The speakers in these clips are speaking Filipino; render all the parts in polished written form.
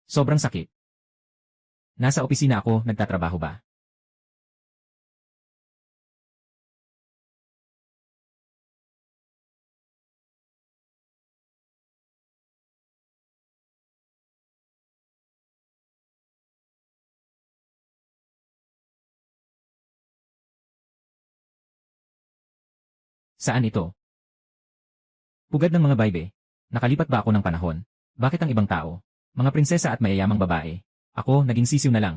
Sobrang sakit. Nasa opisina ako, nagtatrabaho ba? Saan ito? Pugad ng mga baybe. Nakalipat ba ako ng panahon? Bakit ang ibang tao? Mga prinsesa at mayayamang babae. Ako, naging sisiw na lang.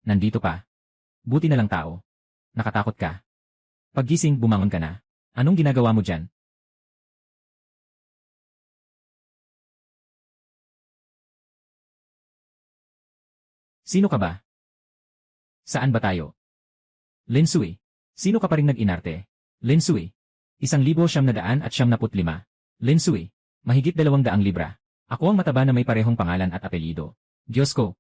Nandito pa. Buti na lang tao. Nakatakot ka. Paggising, bumangon ka na. Anong ginagawa mo dyan? Sino ka ba? Saan ba tayo? Lin Sui. Sino ka pa ring nag-inarte? Lin Sui. 1,995. Lin Sui. Mahigit 200 libra. Ako ang mataba na may parehong pangalan at apelyido. Diyos ko.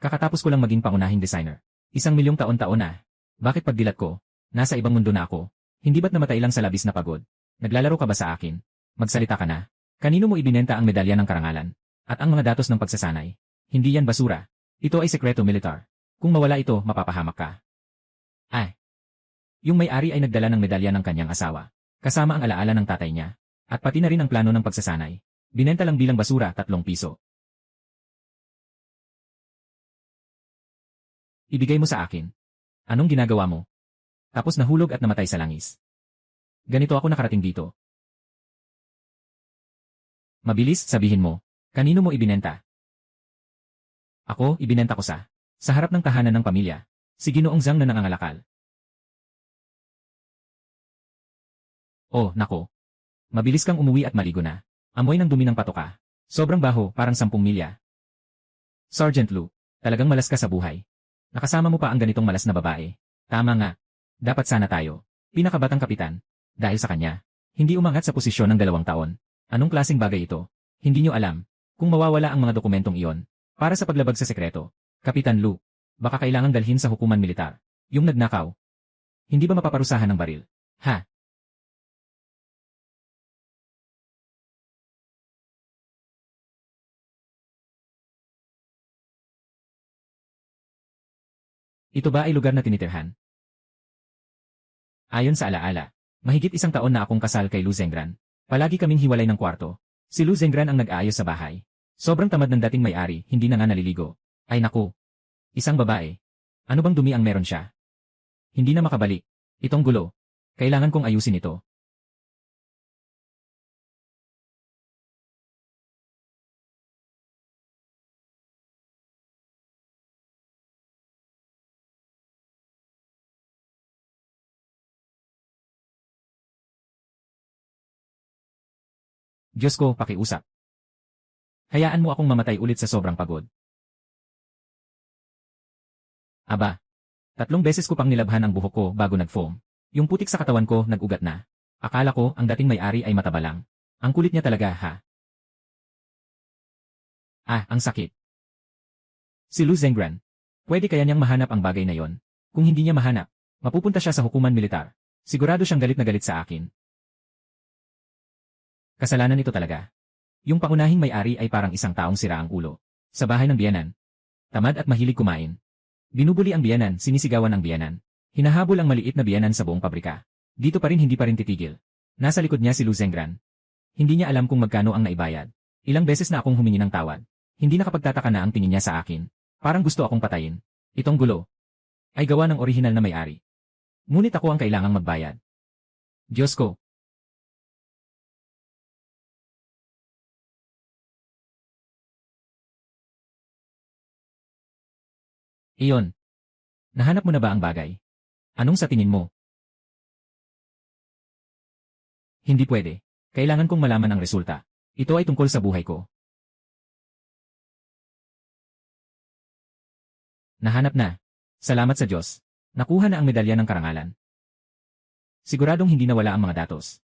Kakatapos ko lang maging pangunahing designer. 1,000,000 taon-taon na. Bakit pagdilat ko? Nasa ibang mundo na ako. Hindi ba't namatay lang sa labis na pagod? Naglalaro ka ba sa akin? Magsalita ka na. Kanino mo ibinenta ang medalya ng karangalan? At ang mga datos ng pagsasanay? Hindi yan basura. Ito ay sekreto militar. Kung mawala ito, mapapahamak ka. Yung may-ari ay nagdala ng medalya ng kanyang asawa. Kasama ang alaala ng tatay niya. At pati na rin ang plano ng pagsasanay. Binenta lang bilang basura, 3 piso. Ibigay mo sa akin. Anong ginagawa mo? Tapos nahulog at namatay sa langis. Ganito ako nakarating dito. Mabilis, sabihin mo. Kanino mo ibinenta? Ako, ibinenta ko sa harap ng tahanan ng pamilya. Si Ginoong Zhang na nangangalakal. Oh, nako. Mabilis kang umuwi at maligo na. Amoy ng dumi ng patoka. Sobrang baho, parang 10 milya. Sergeant Lu, talagang malas ka sa buhay. Nakasama mo pa ang ganitong malas na babae. Tama nga. Dapat sana tayo. Pinakabatang kapitan. Dahil sa kanya, hindi umangat sa posisyon ng 2 taon. Anong klaseng bagay ito? Hindi nyo alam. Kung mawawala ang mga dokumentong iyon, para sa paglabag sa sekreto, Kapitan Lu, baka kailangang dalhin sa hukuman militar. Yung nagnakaw. Hindi ba mapaparusahan ng baril? Ha? Ito ba ay lugar na tinitirhan? Ayon sa alaala, mahigit 1 taon na akong kasal kay Lu Zengran. Palagi kaming hiwalay ng kwarto. Si Lu Zengran ang nag-aayos sa bahay. Sobrang tamad ng dating may-ari, hindi na nga naliligo. Ay naku. Isang babae. Ano bang dumi ang meron siya? Hindi na makabalik. Itong gulo. Kailangan kong ayusin ito. Diyos ko, pakiusap. Hayaan mo akong mamatay ulit sa sobrang pagod. Aba. 3 beses ko pang nilabhan ang buhok ko bago nag-foam. Yung putik sa katawan ko nag-ugat na. Akala ko ang dating may-ari ay mataba lang. Ang kulit niya talaga, ha? Ang sakit. Si Lu Zengran. Pwede kaya niyang mahanap ang bagay na yon? Kung hindi niya mahanap, mapupunta siya sa hukuman militar. Sigurado siyang galit na galit sa akin. Kasalanan ito talaga. Yung pangunahing may-ari ay parang isang taong sira ang ulo. Sa bahay ng biyanan. Tamad at mahilig kumain. Binubuli ang biyanan, sinisigawan ang biyanan. Hinahabol ang maliit na biyanan sa buong pabrika. Dito pa rin hindi pa rin titigil. Nasa likod niya si Lu Zengran. Hindi niya alam kung magkano ang naibayad. Ilang beses na akong humingi ng tawad. Hindi nakapagtataka na ang tingin niya sa akin. Parang gusto akong patayin. Itong gulo ay gawa ng orihinal na may-ari. Ngunit ako ang kailangang magbayad. Diyos ko. Iyon. Nahanap mo na ba ang bagay? Anong sa tingin mo? Hindi pwede. Kailangan kong malaman ang resulta. Ito ay tungkol sa buhay ko. Nahanap na. Salamat sa Diyos. Nakuha na ang medalya ng karangalan. Siguradong hindi nawala ang mga datos.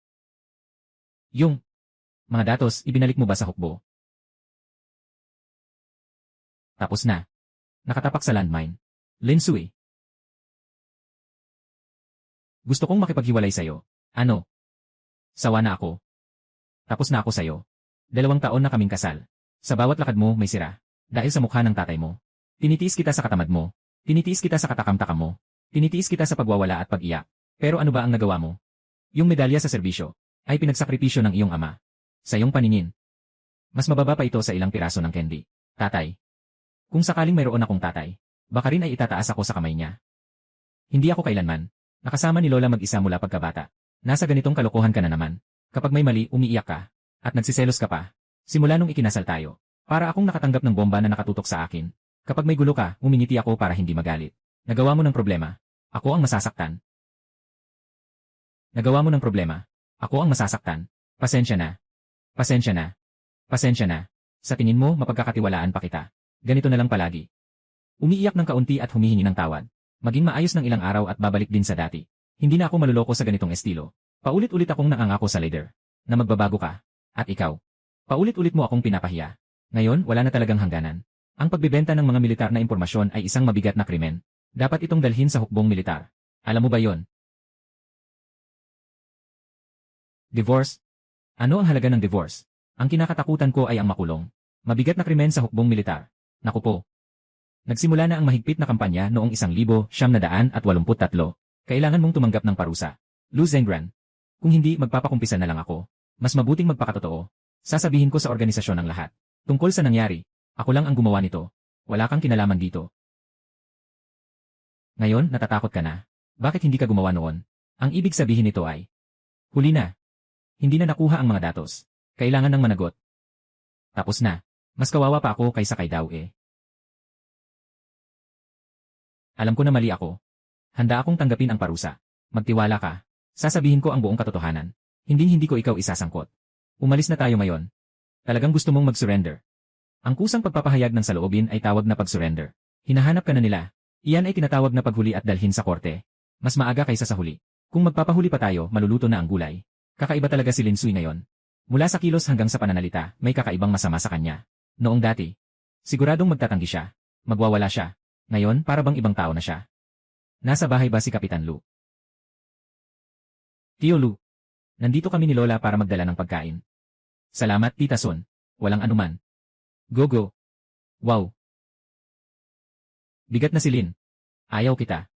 Yung mga datos, ibinalik mo ba sa hukbo? Tapos na. Nakatapak sa landmine. Lin Sui. Gusto kong makipaghiwalay sa'yo. Ano? Sawa na ako. Tapos na ako sa'yo. 2 taon na kaming kasal. Sa bawat lakad mo may sira. Dahil sa mukha ng tatay mo. Tinitiis kita sa katamad mo. Tinitiis kita sa katakam-takam mo. Tinitiis kita sa pagwawala at pag-iyak. Pero ano ba ang nagawa mo? Yung medalya sa serbisyo ay pinagsakripisyo ng iyong ama. Sa iyong paningin. Mas mababa pa ito sa ilang piraso ng candy. Tatay. Kung sakaling mayroon akong tatay, baka rin ay itataas ako sa kamay niya. Hindi ako kailanman nakasama ni Lola mag-isa mula pagkabata. Nasa ganitong kalokohan ka na naman. Kapag may mali, umiiyak ka. At nagsiselos ka pa. Simula nung ikinasal tayo. Para akong nakatanggap ng bomba na nakatutok sa akin. Kapag may gulo ka, umingiti ako para hindi magalit. Nagawa mo ng problema. Ako ang masasaktan. Nagawa mo ng problema. Ako ang masasaktan. Pasensya na. Pasensya na. Pasensya na. Sa tingin mo, mapagkakatiwalaan pa kita. Ganito na lang palagi. Umiiyak ng kaunti at humihingi ng tawad. Maging maayos ng ilang araw at babalik din sa dati. Hindi na ako maluloko sa ganitong estilo. Paulit-ulit akong nangangako sa leader. Na magbabago ka. At ikaw. Paulit-ulit mo akong pinapahiya. Ngayon, wala na talagang hangganan. Ang pagbebenta ng mga militar na impormasyon ay isang mabigat na krimen. Dapat itong dalhin sa hukbong militar. Alam mo ba yon? Divorce? Ano ang halaga ng divorce? Ang kinakatakutan ko ay ang makulong. Mabigat na krimen sa hukbong militar. Naku po. Nagsimula na ang mahigpit na kampanya noong 1983. Kailangan mong tumanggap ng parusa. Lu Zengran. Kung hindi, magpapakumpisan na lang ako. Mas mabuting magpakatotoo. Sasabihin ko sa organisasyon ang lahat. Tungkol sa nangyari, ako lang ang gumawa nito. Wala kang kinalaman dito. Ngayon, natatakot ka na. Bakit hindi ka gumawa noon? Ang ibig sabihin nito ay, huli na. Hindi na nakuha ang mga datos. Kailangan ng managot. Tapos na. Mas kawawa pa ako kaysa kay Dao eh. Alam ko na mali ako. Handa akong tanggapin ang parusa. Magtiwala ka. Sasabihin ko ang buong katotohanan. Hindi ko ikaw isasangkot. Umalis na tayo ngayon. Talagang gusto mong mag-surrender. Ang kusang pagpapahayag ng saloobin ay tawag na pag-surrender. Hinahanap ka na nila. Iyan ay tinatawag na paghuli at dalhin sa korte. Mas maaga kaysa sa huli. Kung magpapahuli pa tayo, maluluto na ang gulay. Kakaiba talaga si Lin Sui ngayon. Mula sa kilos hanggang sa pananalita, may kakaibang masama sa kanya. Noong dati, siguradong magtatanggi siya. Magwawala siya. Ngayon, para bang ibang tao na siya. Nasa bahay ba si Kapitan Lu? Tio Lu. Nandito kami ni Lola para magdala ng pagkain. Salamat, Tita Sun. Walang anuman. Go. Wow. Bigat na si Lin. Ayaw kita.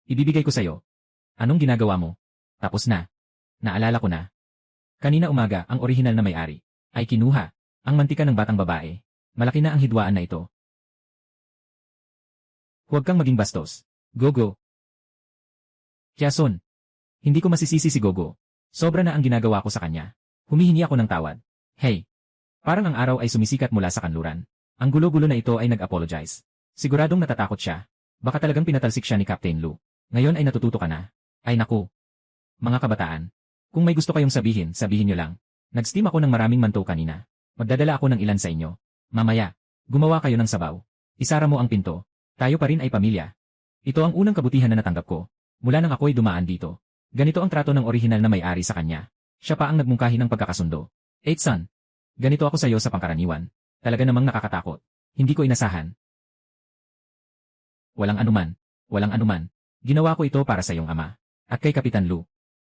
Ibibigay ko sa'yo. Anong ginagawa mo? Tapos na. Naalala ko na. Kanina umaga, ang orihinal na may-ari ay kinuha ang mantika ng batang babae. Malaki na ang hidwaan na ito. Huwag kang maging bastos. Gogo. Kiason. Hindi ko masisisi si Gogo. Sobra na ang ginagawa ko sa kanya. Humihingi ako ng tawad. Hey. Parang ang araw ay sumisikat mula sa kanluran. Ang gulo-gulo na ito ay nag-apologize. Siguradong natatakot siya. Baka talagang pinatalsik siya ni Captain Lu. Ngayon ay natututo ka na. Ay naku. Mga kabataan. Kung may gusto kayong sabihin, sabihin nyo lang. Nag-steam ako ng maraming manto kanina. Magdadala ako ng ilan sa inyo. Mamaya, gumawa kayo ng sabaw. Isara mo ang pinto. Tayo pa rin ay pamilya. Ito ang unang kabutihan na natanggap ko. Mula nang ako'y dumaan dito. Ganito ang trato ng orihinal na may-ari sa kanya. Siya pa ang nagmungkahi ng pagkakasundo. 8 son. Ganito ako sa iyo sa pangkaraniwan. Talaga namang nakakatakot. Hindi ko inasahan. Walang anuman. Walang anuman. Ginawa ko ito para sa iyong ama. At kay Kapitan Lu.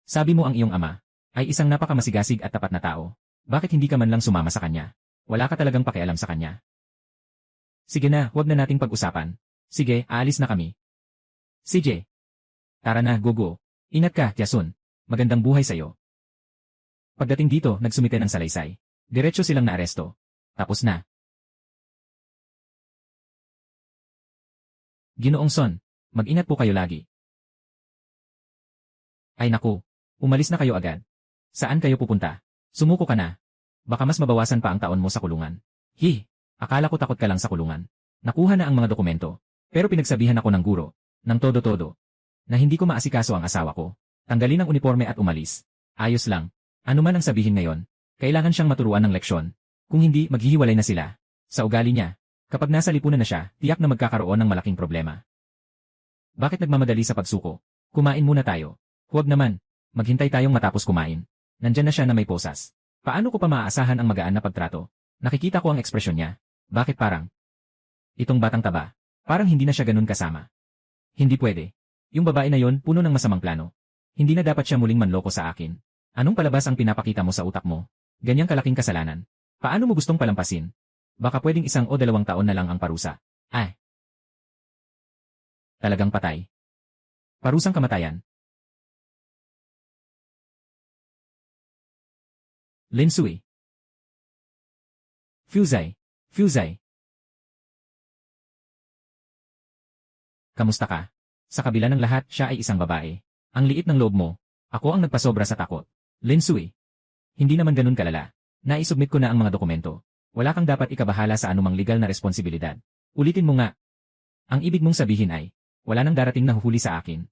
Sabi mo ang iyong ama ay isang napakamasigasig at tapat na tao. Bakit hindi ka man lang sumama sa kanya? Wala ka talagang pakialam sa kanya. Sige na, huwag na nating pag-usapan. Sige, aalis na kami. CJ. Tara na, Gogo. Ingat ka, Tiasun. Magandang buhay sa'yo. Pagdating dito, nagsumite ng salaysay. Diretso silang naaresto. Tapos na. Ginoong Son, mag-ingat po kayo lagi. Ay naku, umalis na kayo agad. Saan kayo pupunta? Sumuko ka na. Baka mas mabawasan pa ang taon mo sa kulungan. Akala ko takot ka lang sa kulungan. Nakuha na ang mga dokumento. Pero pinagsabihan ako ng guro, ng todo-todo, na hindi ko maasikaso ang asawa ko. Tanggalin ang uniforme at umalis. Ayos lang. Ano man ang sabihin ngayon, kailangan siyang maturuan ng leksyon. Kung hindi, maghihiwalay na sila. Sa ugali niya, kapag nasa lipunan na siya, tiyak na magkakaroon ng malaking problema. Bakit nagmamadali sa pagsuko? Kumain muna tayo. Huwag naman. Maghintay tayong matapos kumain. Nandyan na siya na may posas. Paano ko pa maaasahan ang magaan na pagtrato? Nakikita ko ang ekspresyon niya. Bakit parang? Itong batang taba. Parang hindi na siya ganun kasama. Hindi pwede. Yung babae na yon puno ng masamang plano. Hindi na dapat siya muling manloko sa akin. Anong palabas ang pinapakita mo sa utak mo? Ganyang kalaking kasalanan. Paano mo gustong palampasin? Baka pwedeng 1 o 2 taon na lang ang parusa. Ay! Talagang patay. Parusang kamatayan. Lin Sui. Fuzai. Fuzai. Kamusta ka? Sa kabila ng lahat, siya ay isang babae. Ang liit ng loob mo. Ako ang nagpasobra sa takot. Lin Sui. Hindi naman ganun kalala. Naisubmit ko na ang mga dokumento. Wala kang dapat ikabahala sa anumang legal na responsibilidad. Ulitin mo nga. Ang ibig mong sabihin ay, wala nang darating na huhuli sa akin.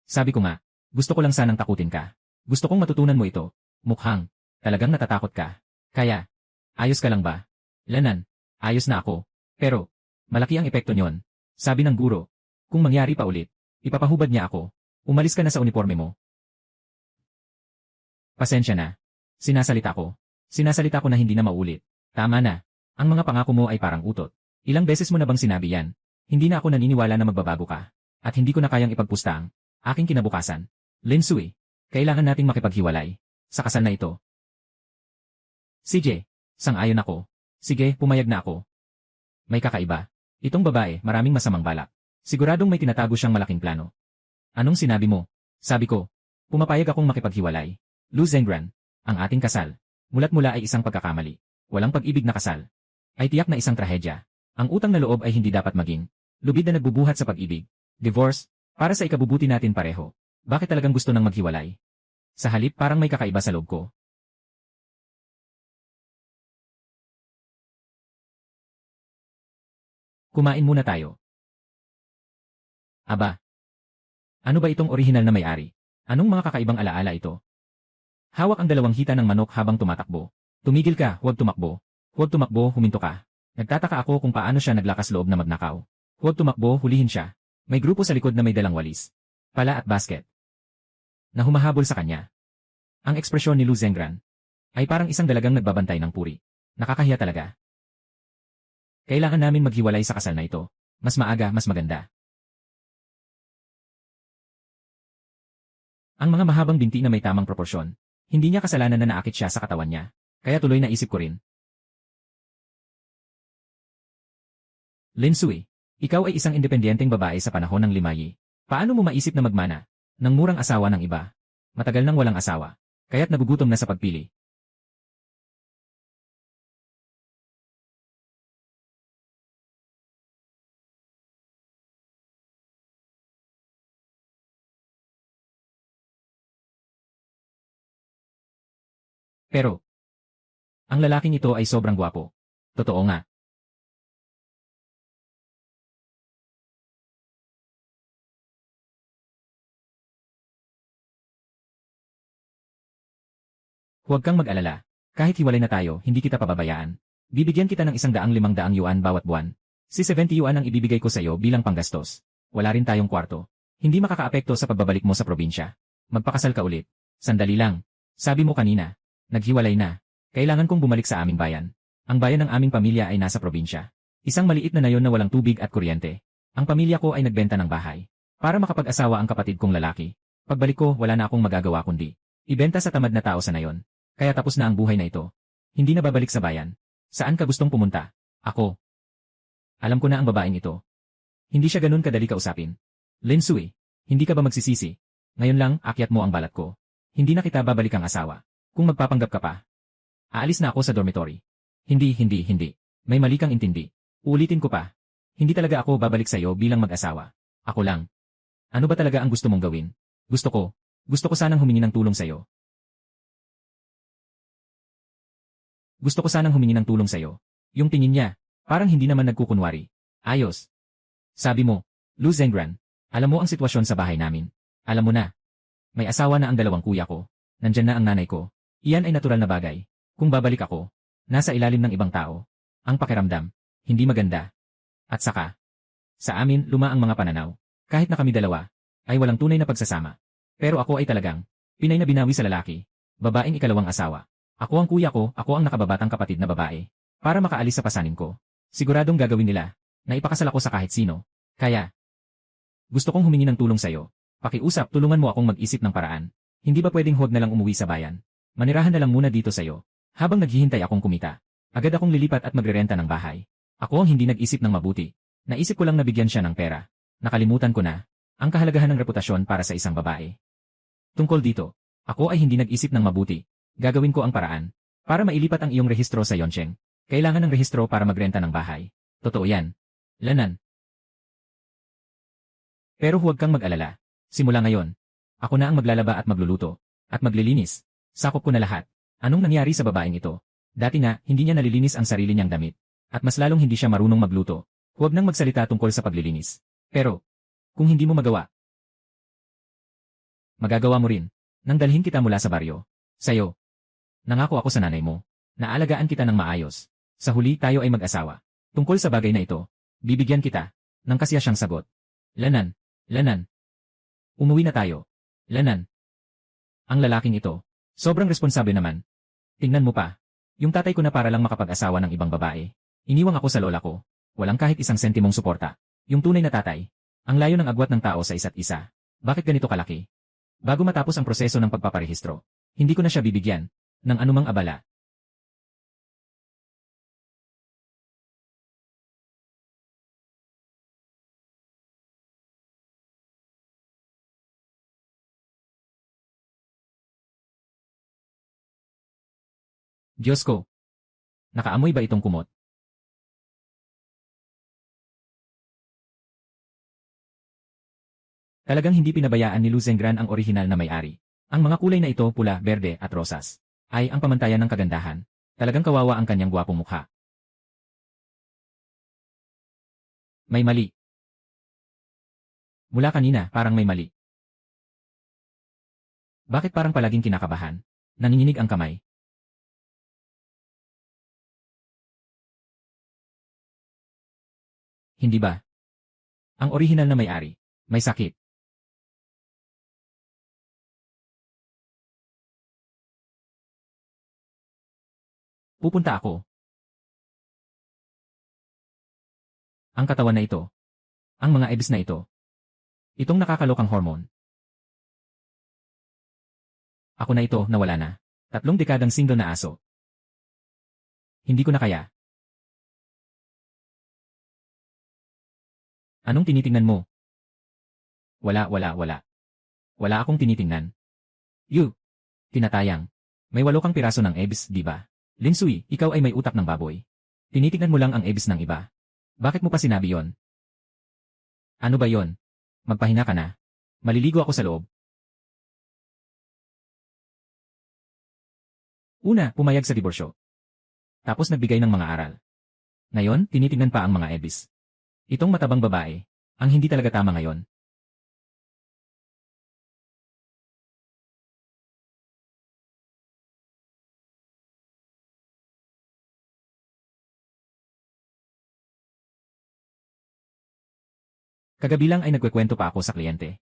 Sabi ko nga, gusto ko lang sanang takutin ka. Gusto kong matutunan mo ito. Mukhang, talagang natatakot ka. Kaya, ayos ka lang ba? Lanan, ayos na ako. Pero, malaki ang epekto nyon. Sabi ng guro, kung mangyari pa ulit, ipapahubad niya ako. Umalis ka na sa uniforme mo. Pasensya na. Sinasalita ko. Sinasalita ko na hindi na maulit. Tama na. Ang mga pangako mo ay parang utot. Ilang beses mo na bang sinabi yan? Hindi na ako naniniwala na magbabago ka. At hindi ko na kayang ipagpusta ang aking kinabukasan. Lin Sui, kailangan nating makipaghiwalay. Sa kasal na ito. CJ, sang-ayon ako. Sige, pumayag na ako. May kakaiba. Itong babae, maraming masamang balak. Siguradong may tinatago siyang malaking plano. Anong sinabi mo? Sabi ko, pumapayag akong makipaghiwalay. Lu Zengran, ang ating kasal, mulat mula ay isang pagkakamali. Walang pag-ibig na kasal. Ay tiyak na isang trahedya. Ang utang na loob ay hindi dapat maging lubid na nagbubuhat sa pag-ibig. Divorce, para sa ikabubuti natin pareho. Bakit talagang gusto nang maghiwalay? Sa halip parang may kakaiba sa loob ko. Kumain muna tayo. Aba. Ano ba itong orihinal na may-ari? Anong mga kakaibang alaala ito? Hawak ang 2 hita ng manok habang tumatakbo. Tumigil ka, huwag tumakbo. Huwag tumakbo, huminto ka. Nagtataka ako kung paano siya naglakas loob na magnakaw. Huwag tumakbo, hulihin siya. May grupo sa likod na may dalang walis, pala at basket na humahabol sa kanya. Ang ekspresyon ni Lu Zengran ay parang isang dalagang nagbabantay ng puri. Nakakahiya talaga. Kailangan namin maghiwalay sa kasal na ito. Mas maaga, mas maganda. Ang mga mahabang binti na may tamang proporsyon. Hindi niya kasalanan na naakit siya sa katawan niya. Kaya tuloy na isip ko rin. Lin Sui, ikaw ay isang independenteng babae sa panahon ng Limayi. Paano mo maisip na magmana ng murang asawa ng iba? Matagal nang walang asawa. Kaya't nagugutom na sa pagpili. Pero, ang lalaking ito ay sobrang gwapo. Totoo nga. Huwag kang mag-alala. Kahit hiwalay na tayo, hindi kita pababayaan. Bibigyan kita ng 150 yuan bawat buwan. Si 70 yuan ang ibibigay ko sa iyo bilang panggastos. Wala rin tayong kwarto. Hindi makakaapekto sa pagbabalik mo sa probinsya. Magpakasal ka ulit. Sandali lang. Sabi mo kanina, naghiwalay na. Kailangan kong bumalik sa aming bayan. Ang bayan ng aming pamilya ay nasa probinsya. Isang maliit na nayon na walang tubig at kuryente. Ang pamilya ko ay nagbenta ng bahay para makapag-asawa ang kapatid kong lalaki. Pagbalik ko, wala na akong magagawa kundi ibenta sa tamad na tao sa nayon. Kaya tapos na ang buhay na ito. Hindi na babalik sa bayan. Saan ka gustong pumunta? Ako. Alam ko na ang babaeng ito. Hindi siya ganun kadali kausapin. Lin Sui, hindi ka ba magsisisi? Ngayon lang, akyat mo ang balat ko. Hindi na kita babalik ang asawa. Kung magpapanggap ka pa. Aalis na ako sa dormitory. Hindi. May mali kang intindi. Uulitin ko pa. Hindi talaga ako babalik sa iyo bilang mag-asawa. Ako lang. Ano ba talaga ang gusto mong gawin? Gusto ko sanang humingi ng tulong sa iyo. Gusto ko sanang humingi ng tulong sa iyo. Yung tingin niya, parang hindi naman nagkukunwari. Ayos. Sabi mo, Lu Zengran, alam mo ang sitwasyon sa bahay namin. Alam mo na. May asawa na ang 2 kuya ko. Nandyan na ang nanay ko. Iyan ay natural na bagay. Kung babalik ako, nasa ilalim ng ibang tao. Ang pakiramdam, hindi maganda. At saka, sa amin luma ang mga pananaw. Kahit na kami 2, ay walang tunay na pagsasama. Pero ako ay talagang, Pinay na binawi sa lalaki. Babaeng 2 asawa. Ako ang kuya ko, ako ang nakababatang kapatid na babae. Para makaalis sa pasanin ko. Siguradong gagawin nila, na ipakasal ako sa kahit sino. Kaya, Gusto kong humingi ng tulong sa'yo. Pakiusap, tulungan mo akong mag-isip ng paraan. Hindi ba pwedeng huwag na lang umuwi sa bayan? Manirahan na lang muna dito sa'yo. Habang naghihintay akong kumita, agad akong lilipat at magrerenta ng bahay. Ako ang hindi nag-isip ng mabuti. Naisip ko lang na bigyan siya ng pera. Nakalimutan ko na ang kahalagahan ng reputasyon para sa isang babae. Tungkol dito, ako ay hindi nag-isip ng mabuti. Gagawin ko ang paraan para mailipat ang iyong rehistro sa Yongcheng. Kailangan ng rehistro para magrenta ng bahay. Totoo yan. Lanan. Pero huwag kang mag-alala. Simula ngayon, ako na ang maglalaba at magluluto, at maglilinis. Sakop ko na lahat. Anong nangyari sa babaeng ito? Dati nga, hindi niya nalilinis ang sarili niyang damit. At mas lalong hindi siya marunong magluto. Huwag nang magsalita tungkol sa paglilinis. Pero, kung hindi mo magawa, magagawa mo rin, nang dalhin kita mula sa baryo. Sa'yo. Nangako ako sa nanay mo, na alagaan kita ng maayos. Sa huli tayo ay mag-asawa. Tungkol sa bagay na ito, bibigyan kita, ng kasiyasyang sagot. Lanan. Lanan. Umuwi na tayo. Lanan. Ang lalaking ito, sobrang responsable naman. Tingnan mo pa. Yung tatay ko na para lang makapag-asawa ng ibang babae. Iniwang ako sa lola ko. Walang kahit isang sentimong suporta. Yung tunay na tatay. Ang layo ng agwat ng tao sa isa't isa. Bakit ganito kalaki? Bago matapos ang proseso ng pagpaparehistro, hindi ko na siya bibigyan ng anumang abala. Diyos ko. Nakaamoy ba itong kumot? Talagang hindi pinabayaan ni Lu Zhenggran ang orihinal na may-ari. Ang mga kulay na ito, pula, berde at rosas, ay ang pamantayan ng kagandahan. Talagang kawawa ang kanyang gwapong mukha. May mali. Mula kanina, parang may mali. Bakit parang palaging kinakabahan? Nanginginig ang kamay. Hindi ba? Ang orihinal na may-ari, may sakit. Pupunta ako. Ang katawan na ito. Ang mga ebs na ito. Itong nakakalokang hormone. Ako na ito, nawala na. 3 dekadang single na aso. Hindi ko na kaya. Anong tinitingnan mo? Wala. Wala akong tinitingnan. Tinatayang. May 8 kang piraso ng ebs, di ba? Lin Sui, ikaw ay may utak ng baboy. Tinitingnan mo lang ang ebs ng iba. Bakit mo pa sinabi yon? Ano ba yon? Magpahinga ka na. Maliligo ako sa loob. Una, pumayag sa diborsyo. Tapos nagbigay ng mga aral. Ngayon, tinitingnan pa ang mga ebis. Itong matabang babae, ang hindi talaga tama ngayon. Kagabi lang ay nagkukwento pa ako sa kliyente.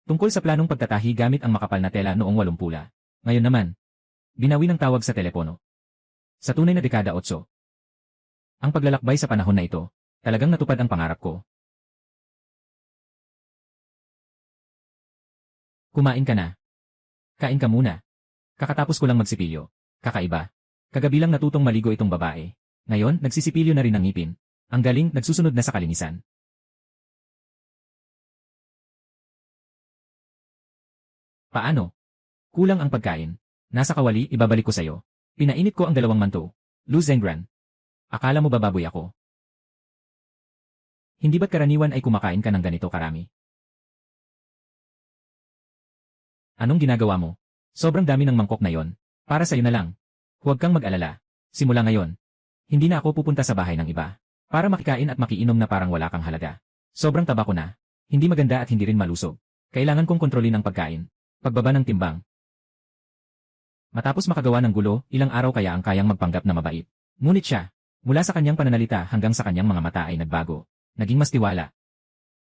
Tungkol sa planong pagtatahi gamit ang makapal na tela noong 8 pula. Ngayon naman, binawi ng tawag sa telepono. Sa tunay na dekada 8. Ang paglalakbay sa panahon na ito, talagang natupad ang pangarap ko. Kumain ka na. Kain ka muna. Kakatapos ko lang magsipilyo. Kakaiba. Kagabi lang natutong maligo itong babae. Ngayon, nagsisipilyo na rin ang ngipin. Ang galing, nagsusunod na sa kalinisan. Paano? Kulang ang pagkain. Nasa kawali, ibabalik ko sa'yo. Pinainit ko ang 2 manto. Lu Zhenggran. Akala mo ba baboy ako? Hindi ba't karaniwan ay kumakain ka ng ganito karami? Anong ginagawa mo? Sobrang dami ng mangkok na yon. Para sa'yo na lang. Huwag kang mag-alala. Simula ngayon, hindi na ako pupunta sa bahay ng iba. Para makikain at makiinom na parang wala kang halaga. Sobrang taba ko na. Hindi maganda at hindi rin malusog. Kailangan kong kontrolin ang pagkain. Pagbaba ng timbang. Matapos makagawa ng gulo, ilang araw kaya ang kayang magpanggap na mabait. Ngunit siya, mula sa kanyang pananalita hanggang sa kanyang mga mata ay nagbago. Naging mas tiwala.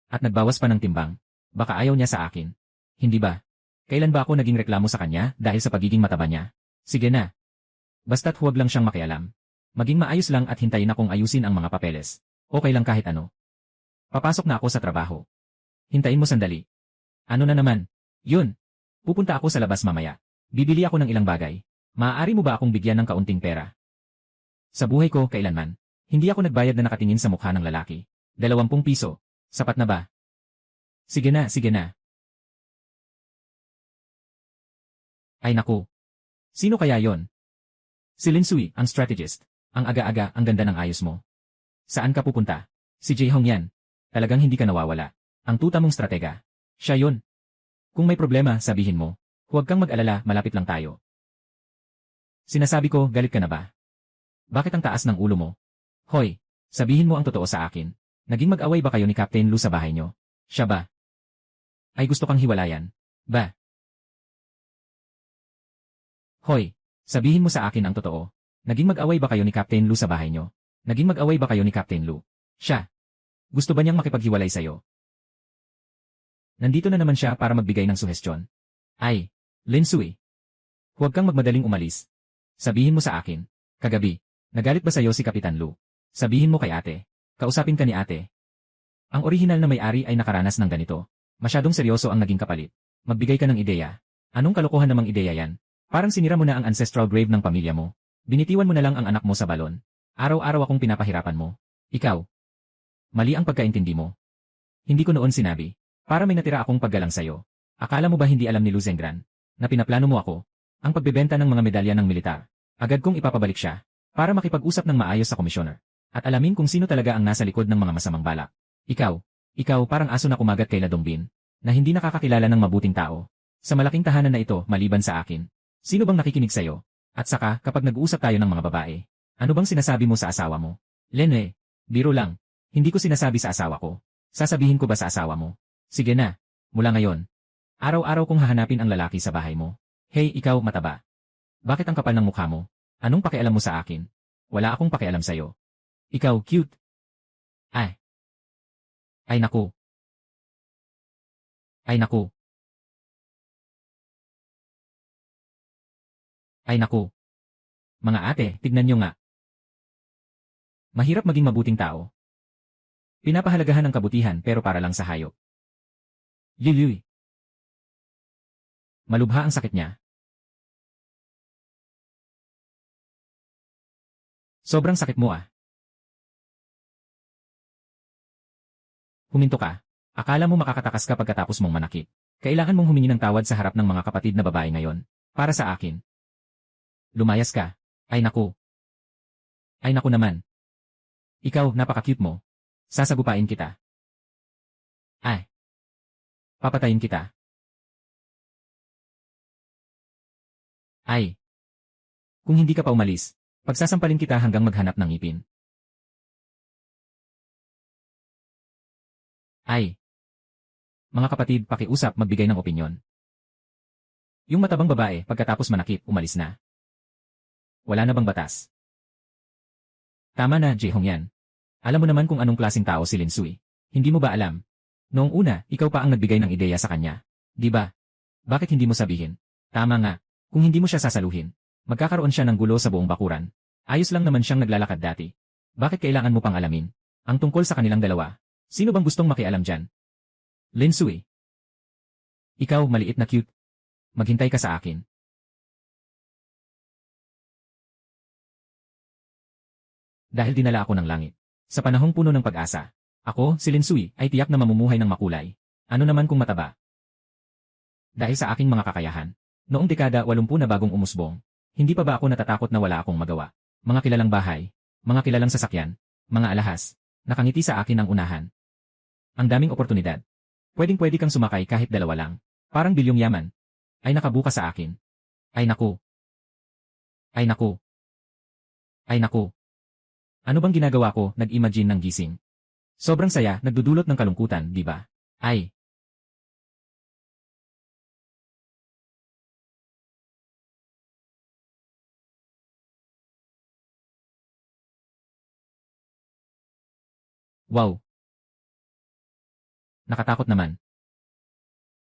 At nagbawas pa ng timbang. Baka ayaw niya sa akin. Hindi ba? Kailan ba ako naging reklamo sa kanya dahil sa pagiging mataba niya? Sige na. Basta't huwag lang siyang makialam. Maging maayos lang at hintayin akong ayusin ang mga papeles. Okay lang kahit ano. Papasok na ako sa trabaho. Hintayin mo sandali. Ano na naman? Yun. Pupunta ako sa labas mamaya. Bibili ako ng ilang bagay. Maaari mo ba akong bigyan ng kaunting pera? Sa buhay ko, kailanman. Hindi ako nagbayad na nakatingin sa mukha ng lalaki. 20 piso. Sapat na ba? Sige na, sige na. Ay naku. Sino kaya yon? Si Lin Sui, ang strategist. Ang aga-aga, ang ganda ng ayos mo. Saan ka pupunta? Si Jae Hong yan. Talagang hindi ka nawawala. Ang tuta mong stratega. Siya yon. Kung may problema, sabihin mo. Huwag kang mag-alala, malapit lang tayo. Sinasabi ko, galit ka na ba? Bakit ang taas ng ulo mo? Hoy, sabihin mo ang totoo sa akin. Naging mag-away ba kayo ni Captain Lu sa bahay nyo? Siya ba? Ay gusto kang hiwalayan? Ba? Hoy, sabihin mo sa akin ang totoo. Naging mag-away ba kayo ni Captain Lu sa bahay nyo? Naging mag-away ba kayo ni Captain Lu? Siya. Gusto ba niyang makipaghiwalay sa'yo? Nandito na naman siya para magbigay ng suhestyon. Ay, Lin Sui. Huwag kang magmadaling umalis. Sabihin mo sa akin. Kagabi, nagalit ba sa'yo si Kapitan Lu? Sabihin mo kay ate. Kausapin ka ni ate. Ang orihinal na may-ari ay nakaranas ng ganito. Masyadong seryoso ang naging kapalit. Magbigay ka ng ideya. Anong kalokohan namang ideya yan? Parang sinira mo na ang ancestral grave ng pamilya mo. Binitiwan mo na lang ang anak mo sa balon. Araw-araw akong pinapahirapan mo. Ikaw. Mali ang pagkaintindi mo. Hindi ko noon sinabi. Para may natira akong paggalang sa'yo. Akala mo ba hindi alam ni Lu Zengran na pinaplano mo ako? Ang pagbebenta ng mga medalya ng militar. Agad kong ipapabalik siya para makipag-usap ng maayos sa komisyoner. At alamin kung sino talaga ang nasa likod ng mga masamang balak. Ikaw parang aso na kumagat kay Ladongbin na hindi nakakakilala ng mabuting tao. Sa malaking tahanan na ito maliban sa akin. Sino bang nakikinig sa'yo? At saka, kapag nag-uusap tayo ng mga babae, ano bang sinasabi mo sa asawa mo? Lene, biro lang. Hindi ko sinasabi sa asawa ko. Sasabihin ko ba sa asawa mo? Sige na. Mula ngayon. Araw-araw kong hahanapin ang lalaki sa bahay mo. Hey, ikaw, mataba. Bakit ang kapal ng mukha mo? Anong pakialam mo sa akin? Wala akong pakialam sa'yo. Ikaw, cute. Ay. Ay naku. Ay naku. Ay naku. Mga ate, tignan nyo nga. Mahirap maging mabuting tao. Pinapahalagahan ang kabutihan pero para lang sa hayop. Yuy. Malubha ang sakit niya. Sobrang sakit mo ah. Huminto ka. Akala mo makakatakas ka pagkatapos mong manakit. Kailangan mong humingi ng tawad sa harap ng mga kapatid na babae ngayon. Para sa akin. Lumayas ka. Ay naku. Ay naku naman. Ikaw, napaka-cute mo. Sasagupain kita. Ay. Papatayin kita. Ay. Kung hindi ka pa umalis, pagsasampalin kita hanggang maghanap ng ngipin. Ay. Mga kapatid, pakiusap magbigay ng opinyon. Yung matabang babae, pagkatapos manakit, umalis na. Wala na bang batas? Tama na, Jae Hong yan. Alam mo naman kung anong klaseng tao si Lin Sui. Hindi mo ba alam? Noong una, ikaw pa ang nagbigay ng ideya sa kanya. Di ba? Bakit hindi mo sabihin? Tama nga. Kung hindi mo siya sasaluhin, magkakaroon siya ng gulo sa buong bakuran. Ayos lang naman siyang naglalakad dati. Bakit kailangan mo pang alamin? Ang tungkol sa kanilang dalawa. Sino bang gustong makialam dyan? Lin Sui. Ikaw, maliit na cute. Maghintay ka sa akin. Dahil dinala ako ng langit. Sa panahong puno ng pag-asa. Ako, si Lin Sui, ay tiyak na mamumuhay ng makulay. Ano naman kung mataba? Dahil sa aking mga kakayahan. Noong dekada 80 na bagong umusbong, hindi pa ba ako natatakot na wala akong magawa? Mga kilalang bahay, mga kilalang sasakyan, mga alahas, nakangiti sa akin ang unahan. Ang daming oportunidad. Pwedeng-pwede kang sumakay kahit dalawa lang. Parang bilyong yaman. Ay nakabuka sa akin. Ay naku. Ay naku. Ay naku. Ano bang ginagawa ko, nag-imagine ng gising? Sobrang saya, nagdudulot ng kalungkutan, di ba? Ay. Wow. Nakatakot naman.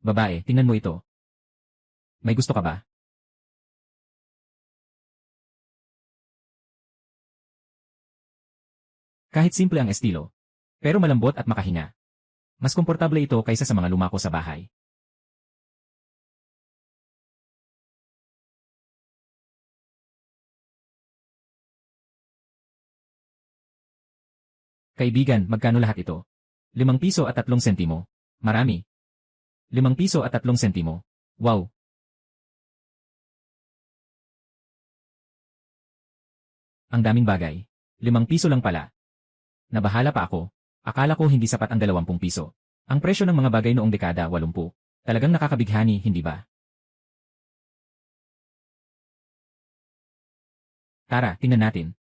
Babae, tingnan mo ito. May gusto ka ba? Kahit simple ang estilo. Pero malambot at makahinga. Mas komportable ito kaysa sa mga lumako sa bahay. Kaibigan, magkano lahat ito? 5 piso at 3 sentimo. Marami. 5 piso at 3 sentimo. Wow. Ang daming bagay. 5 piso lang pala. Nabahala pa ako. Akala ko hindi sapat ang 20 piso. Ang presyo ng mga bagay noong dekada 80. Talagang nakakabighani, hindi ba? Tara, tingnan natin.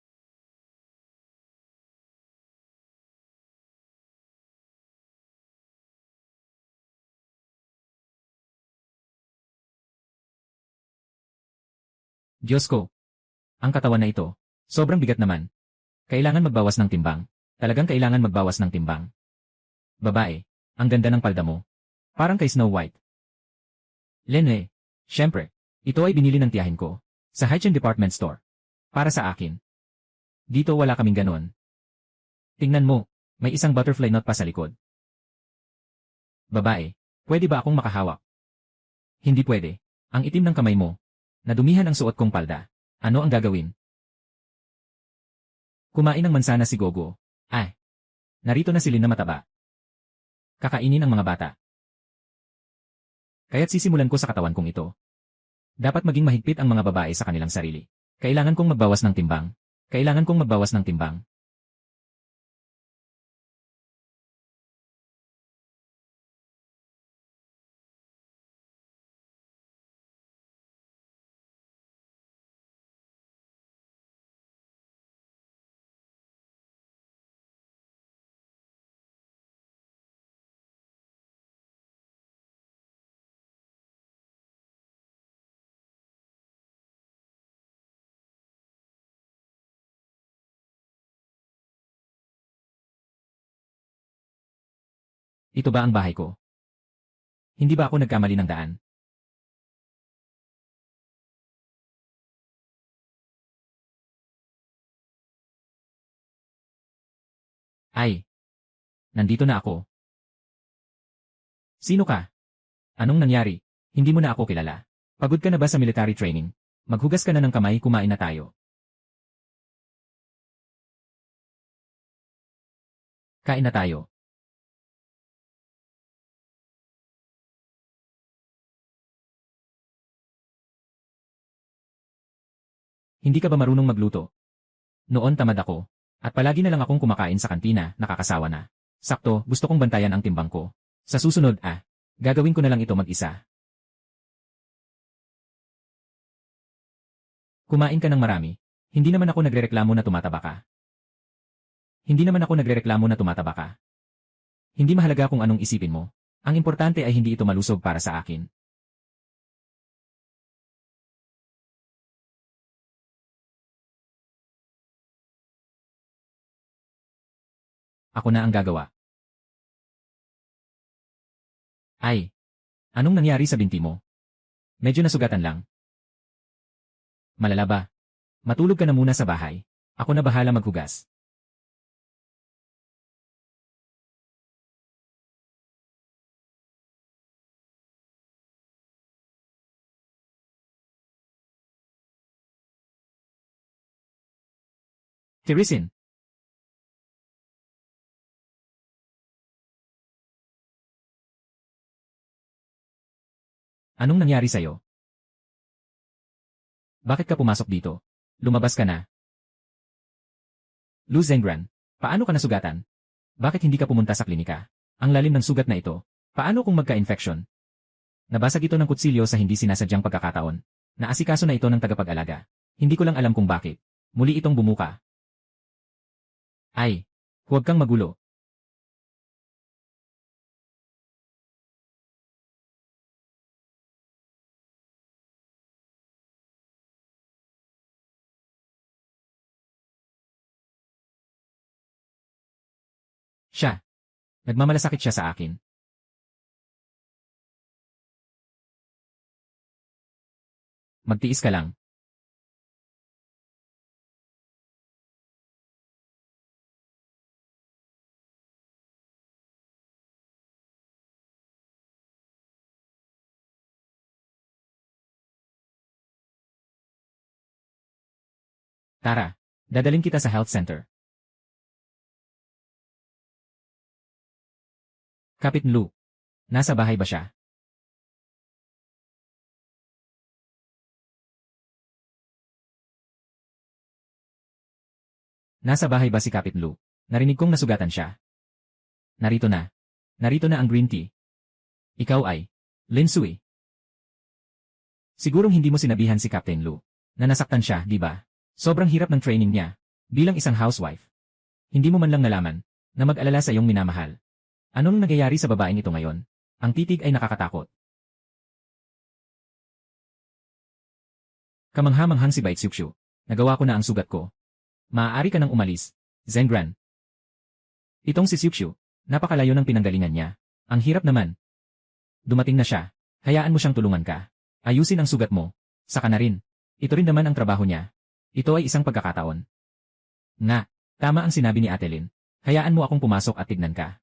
Diyos ko. Ang katawan na ito. Sobrang bigat naman. Kailangan magbawas ng timbang. Talagang kailangan magbawas ng timbang. Babae, ang ganda ng palda mo. Parang kay Snow White. Lene, syempre, ito ay binili ng tiyahin ko. Sa Haichin Department Store. Para sa akin. Dito wala kaming ganon. Tingnan mo, may isang butterfly knot pa sa likod. Babae, pwede ba akong makahawak? Hindi pwede. Ang itim ng kamay mo. Nadumihan ang suot kong palda. Ano ang gagawin? Kumain ng mansana si Gogo. Ay, narito na si Lin na mataba. Kakainin ang mga bata. Kaya't sisimulan ko sa katawan kong ito. Dapat maging mahigpit ang mga babae sa kanilang sarili. Kailangan kong magbawas ng timbang. Kailangan kong magbawas ng timbang. Ito ba ang bahay ko? Hindi ba ako nagkamali ng daan? Ay, nandito na ako. Sino ka? Anong nangyari? Hindi mo na ako kilala. Pagod ka na ba sa military training? Maghugas ka na ng kamay, kumain na tayo. Kain na tayo. Hindi ka ba marunong magluto? Noon tamad ako. At palagi na lang akong kumakain sa kantina, nakakasawa na. Sakto, gusto kong bantayan ang timbang ko. Sa susunod, gagawin ko na lang ito mag-isa. Kumain ka ng marami. Hindi naman ako nagrereklamo na tumataba ka. Hindi naman ako nagrereklamo na tumataba ka. Hindi mahalaga kung anong isipin mo. Ang importante ay hindi ito malusog para sa akin. Ako na ang gagawa. Ay, anong nangyari sa binti mo? Medyo nasugatan lang. Malala ba? Matulog ka na muna sa bahay. Ako na bahala maghugas. Tirisin, anong nangyari sa'yo? Bakit ka pumasok dito? Lumabas ka na. Lu Zengran, paano ka nasugatan? Bakit hindi ka pumunta sa klinika? Ang lalim ng sugat na ito. Paano kung magka-infection? Nabasag ito ng kutsilyo sa hindi sinasadyang pagkakataon. Naasikaso na ito ng tagapag-alaga. Hindi ko lang alam kung bakit. Muli itong bumuka. Ay, huwag kang magulo. Siya. Nagmamalasakit siya sa akin. Magtiis ka lang. Tara, dadalhin kita sa health center. Kapit Lu. Nasa bahay ba siya? Nasa bahay ba si Kapit Lu? Narinig kong nasugatan siya. Narito na. Narito na ang green tea. Ikaw ay Lin Sui. Sigurong hindi mo sinabihan si Captain Lu na nasaktan siya, di ba? Sobrang hirap ng training niya bilang isang housewife. Hindi mo man lang nalaman na mag-alala sa iyong minamahal. Anong nangyayari sa babaeng ito ngayon? Ang titig ay nakakatakot. Kamangha-manghang si Bai Xiuqiu. Nagawa ko na ang sugat ko. Maaari ka nang umalis, Zengran. Itong si Xiuqiu, napakalayo ng pinanggalingan niya. Ang hirap naman. Dumating na siya. Hayaan mo siyang tulungan ka. Ayusin ang sugat mo. Saka na rin. Ito rin naman ang trabaho niya. Ito ay isang pagkakataon. Nga, tama ang sinabi ni Ate Lin. Hayaan mo akong pumasok at tignan ka.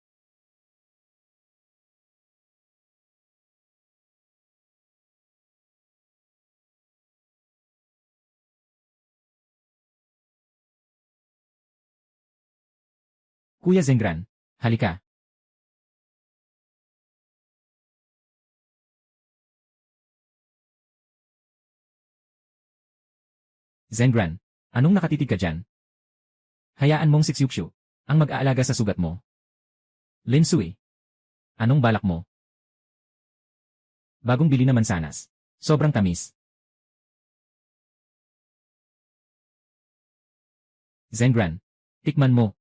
Kuya Zengran, halika. Zengran, anong nakatitig ka dyan? Hayaan mong si Xiuqiu ang mag-aalaga sa sugat mo. Lin Sui, anong balak mo? Bagong bili naman sanas. Sobrang tamis. Zengran, tikman mo.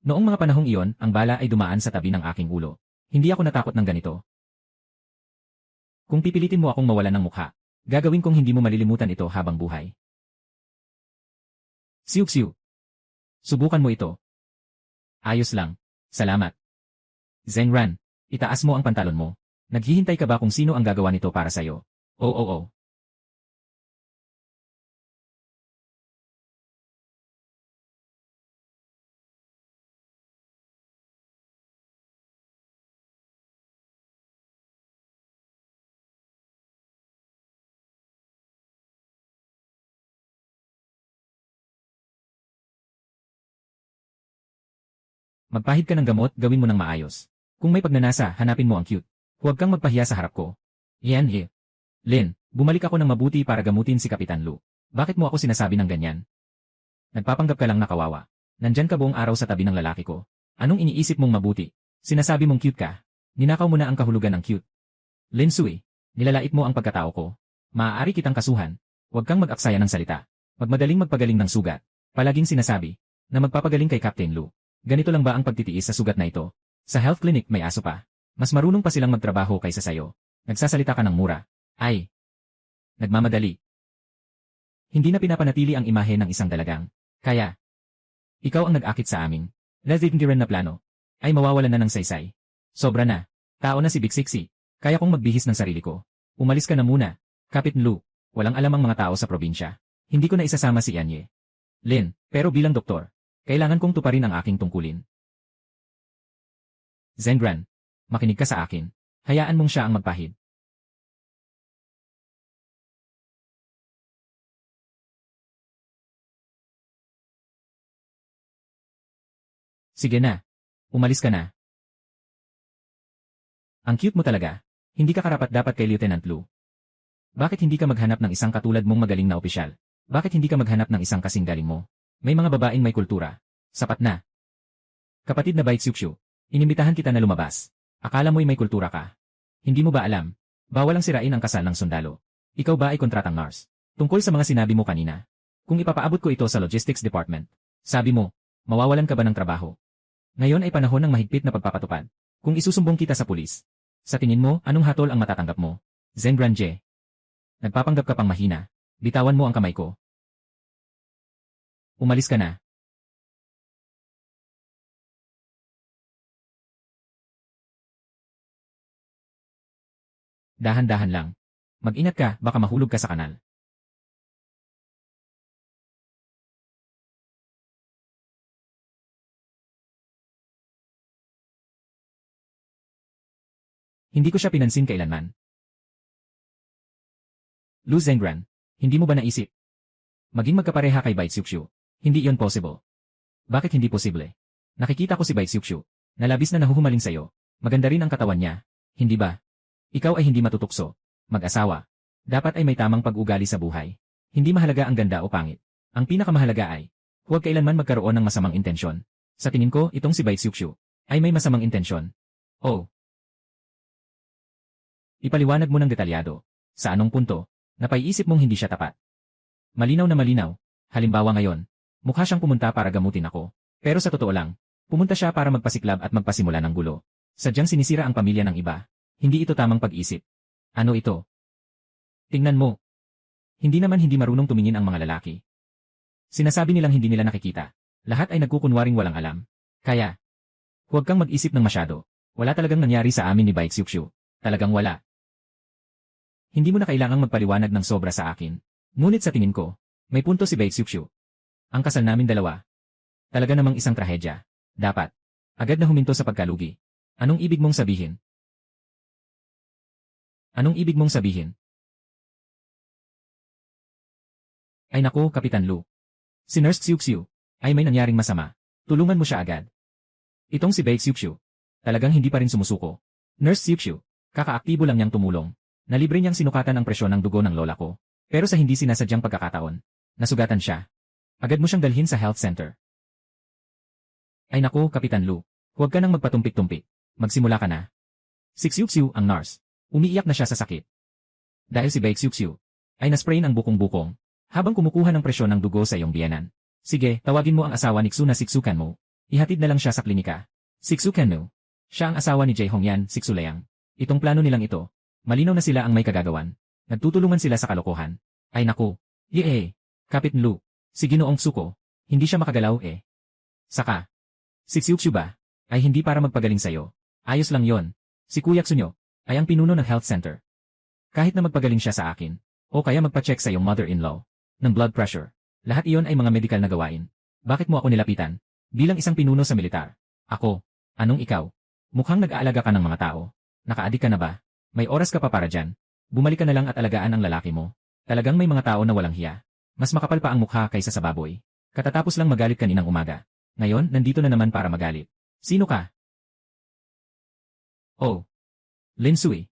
Noong mga panahong iyon, ang bala ay dumaan sa tabi ng aking ulo. Hindi ako natakot ng ganito. Kung pipilitin mo akong mawalan ng mukha, gagawin kong hindi mo malilimutan ito habang buhay. Xiuqiu. Subukan mo ito. Ayos lang. Salamat. Zengran, itaas mo ang pantalon mo. Naghihintay ka ba kung sino ang gagawa nito para sa'yo? Oo. Magpahid ka ng gamot, gawin mo ng maayos. Kung may pagnanasa, hanapin mo ang cute. Huwag kang magpahiya sa harap ko. Yan eh. Lin, bumalik ako ng mabuti para gamutin si Kapitan Lu. Bakit mo ako sinasabi ng ganyan? Nagpapanggap ka lang na kawawa. Nandyan ka buong araw sa tabi ng lalaki ko. Anong iniisip mong mabuti? Sinasabi mong cute ka. Ninakaw mo na ang kahulugan ng cute. Lin Sui, nilalait mo ang pagkatao ko. Maaari kitang kasuhan. Huwag kang mag-aksaya ng salita. Magmadaling magpagaling ng sugat. Palaging sinasabi na magpapagaling kay Captain Lu. Ganito lang ba ang pagtitiis sa sugat na ito? Sa health clinic may aso pa. Mas marunong pa silang magtrabaho kaysa sayo. Nagsasalita ka ng mura. Ay. Nagmamadali. Hindi na pinapanatili ang imahe ng isang dalagang. Kaya, ikaw ang nag-akit sa amin. Legendary na plano. Ay mawawalan na ng saysay. Sobra na. Tao na si Big Sixy. Kaya kong magbihis ng sarili ko. Umalis ka na muna. Kapit Lu. Walang alam ang mga tao sa probinsya. Hindi ko na isasama si Anye. Lin, pero bilang doktor, kailangan kong tuparin ang aking tungkulin. Zengran, makinig ka sa akin. Hayaan mong siya ang magpahid. Sige na. Umalis ka na. Ang cute mo talaga. Hindi ka karapat-dapat kay Lieutenant Lu. Bakit hindi ka maghanap ng isang katulad mong magaling na opisyal? Bakit hindi ka maghanap ng isang kasing galing mo? May mga babaeng may kultura. Sapat na. Kapatid na Bai Xiuqiu, inimbitahan kita na lumabas. Akala mo'y may kultura ka. Hindi mo ba alam? Bawal ang sirain ang kasal ng sundalo. Ikaw ba ay kontratang nurse? Tungkol sa mga sinabi mo kanina. Kung ipapaabot ko ito sa logistics department, sabi mo, mawawalan ka ba ng trabaho? Ngayon ay panahon ng mahigpit na pagpapatupad. Kung isusumbong kita sa pulis, sa tingin mo, anong hatol ang matatanggap mo? Zengran Jie. Nagpapanggap ka pang mahina. Bitawan mo ang kamay ko. Umalis ka na. Dahan-dahan lang. Mag-ingat ka, baka mahulog ka sa kanal. Hindi ko siya pinansin kailanman. Lu Zengran, hindi mo ba naisip? Maging magkapareha kay Bai Xiuqiu. Hindi iyon possible. Bakit hindi posible? Nakikita ko si Bai Xiuqiu. Nalabis na nahuhumaling sa'yo. Maganda rin ang katawan niya. Hindi ba? Ikaw ay hindi matutukso. Mag-asawa. Dapat ay may tamang pag-ugali sa buhay. Hindi mahalaga ang ganda o pangit. Ang pinakamahalaga ay, huwag kailanman magkaroon ng masamang intensyon. Sa tingin ko, itong si Bai Xiuqiu ay may masamang intensyon. Oh. Ipaliwanag mo ng detalyado. Sa anong punto, napaiisip mong hindi siya tapat? Malinaw na malinaw. Halimbawa ngayon, mukha siyang pumunta para gamutin ako. Pero sa totoo lang, pumunta siya para magpasiklab at magpasimula ng gulo. Sadyang sinisira ang pamilya ng iba. Hindi ito tamang pag-isip. Ano ito? Tingnan mo. Hindi naman hindi marunong tumingin ang mga lalaki. Sinasabi nilang hindi nila nakikita. Lahat ay nagkukunwaring walang alam. Kaya, huwag kang mag-isip ng masyado. Wala talagang nangyari sa amin ni Bai Xiuqiu. Talagang wala. Hindi mo na kailangang magpaliwanag ng sobra sa akin. Ngunit sa tingin ko, may punto si Bai Xiuqiu. Ang kasal namin dalawa. Talaga namang isang trahedya. Dapat. Agad na huminto sa pagkalugi. Anong ibig mong sabihin? Anong ibig mong sabihin? Ay naku, Kapitan Lu. Si Nurse Xiuqiu ay may nangyaring masama. Tulungan mo siya agad. Itong si Bai Xiuqiu. Talagang hindi pa rin sumusuko. Nurse Xiuqiu, kakaaktibo lang niyang tumulong. Nalibre niyang sinukatan ang presyon ng dugo ng lola ko. Pero sa hindi sinasadyang pagkakataon, nasugatan siya. Agad mo siyang dalhin sa health center. Ay naku, Kapitan Lu. Huwag ka nang magpatumpik-tumpik. Magsimula ka na. Si Xiuqiu ang nurse. Umiiyak na siya sa sakit. Dahil si Bai Xiuqiu ay nasprayin ang bukong-bukong habang kumukuha ng presyon ng dugo sa iyong biyenan. Sige, tawagin mo ang asawa ni Xu na si Xu Kanmu. Ihatid na lang siya sa klinika. Si Xu Kanmu. Siya ang asawa ni Jae Hongyan, si Xu Leang. Itong plano nilang ito. Malinaw na sila ang may kagagawan. Nagtutulungan sila sa kalokohan. Ay naku. Yee. Kapit Lu. Si Ginoong Suko. Hindi siya makagalaw eh. Saka. Si Xiuqiu ba? Ay hindi para magpagaling sa'yo. Ayos lang yon. Si Kuya Xunyo ay ang pinuno ng health center. Kahit na magpagaling siya sa akin, o kaya magpa-check sa iyong mother-in-law, ng blood pressure, lahat iyon ay mga medikal na gawain. Bakit mo ako nilapitan? Bilang isang pinuno sa militar. Ako. Anong ikaw? Mukhang nag-aalaga ka ng mga tao. Nakaadik ka na ba? May oras ka pa para dyan. Bumalik ka na lang at alagaan ang lalaki mo. Talagang may mga tao na walang hiya. Mas makapal pa ang mukha kaysa sa baboy. Katatapos lang magalit kaninang umaga. Ngayon, nandito na naman para magalit. Sino ka? Oh. Lin Sui.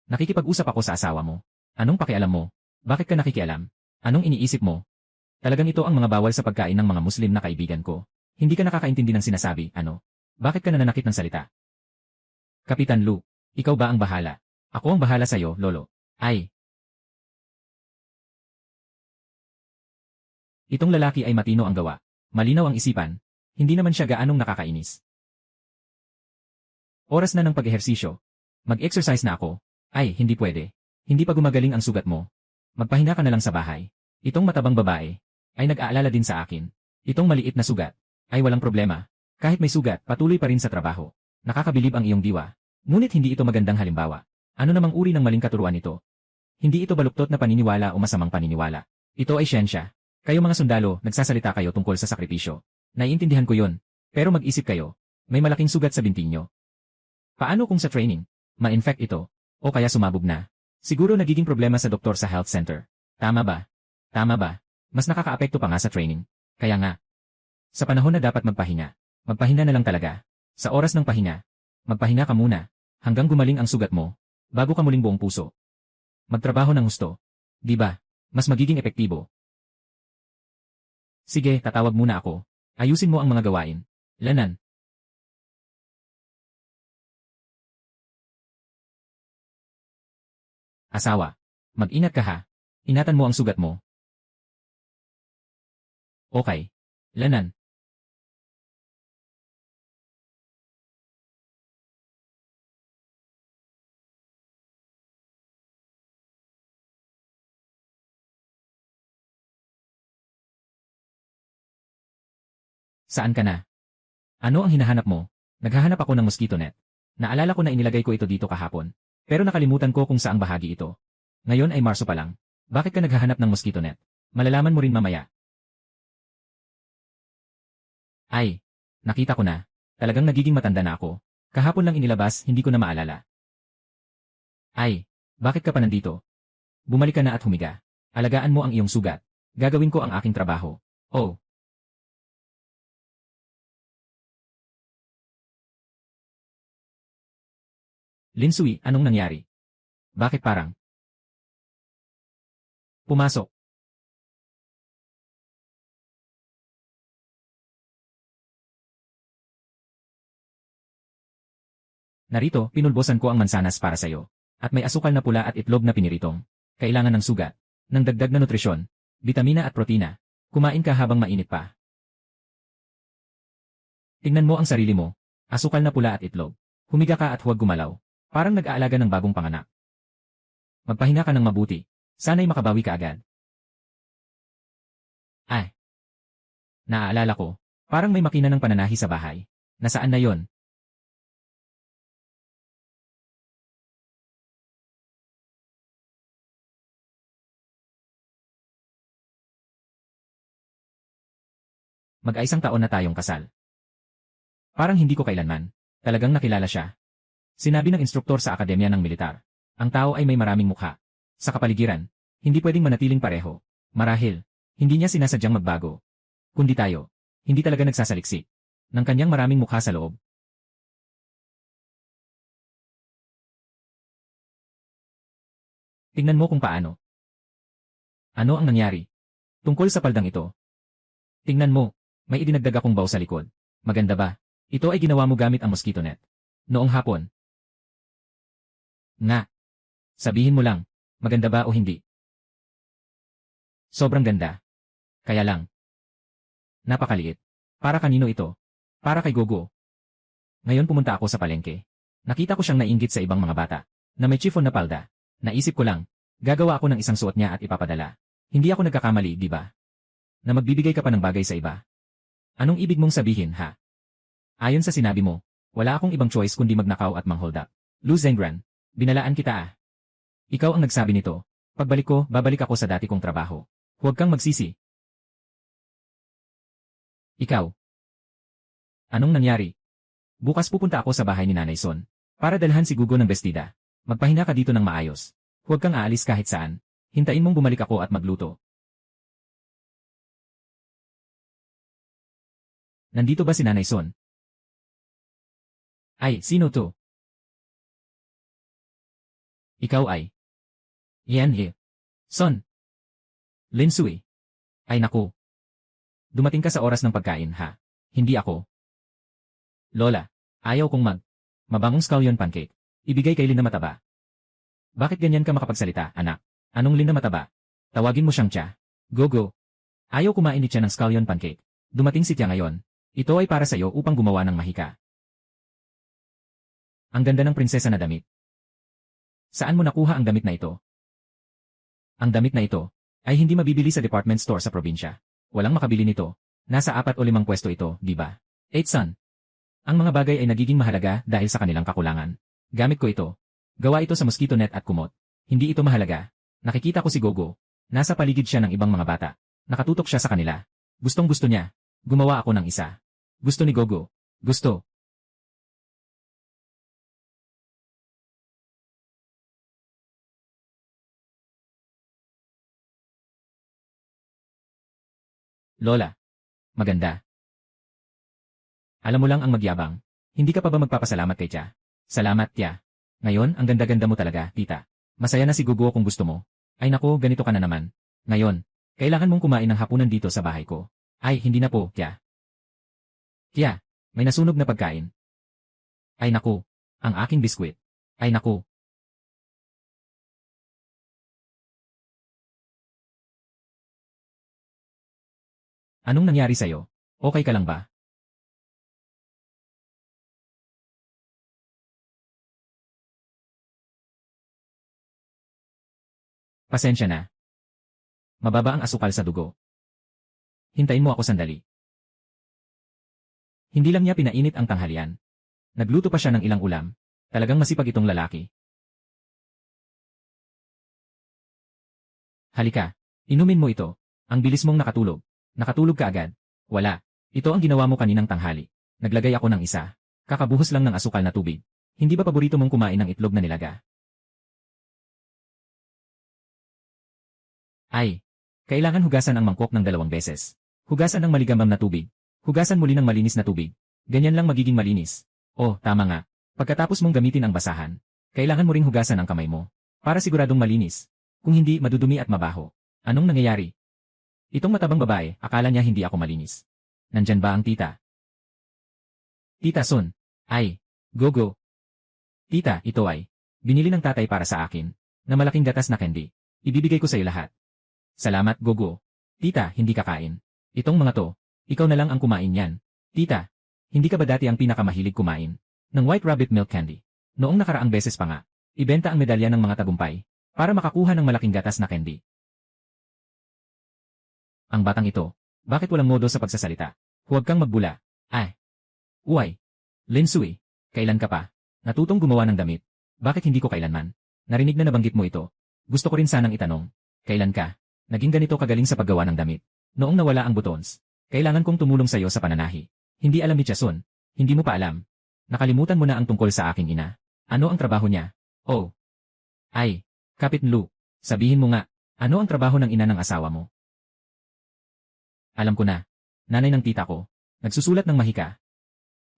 Nakikipag-usap ako sa asawa mo. Anong pakialam mo? Bakit ka nakikialam? Anong iniisip mo? Talagang ito ang mga bawal sa pagkain ng mga Muslim na kaibigan ko. Hindi ka nakakaintindi ng sinasabi, ano? Bakit ka nananakit ng salita? Kapitan Lu, ikaw ba ang bahala? Ako ang bahala sa'yo, Lolo. Ay. Itong lalaki ay matino ang gawa. Malinaw ang isipan. Hindi naman siya gaanong nakakainis. Oras na ng pag-ehersisyo. Mag-exercise na ako. Ay, hindi pwede. Hindi pa gumagaling ang sugat mo. Magpahinga ka na lang sa bahay. Itong matabang babae ay nag-aalala din sa akin. Itong maliit na sugat ay walang problema. Kahit may sugat, patuloy pa rin sa trabaho. Nakakabilib ang iyong diwa. Ngunit hindi ito magandang halimbawa. Ano namang uri ng maling katuruan ito? Hindi ito baluktot na paniniwala o masamang paniniwala. Ito ay siyensya. Kayo mga sundalo, nagsasalita kayo tungkol sa sakripisyo. Naiintindihan ko yun. Pero mag-isip kayo. May malaking sugat sa binti nyo. Paano kung sa training? Ma-infect ito? O kaya sumabog na? Siguro nagiging problema sa doktor sa health center. Tama ba? Tama ba? Mas nakakaapekto pa nga sa training. Kaya nga. Sa panahon na dapat magpahinga. Magpahinga na lang talaga. Sa oras ng pahinga. Magpahinga ka muna. Hanggang gumaling ang sugat mo. Bago ka muling buong puso. Magtrabaho ng husto. Di ba? Mas magiging epektibo. Sige, tatawag muna ako. Ayusin mo ang mga gawain. Lanan. Asawa. Mag-ingat ka ha. Ingatan mo ang sugat mo. Okay. Lanan. Saan ka na? Ano ang hinahanap mo? Naghahanap ako ng mosquito net. Naalala ko na inilagay ko ito dito kahapon. Pero nakalimutan ko kung saang bahagi ito. Ngayon ay Marso pa lang. Bakit ka naghahanap ng mosquito net? Malalaman mo rin mamaya. Ay, nakita ko na. Talagang nagiging matanda na ako. Kahapon lang inilabas, hindi ko na maalala. Ay, bakit ka pa nandito? Bumalik ka na at humiga. Alagaan mo ang iyong sugat. Gagawin ko ang aking trabaho. Oh. Linsui, anong nangyari? Bakit parang pumasok? Narito, pinulbosan ko ang mansanas para sa'yo. At may asukal na pula at itlog na piniritong. Kailangan ng sugat, ng dagdag na nutrisyon, bitamina at protina. Kumain ka habang mainit pa. Tingnan mo ang sarili mo. Asukal na pula at itlog. Humiga ka at huwag gumalaw. Parang nag-aalaga ng bagong panganak. Magpahinga ka ng mabuti. Sana'y makabawi ka agad. Ay. Naaalala ko. Parang may makina ng pananahi sa bahay. Nasaan na yon? Mag-aisang taon na tayong kasal. Parang hindi ko kailanman. Talagang nakilala siya. Sinabi ng instruktor sa akademya ng militar. Ang tao ay may maraming mukha. Sa kapaligiran, hindi pwedeng manatiling pareho. Marahil, hindi niya sinasadyang magbago. Kundi tayo, hindi talaga nagsasaliksik. Ng kanyang maraming mukha sa loob. Tingnan mo kung paano. Ano ang nangyari? Tungkol sa paldang ito. Tingnan mo, may idinagdag akong baw sa likod. Maganda ba? Ito ay ginawa mo gamit ang mosquito net. Noong hapon. Nga. Sabihin mo lang, maganda ba o hindi? Sobrang ganda. Kaya lang. Napakaliit. Para kanino ito? Para kay Gogo. Ngayon pumunta ako sa palengke. Nakita ko siyang nainggit sa ibang mga bata, na may chiffon na palda. Naisip ko lang, gagawa ako ng isang suot niya at ipapadala. Hindi ako nagkakamali, di ba? Na magbibigay ka pa ng bagay sa iba. Anong ibig mong sabihin, ha? Ayon sa sinabi mo, wala akong ibang choice kundi magnakaw at manghold up. Lu Zengran, binalaan kita ah. Ikaw ang nagsabi nito. Pagbalik ko, babalik ako sa dati kong trabaho. Huwag kang magsisi. Ikaw. Anong nangyari? Bukas pupunta ako sa bahay ni Nanay Son. Para dalhan si Gugo ng bestida. Magpahinga ka dito ng maayos. Huwag kang aalis kahit saan. Hintayin mong bumalik ako at magluto. Nandito ba si Nanay Son? Ay, sino to? Ikaw ay. Yan he. Son. Linsui. Ay naku. Dumating ka sa oras ng pagkain ha. Hindi ako. Lola, ayaw kong mabangong scallion pancake. Ibigay kay Lin na mataba. Bakit ganyan ka makapagsalita, anak? Anong Lin na mataba? Tawagin mo siyang Tia. Go. Ayaw kumain ni Tia ng scallion pancake. Dumating si Tia ngayon. Ito ay para sa'yo upang gumawa ng mahika. Ang ganda ng prinsesa na damit. Saan mo nakuha ang damit na ito? Ang damit na ito ay hindi mabibili sa department store sa probinsya. Walang makabili nito. Nasa 4 o 5 pwesto ito, di ba? 8 son. Ang mga bagay ay nagiging mahalaga dahil sa kanilang kakulangan. Gamit ko ito. Gawa ito sa mosquito net at kumot. Hindi ito mahalaga. Nakikita ko si Gogo. Nasa paligid siya ng ibang mga bata. Nakatutok siya sa kanila. Gustong-gusto niya. Gumawa ako ng isa. Gusto ni Gogo. Gusto. Lola. Maganda. Alam mo lang ang magyabang. Hindi ka pa ba magpapasalamat kay Tia? Salamat, Tia. Ngayon, ang ganda-ganda mo talaga, tita. Masaya na si Gugo kung gusto mo. Ay nako, ganito ka na naman. Ngayon, kailangan mong kumain ng hapunan dito sa bahay ko. Ay, hindi na po, Tia. Tia, may nasunog na pagkain. Ay nako, ang aking biskwit. Ay nako. Anong nangyari sa'yo? Okay ka lang ba? Pasensya na. Mababa ang asukal sa dugo. Hintayin mo ako sandali. Hindi lang niya pinainit ang tanghalian. Nagluto pa siya ng ilang ulam. Talagang masipag itong lalaki. Halika, inumin mo ito. Ang bilis mong nakatulog. Nakatulog ka agad. Wala. Ito ang ginawa mo kaninang tanghali. Naglagay ako ng isa. Kakabuhos lang ng asukal na tubig. Hindi ba paborito mong kumain ng itlog na nilaga? Ay, kailangan hugasan ang mangkok ng 2 beses. Hugasan ng maligambam na tubig. Hugasan muli ng malinis na tubig. Ganyan lang magiging malinis. Oh, tama nga. Pagkatapos mong gamitin ang basahan, kailangan mo ring hugasan ang kamay mo. Para siguradong malinis. Kung hindi, madudumi at mabaho. Anong nangyayari? Itong matabang babae, akala niya hindi ako malinis. Nandyan ba ang tita? Tita Sun. Ay, Gogo. Tita, ito ay. Binili ng tatay para sa akin. Na malaking gatas na candy. Ibibigay ko sa iyo lahat. Salamat, Gogo. Tita, hindi kakain. Itong mga to, ikaw na lang ang kumain yan. Tita, hindi ka ba dati ang pinakamahilig kumain ng White Rabbit Milk Candy? Noong nakaraang beses pa nga, ibenta ang medalya ng mga tagumpay para makakuha ng malaking gatas na candy. Ang batang ito, bakit walang modo sa pagsasalita? Huwag kang magbula. Ay. Uy. Lin Sui, kailan ka pa? Natutong gumawa ng damit. Bakit hindi ko kailanman? Narinig na nabanggit mo ito. Gusto ko rin sanang itanong. Kailan ka? Naging ganito kagaling sa paggawa ng damit. Noong nawala ang buttons, kailangan kong tumulong sa iyo sa pananahi. Hindi alam ni Chasun. Hindi mo pa alam. Nakalimutan mo na ang tungkol sa aking ina. Ano ang trabaho niya? Oh. Ay, Kapit Lu, sabihin mo nga, ano ang trabaho ng ina ng asawa mo? Alam ko na. Nanay ng tita ko. Nagsusulat ng mahika.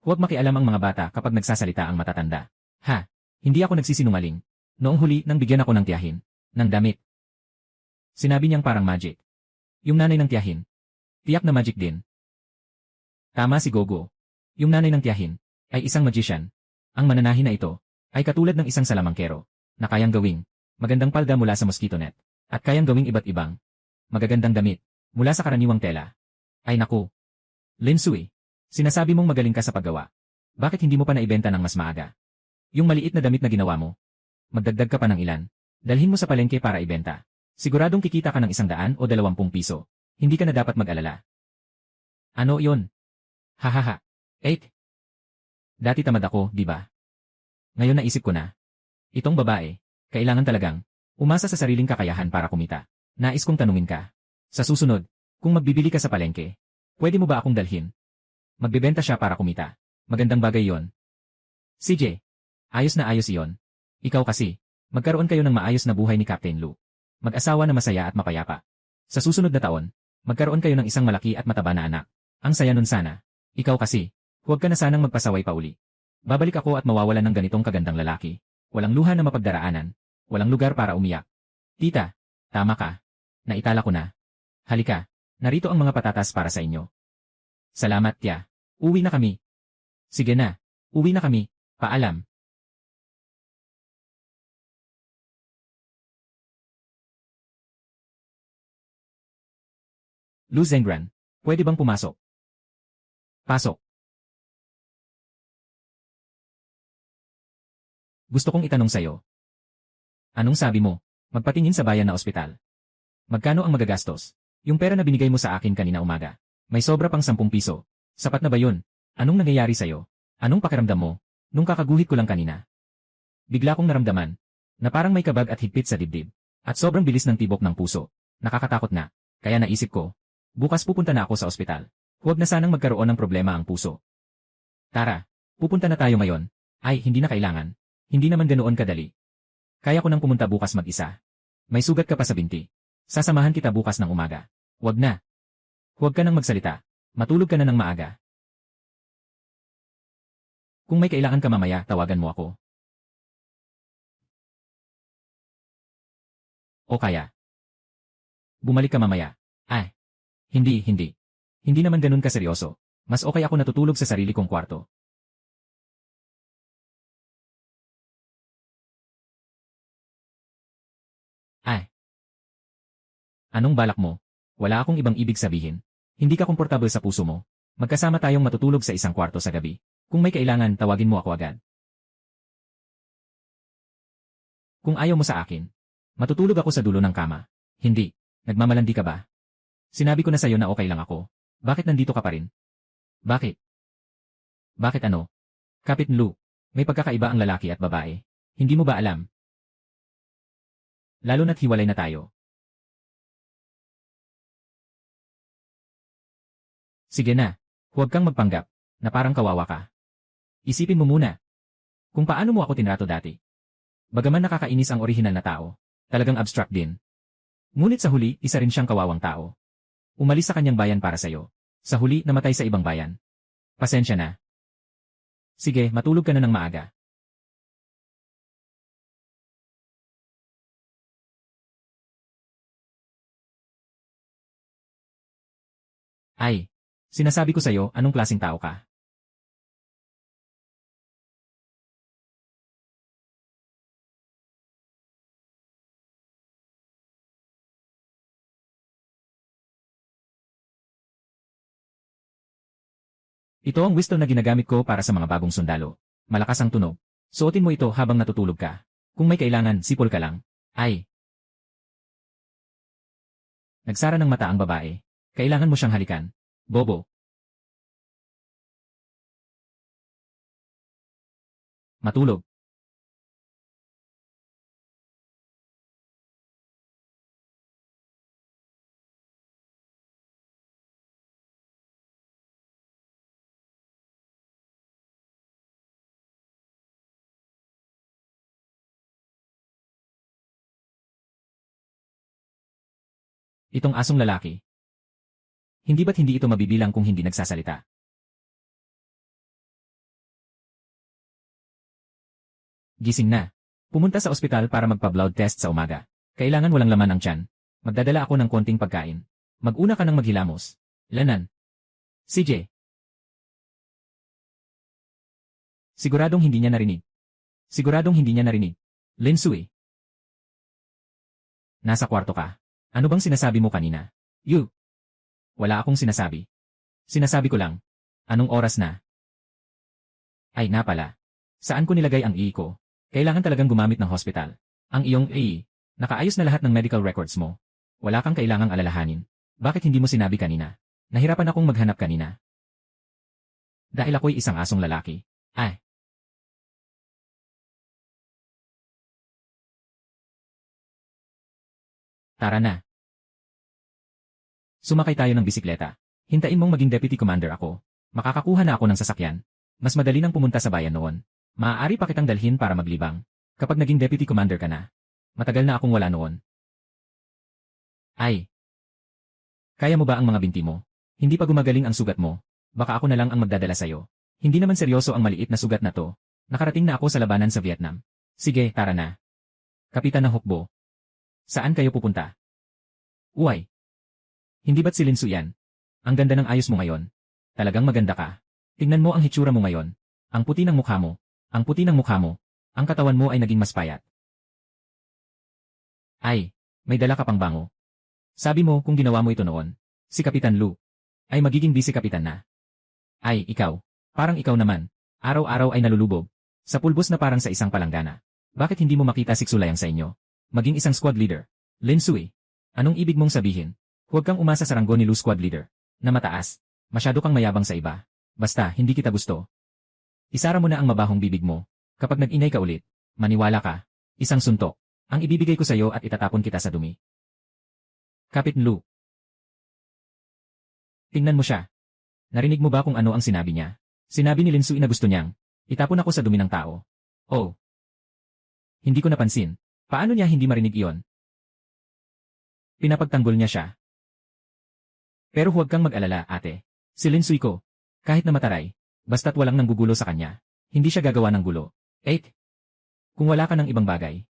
Huwag makialam ang mga bata kapag nagsasalita ang matatanda. Ha? Hindi ako nagsisinungaling. Noong huli nang bigyan ako ng tiyahin. Ng damit. Sinabi niyang parang magic. Yung nanay ng tiyahin. Tiyak na magic din. Tama si Gogo. Yung nanay ng tiyahin ay isang magician. Ang mananahi na ito ay katulad ng isang salamangkero na kayang gawing magandang palda mula sa mosquito net at kayang gawing iba't ibang magagandang damit mula sa karaniwang tela. Ay naku. Lin Sui, sinasabi mong magaling ka sa paggawa. Bakit hindi mo pa naibenta ng mas maaga? Yung maliit na damit na ginawa mo. Magdagdag ka pa ng ilan. Dalhin mo sa palengke para ibenta. Siguradong kikita ka ng 100 o 20 piso. Hindi ka na dapat mag-alala. Ano yon? Hahaha. 8. Dati tamad ako, di ba? Ngayon naisip ko na. Itong babae, kailangan talagang umasa sa sariling kakayahan para kumita. Nais kong tanungin ka. Sa susunod, kung magbibili ka sa palengke, pwede mo ba akong dalhin? Magbebenta siya para kumita. Magandang bagay yon. CJ, ayos na ayos iyon. Ikaw kasi, magkaroon kayo ng maayos na buhay ni Captain Lu. Mag-asawa na masaya at mapayapa. Sa susunod na taon, magkaroon kayo ng isang malaki at mataba na anak. Ang saya nun sana. Ikaw kasi, huwag ka na sanang magpasaway pa uli. Babalik ako at mawawalan ng ganitong kagandang lalaki. Walang luha na mapagdaraanan. Walang lugar para umiyak. Tita, tama ka. Naitala ko na. Halika, narito ang mga patatas para sa inyo. Salamat, tiya. Uwi na kami. Sige na, uwi na kami. Paalam. Lu Zengran, pwede bang pumasok? Pasok. Gusto kong itanong sa'yo. Anong sabi mo? Magpatingin sa bayan na ospital. Magkano ang magagastos? Yung pera na binigay mo sa akin kanina umaga. May sobra pang 10 piso. Sapat na ba yun? Anong nangyayari sa'yo? Anong pakiramdam mo? Nung kakaguhit ko lang kanina. Bigla kong naramdaman na parang may kabag at higpit sa dibdib. At sobrang bilis ng tibok ng puso. Nakakatakot na. Kaya naisip ko, bukas pupunta na ako sa ospital. Huwag na sanang magkaroon ng problema ang puso. Tara, pupunta na tayo ngayon. Ay, hindi na kailangan. Hindi naman ganoon kadali. Kaya ko nang pumunta bukas mag-isa. May sugat ka pa sa binti. Sasamahan kita bukas ng umaga. Huwag na. Huwag ka nang magsalita. Matulog ka na ng maaga. Kung may kailangan ka mamaya, tawagan mo ako. O kaya, bumalik ka mamaya. Ay, hindi. Hindi naman ganun kaseryoso. Mas okay ako natutulog sa sarili kong kwarto. Ay. Anong balak mo? Wala akong ibang ibig sabihin. Hindi ka komportable sa puso mo. Magkasama tayong matutulog sa isang kwarto sa gabi. Kung may kailangan, tawagin mo ako agad. Kung ayaw mo sa akin, matutulog ako sa dulo ng kama. Hindi. Nagmamalandi ka ba? Sinabi ko na sa'yo na okay lang ako. Bakit nandito ka pa rin? Bakit? Bakit ano? Kapit Lu, may pagkakaiba ang lalaki at babae. Hindi mo ba alam? Lalo na't hiwalay na tayo. Sige na, huwag kang magpanggap, na parang kawawa ka. Isipin mo muna, kung paano mo ako tinrato dati. Bagaman nakakainis ang orihinal na tao, talagang abstract din. Ngunit sa huli, isa rin siyang kawawang tao. Umalis sa kanyang bayan para sa'yo. Sa huli, namatay sa ibang bayan. Pasensya na. Sige, matulog ka na ng maaga. Ay, sinasabi ko sa'yo, anong klaseng tao ka? Ito ang whistle na ginagamit ko para sa mga bagong sundalo. Malakas ang tunog. Suotin mo ito habang natutulog ka. Kung may kailangan, sipol ka lang. Ay. Nagsara ng mata ang babae. Kailangan mo siyang halikan. Bobo. Matulog. Itong asong lalaki. Hindi ba't hindi ito mabibilang kung hindi nagsasalita? Gising na. Pumunta sa ospital para magpa-blood test sa umaga. Kailangan walang laman ang tiyan. Magdadala ako ng konting pagkain. Mag-una ka ng maghilamos. Lanan. CJ. Siguradong hindi niya narinig. Siguradong hindi niya narinig. Lin Sui. Nasa kwarto ka. Ano bang sinasabi mo kanina? You. Wala akong sinasabi. Sinasabi ko lang. Anong oras na? Ay na pala. Saan ko nilagay ang EE ko? Kailangan talagang gumamit ng hospital. Ang iyong EE. Nakaayos na lahat ng medical records mo. Wala kang kailangang alalahanin. Bakit hindi mo sinabi kanina? Nahirapan akong maghanap kanina. Dahil ako'y isang asong lalaki. Ay. Tara na. Sumakay tayo ng bisikleta. Hintayin mong maging deputy commander ako. Makakakuha na ako ng sasakyan. Mas madali nang pumunta sa bayan noon. Maaari pa kitang dalhin para maglibang. Kapag naging deputy commander ka na. Matagal na akong wala noon. Ay. Kaya mo ba ang mga binti mo? Hindi pa gumagaling ang sugat mo. Baka ako na lang ang magdadala sa'yo. Hindi naman seryoso ang maliit na sugat na to. Nakarating na ako sa labanan sa Vietnam. Sige, tara na. Kapitan ng Hukbo. Saan kayo pupunta? Uy. Hindi ba't si Linsu yan? Ang ganda ng ayos mo ngayon. Talagang maganda ka. Tingnan mo ang hitsura mo ngayon. Ang puti ng mukha mo. Ang puti ng mukha mo. Ang katawan mo ay naging mas payat. Ay, may dala ka pang bango. Sabi mo kung ginawa mo ito noon, si Kapitan Lu ay magiging vice-kapitan na. Ay, ikaw. Parang ikaw naman. Araw-araw ay nalulubog. Sa pulbos na parang sa isang palanggana. Bakit hindi mo makita siksulayang sa inyo? Maging isang squad leader. Lin Sui. Anong ibig mong sabihin? Huwag kang umasa sa ranggo ni Lu squad leader. Na mataas. Masyado kang mayabang sa iba. Basta, hindi kita gusto. Isara mo na ang mabahong bibig mo. Kapag nag-inay ka ulit, maniwala ka. Isang suntok. Ang ibibigay ko sa iyo at itatapon kita sa dumi. Kapit Lu. Tingnan mo siya. Narinig mo ba kung ano ang sinabi niya? Sinabi ni Lin Sui na gusto niyang itapon ako sa dumi ng tao. Oh. Hindi ko napansin. Paano niya hindi marinig iyon? Pinapagtanggol niya siya. Pero huwag kang mag-alala, ate. Si Lin Sui ko. Kahit na mataray, basta't walang nanggugulo sa kanya, hindi siya gagawa ng gulo. 8. Kung wala ka ng ibang bagay,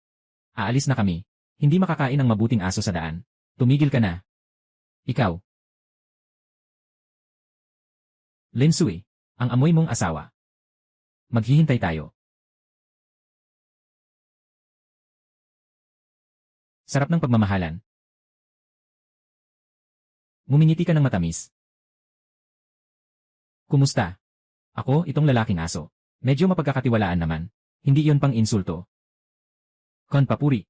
aalis na kami. Hindi makakain ng mabuting aso sa daan. Tumigil ka na. Ikaw. Lin Sui, ang amoy mong asawa. Maghihintay tayo. Sarap ng pagmamahalan. Ngumingiti ka ng matamis. Kumusta? Ako, itong lalaking aso. Medyo mapagkakatiwalaan naman. Hindi iyon pang insulto. Kon papuri.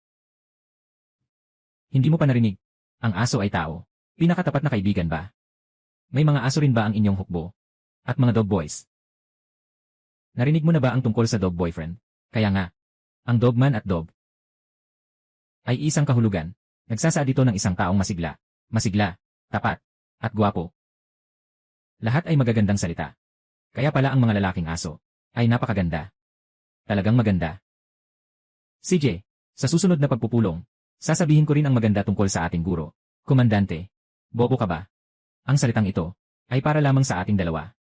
Hindi mo pa narinig. Ang aso ay tao. Pinakatapat na kaibigan ba? May mga aso rin ba ang inyong hukbo? At mga dog boys? Narinig mo na ba ang tungkol sa dog boyfriend? Kaya nga, ang dogman at dog ay isang kahulugan. Nagsasaad ito ng isang taong masigla, tapat, at gwapo. Lahat ay magagandang salita. Kaya pala ang mga lalaking aso ay napakaganda. Talagang maganda. CJ, sa susunod na pagpupulong, Sasabihin ko rin ang maganda tungkol sa ating guro. Komandante, bobo ka ba? Ang salitang ito ay para lamang sa ating dalawa.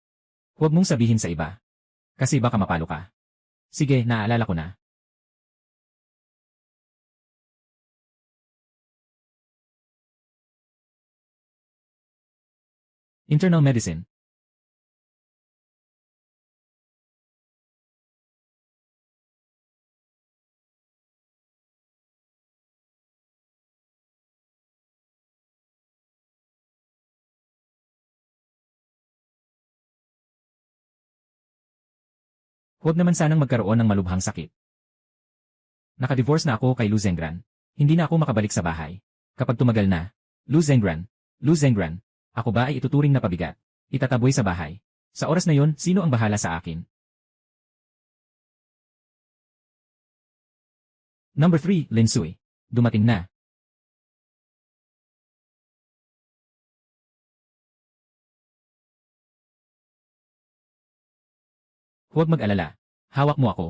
Huwag mong sabihin sa iba. Kasi baka mapalo ka. Sige, naaalala ko na. Internal medicine. Huwag naman sanang magkaroon ng malubhang sakit. Nakadivorce na ako kay Lu Zengran. Hindi na ako makabalik sa bahay. Kapag tumagal na, Lu Zengran, ako ba ay ituturing na pabigat? Itataboy sa bahay. Sa oras na yon, sino ang bahala sa akin? Number 3, Lin Sui. Dumating na. Huwag mag-alala. Hawak mo ako.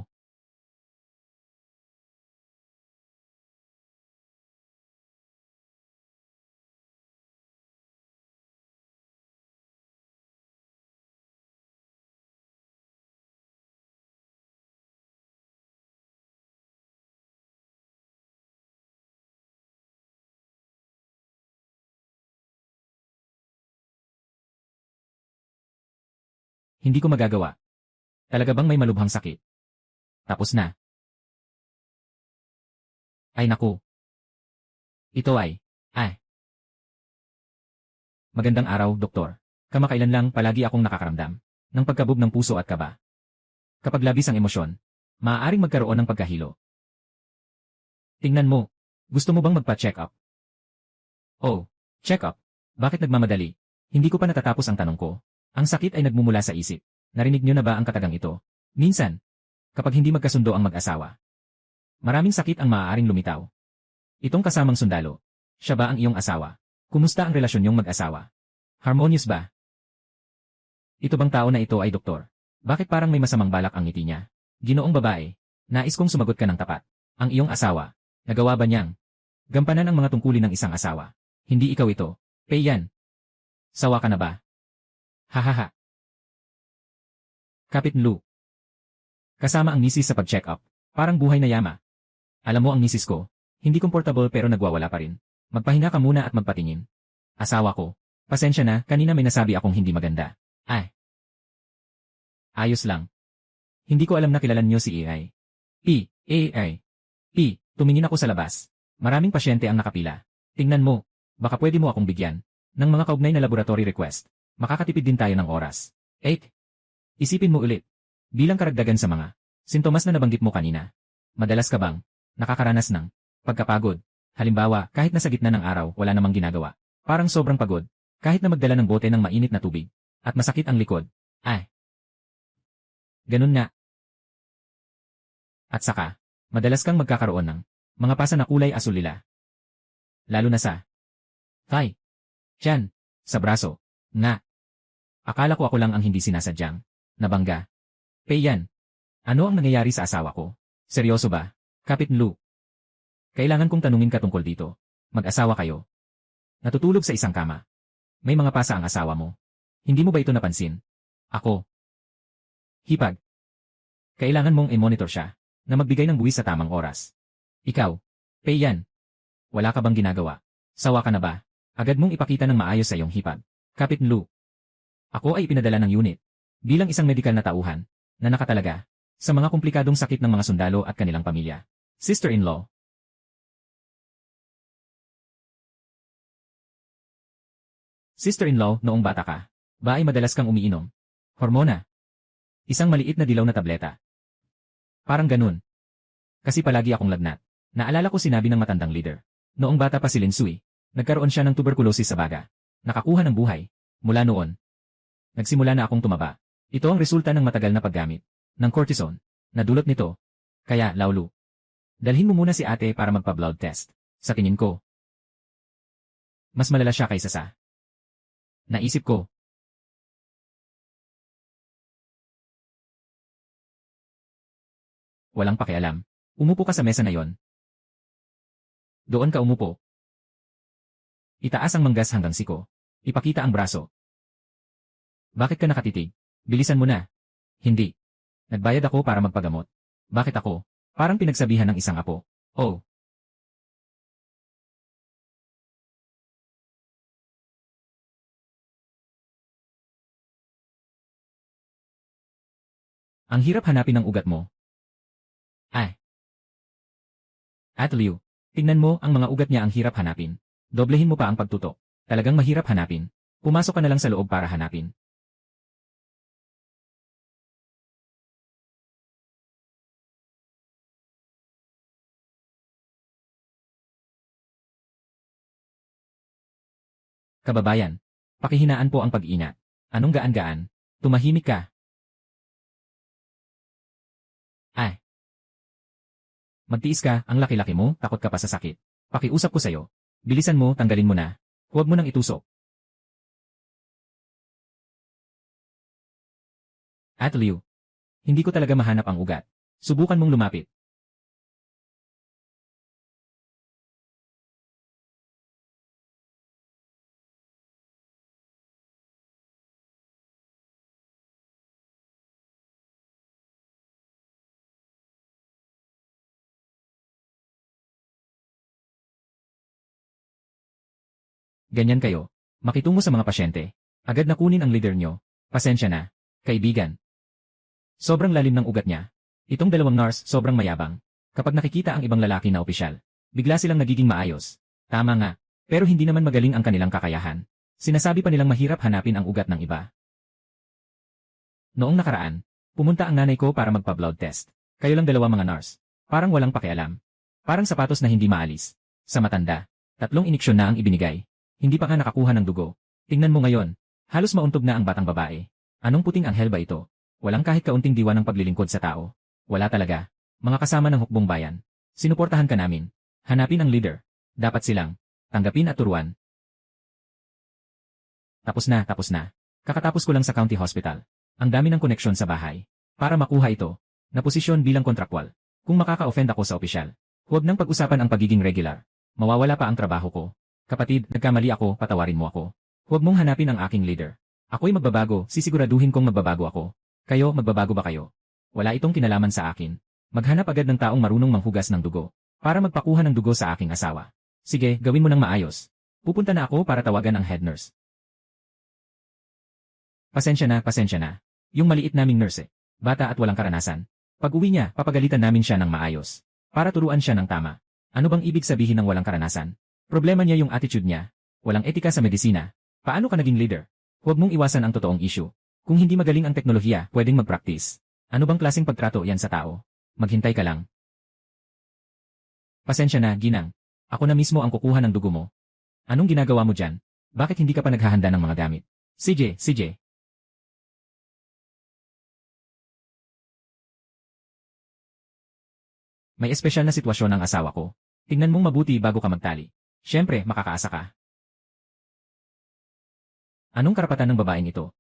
Hindi ko magagawa. Talaga bang may malubhang sakit? Tapos na. Ay naku. Ito ay. Magandang araw, doktor. Kamakailan lang palagi akong nakakaramdam ng pagkabog ng puso at kaba. Kapag labis ang emosyon, maaaring magkaroon ng pagkahilo. Tingnan mo. Gusto mo bang magpa-check up? Oh, check up. Bakit nagmamadali? Hindi ko pa natatapos ang tanong ko. Ang sakit ay nagmumula sa isip. Narinig niyo na ba ang katagang ito? Minsan, kapag hindi magkasundo ang mag-asawa, maraming sakit ang maaaring lumitaw. Itong kasamang sundalo, siya ba ang iyong asawa? Kumusta ang relasyon niyong mag-asawa? Harmonious ba? Ito bang tao na ito ay doktor? Bakit parang may masamang balak ang ngiti niya? Ginoong babae, nais kong sumagot ka ng tapat. Ang iyong asawa, nagawa ba niyang gampanan ang mga tungkulin ng isang asawa? Hindi ikaw ito. Peiyan. Sawa ka na ba? Hahaha. Kapit Lu. Kasama ang misis sa pag-check up. Parang buhay na yama. Alam mo ang misis ko, hindi komportable pero nagwawala pa rin. Magpahinga ka muna at magpatingin. Asawa ko, pasensya na, kanina may nasabi akong hindi maganda. Ay. Ayos lang. Hindi ko alam na kilalan niyo si AI. AI. Tumingin ako sa labas. Maraming pasyente ang nakapila. Tingnan mo, baka pwede mo akong bigyan ng mga kaugnay na laboratory request. Makakatipid din tayo ng oras. 8. Isipin mo ulit. Bilang karagdagan sa mga sintomas na nabanggit mo kanina. Madalas ka bang nakakaranas ng pagkapagod? Halimbawa, kahit nasa gitna ng araw, wala namang ginagawa. Parang sobrang pagod. Kahit na magdala ng bote ng mainit na tubig. At masakit ang likod. Ay. Ganun nga. At saka, madalas kang magkakaroon ng mga pasa na kulay asul lila. Lalo na sa thigh, tiyan, sa braso, nga. Akala ko ako lang ang hindi sinasadyang nabangga. Peiyan. Ano ang nangyayari sa asawa ko? Seryoso ba? Kapit Lu. Kailangan kong tanungin ka tungkol dito. Mag-asawa kayo. Natutulog sa isang kama. May mga pasa ang asawa mo. Hindi mo ba ito napansin? Ako. Hipag. Kailangan mong i-monitor siya na magbigay ng buwis sa tamang oras. Ikaw. Peiyan. Wala ka bang ginagawa? Sawa ka na ba? Agad mong ipakita ng maayos sa iyong hipag. Kapit Lu. Ako ay pinadala ng unit bilang isang medikal na tauhan na nakatalaga sa mga komplikadong sakit ng mga sundalo at kanilang pamilya. Sister-in-law. Sister-in-law, noong bata ka, ba ay madalas kang umiinom? Hormona. Isang maliit na dilaw na tableta. Parang ganun. Kasi palagi akong lagnat. Naalala ko sinabi ng matandang leader. Noong bata pa si Lin Sui, nagkaroon siya ng tuberculosis sa baga. Nakakuha ng buhay. Mula noon, nagsimula na akong tumaba. Ito ang resulta ng matagal na paggamit ng cortisone na dulot nito. Kaya, Laulu, dalhin mo muna si ate para magpa-blood test. Sa tingin ko, mas malala siya kaysa sa naisip ko. Walang pakialam. Umupo ka sa mesa na yon. Doon ka umupo. Itaas ang manggas hanggang siko. Ipakita ang braso. Bakit ka nakatitig? Bilisan mo na. Hindi. Nagbayad ako para magpagamot. Bakit ako? Parang pinagsabihan ng isang apo. Oh. Ang hirap hanapin ang ugat mo. Ay. Atliw. Tingnan mo ang mga ugat niya ang hirap hanapin. Doblehin mo pa ang pagtutok. Talagang mahirap hanapin. Pumasok ka na lang sa loob para hanapin. Kababayan. Pakihinaan po ang pag-ina. Anong gaan-gaan? Tumahimik ka. Ay. Magtiis ka, ang laki-laki mo, takot ka pa sa sakit. Pakiusap ko sa'yo. Bilisan mo, tanggalin mo na. Huwag mo nang itusok. Atliw. Hindi ko talaga mahanap ang ugat. Subukan mong lumapit. Ganyan kayo. Makitungo sa mga pasyente. Agad na kunin ang leader nyo. Pasensya na. Kaibigan. Sobrang lalim ng ugat niya. Itong dalawang nurse sobrang mayabang. Kapag nakikita ang ibang lalaki na opisyal, bigla silang nagiging maayos. Tama nga. Pero hindi naman magaling ang kanilang kakayahan. Sinasabi pa nilang mahirap hanapin ang ugat ng iba. Noong nakaraan, pumunta ang nanay ko para magpa-blood test. Kayo lang dalawa mga nurse. Parang walang pakialam. Parang sapatos na hindi maalis. Sa matanda, 3 iniksyon na ang ibinigay. Hindi pa ka nakakuha ng dugo. Tingnan mo ngayon. Halos mauntog na ang batang babae. Anong puting anghel ba ito? Walang kahit kaunting diwa ng paglilingkod sa tao. Wala talaga. Mga kasama ng hukbong bayan. Sinuportahan ka namin. Hanapin ang leader. Dapat silang tanggapin at turuan. Tapos na, tapos na. Kakatapos ko lang sa county hospital. Ang dami ng koneksyon sa bahay. Para makuha ito, na posisyon bilang kontrakwal. Kung makaka-offend ako sa opisyal, huwag nang pag-usapan ang pagiging regular. Mawawala pa ang trabaho ko. Kapatid, nagkamali ako, patawarin mo ako. Huwag mong hanapin ang aking leader. Ako'y magbabago, sisiguraduhin kong magbabago ako. Kayo, magbabago ba kayo? Wala itong kinalaman sa akin. Maghanap agad ng taong marunong manghugas ng dugo, para magpakuha ng dugo sa aking asawa. Sige, gawin mo ng maayos. Pupunta na ako para tawagan ang head nurse. Pasensya na. Yung maliit naming nurse bata at walang karanasan. Pag uwi niya, papagalitan namin siya ng maayos. Para turuan siya ng tama. Ano bang ibig sabihin ng walang karanasan? Problema niya yung attitude niya. Walang etika sa medisina. Paano ka naging leader? Huwag mong iwasan ang totoong issue. Kung hindi magaling ang teknolohiya, pwedeng mag-practice. Ano bang klaseng pagtrato yan sa tao? Maghintay ka lang. Pasensya na, Ginang. Ako na mismo ang kukuha ng dugo mo. Anong ginagawa mo dyan? Bakit hindi ka pa naghahanda ng mga gamit? CJ. May espesyal na sitwasyon ang asawa ko. Tingnan mong mabuti bago ka magtali. Siyempre, makakaasa ka. Anong karapatan ng babaeng ito?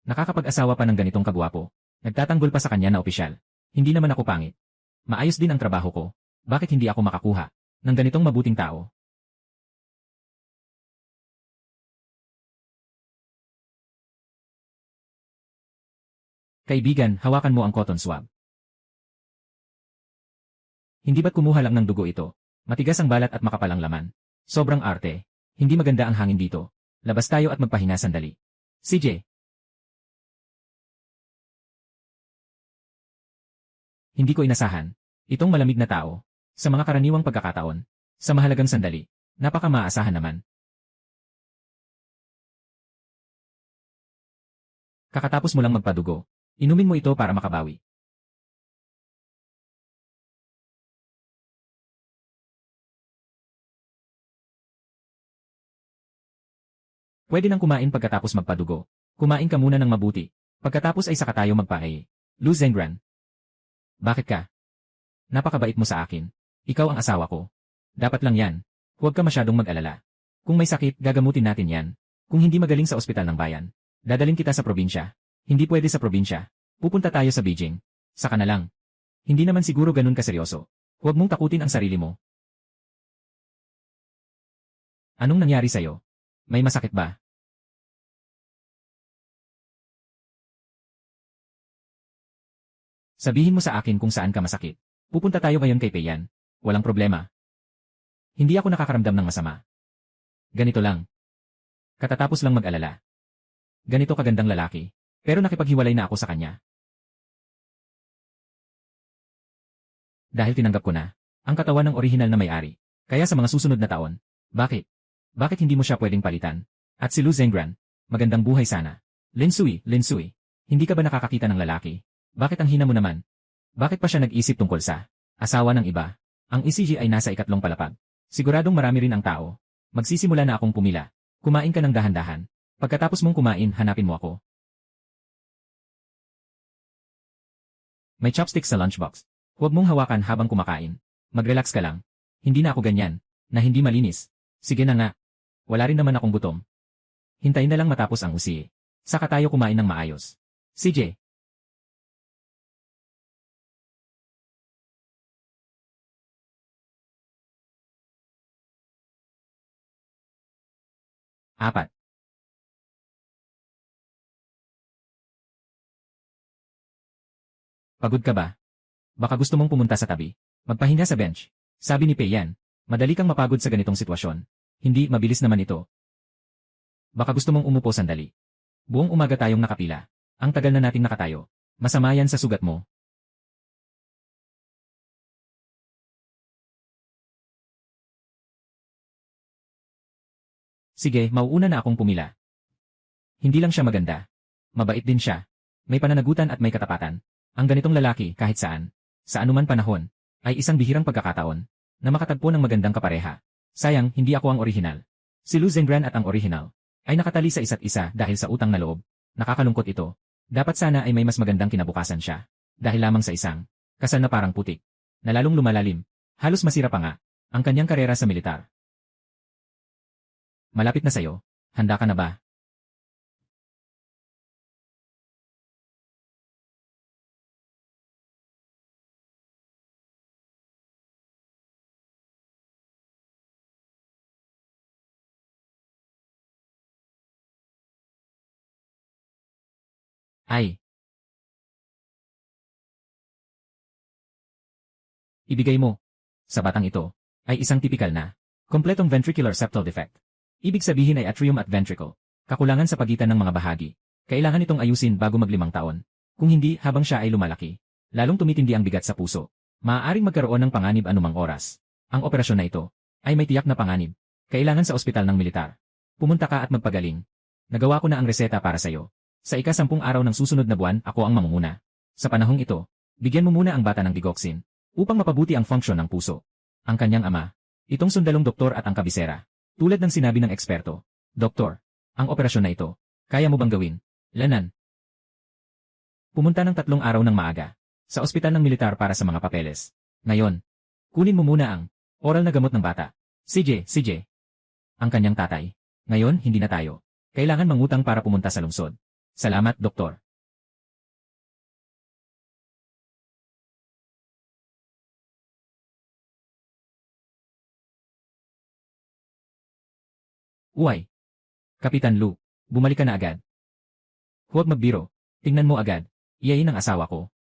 Nakakapag-asawa pa ng ganitong kagwapo. Nagtatanggol pa sa kanya na opisyal. Hindi naman ako pangit. Maayos din ang trabaho ko. Bakit hindi ako makakuha ng ganitong mabuting tao? Kaibigan, hawakan mo ang cotton swab. Hindi ba't kumuha lang ng dugo ito? Matigas ang balat at makapal ang laman. Sobrang arte. Hindi maganda ang hangin dito. Labas tayo at magpahinga sandali. CJ. Hindi ko inasahan. Itong malamig na tao. Sa mga karaniwang pagkakataon. Sa mahalagang sandali. Napaka maaasahan naman. Kakatapos mo lang magpadugo. Inumin mo ito para makabawi. Pwede nang kumain pagkatapos magpadugo. Kumain ka muna ng mabuti. Pagkatapos ay saka tayo magpahay. Lu Zengran. Bakit ka? Napakabait mo sa akin. Ikaw ang asawa ko. Dapat lang yan. Huwag ka masyadong mag-alala. Kung may sakit, gagamutin natin yan. Kung hindi magaling sa ospital ng bayan, dadalhin kita sa probinsya. Hindi pwede sa probinsya. Pupunta tayo sa Beijing. Saka na lang. Hindi naman siguro ganun kaseryoso. Huwag mong takutin ang sarili mo. Anong nangyari sa'yo? May masakit ba? Sabihin mo sa akin kung saan ka masakit. Pupunta tayo ngayon kay Peiyan. Walang problema. Hindi ako nakakaramdam ng masama. Ganito lang. Katatapos lang mag-alala. Ganito kagandang lalaki. Pero nakipaghiwalay na ako sa kanya. Dahil tinanggap ko na ang katawan ng orihinal na may-ari. Kaya sa mga susunod na taon, bakit? Bakit hindi mo siya pwedeng palitan? At si Lu Zengran, magandang buhay sana. Lin Sui, hindi ka ba nakakakita ng lalaki? Bakit ang hina mo naman? Bakit pa siya nag-isip tungkol sa asawa ng iba? Ang ECG ay nasa ikatlong palapag. Siguradong marami rin ang tao. Magsisimula na akong pumila. Kumain ka ng dahan-dahan. Pagkatapos mong kumain, hanapin mo ako. May chopsticks sa lunchbox. Huwag mong hawakan habang kumakain. Mag-relax ka lang. Hindi na ako ganyan, na hindi malinis. Sige na nga. Wala rin naman akong gutom. Hintayin na lang matapos ang usi. Saka tayo kumain ng maayos. CJ. Apat. Pagod ka ba? Baka gusto mong pumunta sa tabi. Magpahinga sa bench. Sabi ni Peiyan, madali kang mapagod sa ganitong sitwasyon. Hindi, mabilis naman ito. Baka gusto mong umupo sandali. Buong umaga tayong nakapila. Ang tagal na nating nakatayo. Masama yan sa sugat mo. Sige, mauuna na akong pumila. Hindi lang siya maganda. Mabait din siya. May pananagutan at may katapatan. Ang ganitong lalaki kahit saan, sa anuman panahon, ay isang bihirang pagkakataon na makatagpo ng magandang kapareha. Sayang, hindi ako ang orihinal. Si Lu Zengran at ang orihinal ay nakatali sa isa't isa dahil sa utang na loob. Nakakalungkot ito. Dapat sana ay may mas magandang kinabukasan siya. Dahil lamang sa isang kasal na parang putik, na lalong lumalalim, halos masira pa nga, ang kanyang karera sa militar. Malapit na sa'yo. Handa ka na ba? Ay, ibigay mo. Sa batang ito, ay isang tipikal na kompletong ventricular septal defect. Ibig sabihin ay atrium at ventricle. Kakulangan sa pagitan ng mga bahagi. Kailangan itong ayusin bago mag-5 taon. Kung hindi, habang siya ay lumalaki, lalong tumitindi ang bigat sa puso. Maaaring magkaroon ng panganib anumang oras. Ang operasyon na ito ay may tiyak na panganib. Kailangan sa ospital ng militar. Pumunta ka at magpagaling. Nagawa ko na ang reseta para sa'yo. Sa ika-10 araw ng susunod na buwan, ako ang mamumuna. Sa panahong ito, bigyan mo muna ang bata ng digoxin upang mapabuti ang funksyon ng puso. Ang kanyang ama, itong sundalong doktor at ang kabisera. Tulad ng sinabi ng eksperto, Doktor, ang operasyon na ito, kaya mo bang gawin? Lanan. Pumunta ng 3 araw ng maaga sa ospital ng militar para sa mga papeles. Ngayon, kunin mo muna ang oral na gamot ng bata. CJ. Ang kanyang tatay. Ngayon, hindi na tayo. Kailangan mangutang para pumunta sa lungsod. Salamat, Doktor. Uy. Kapitan Lu, bumalik ka na agad. Huwag magbiro. Tingnan mo agad. Iyain ang asawa ko.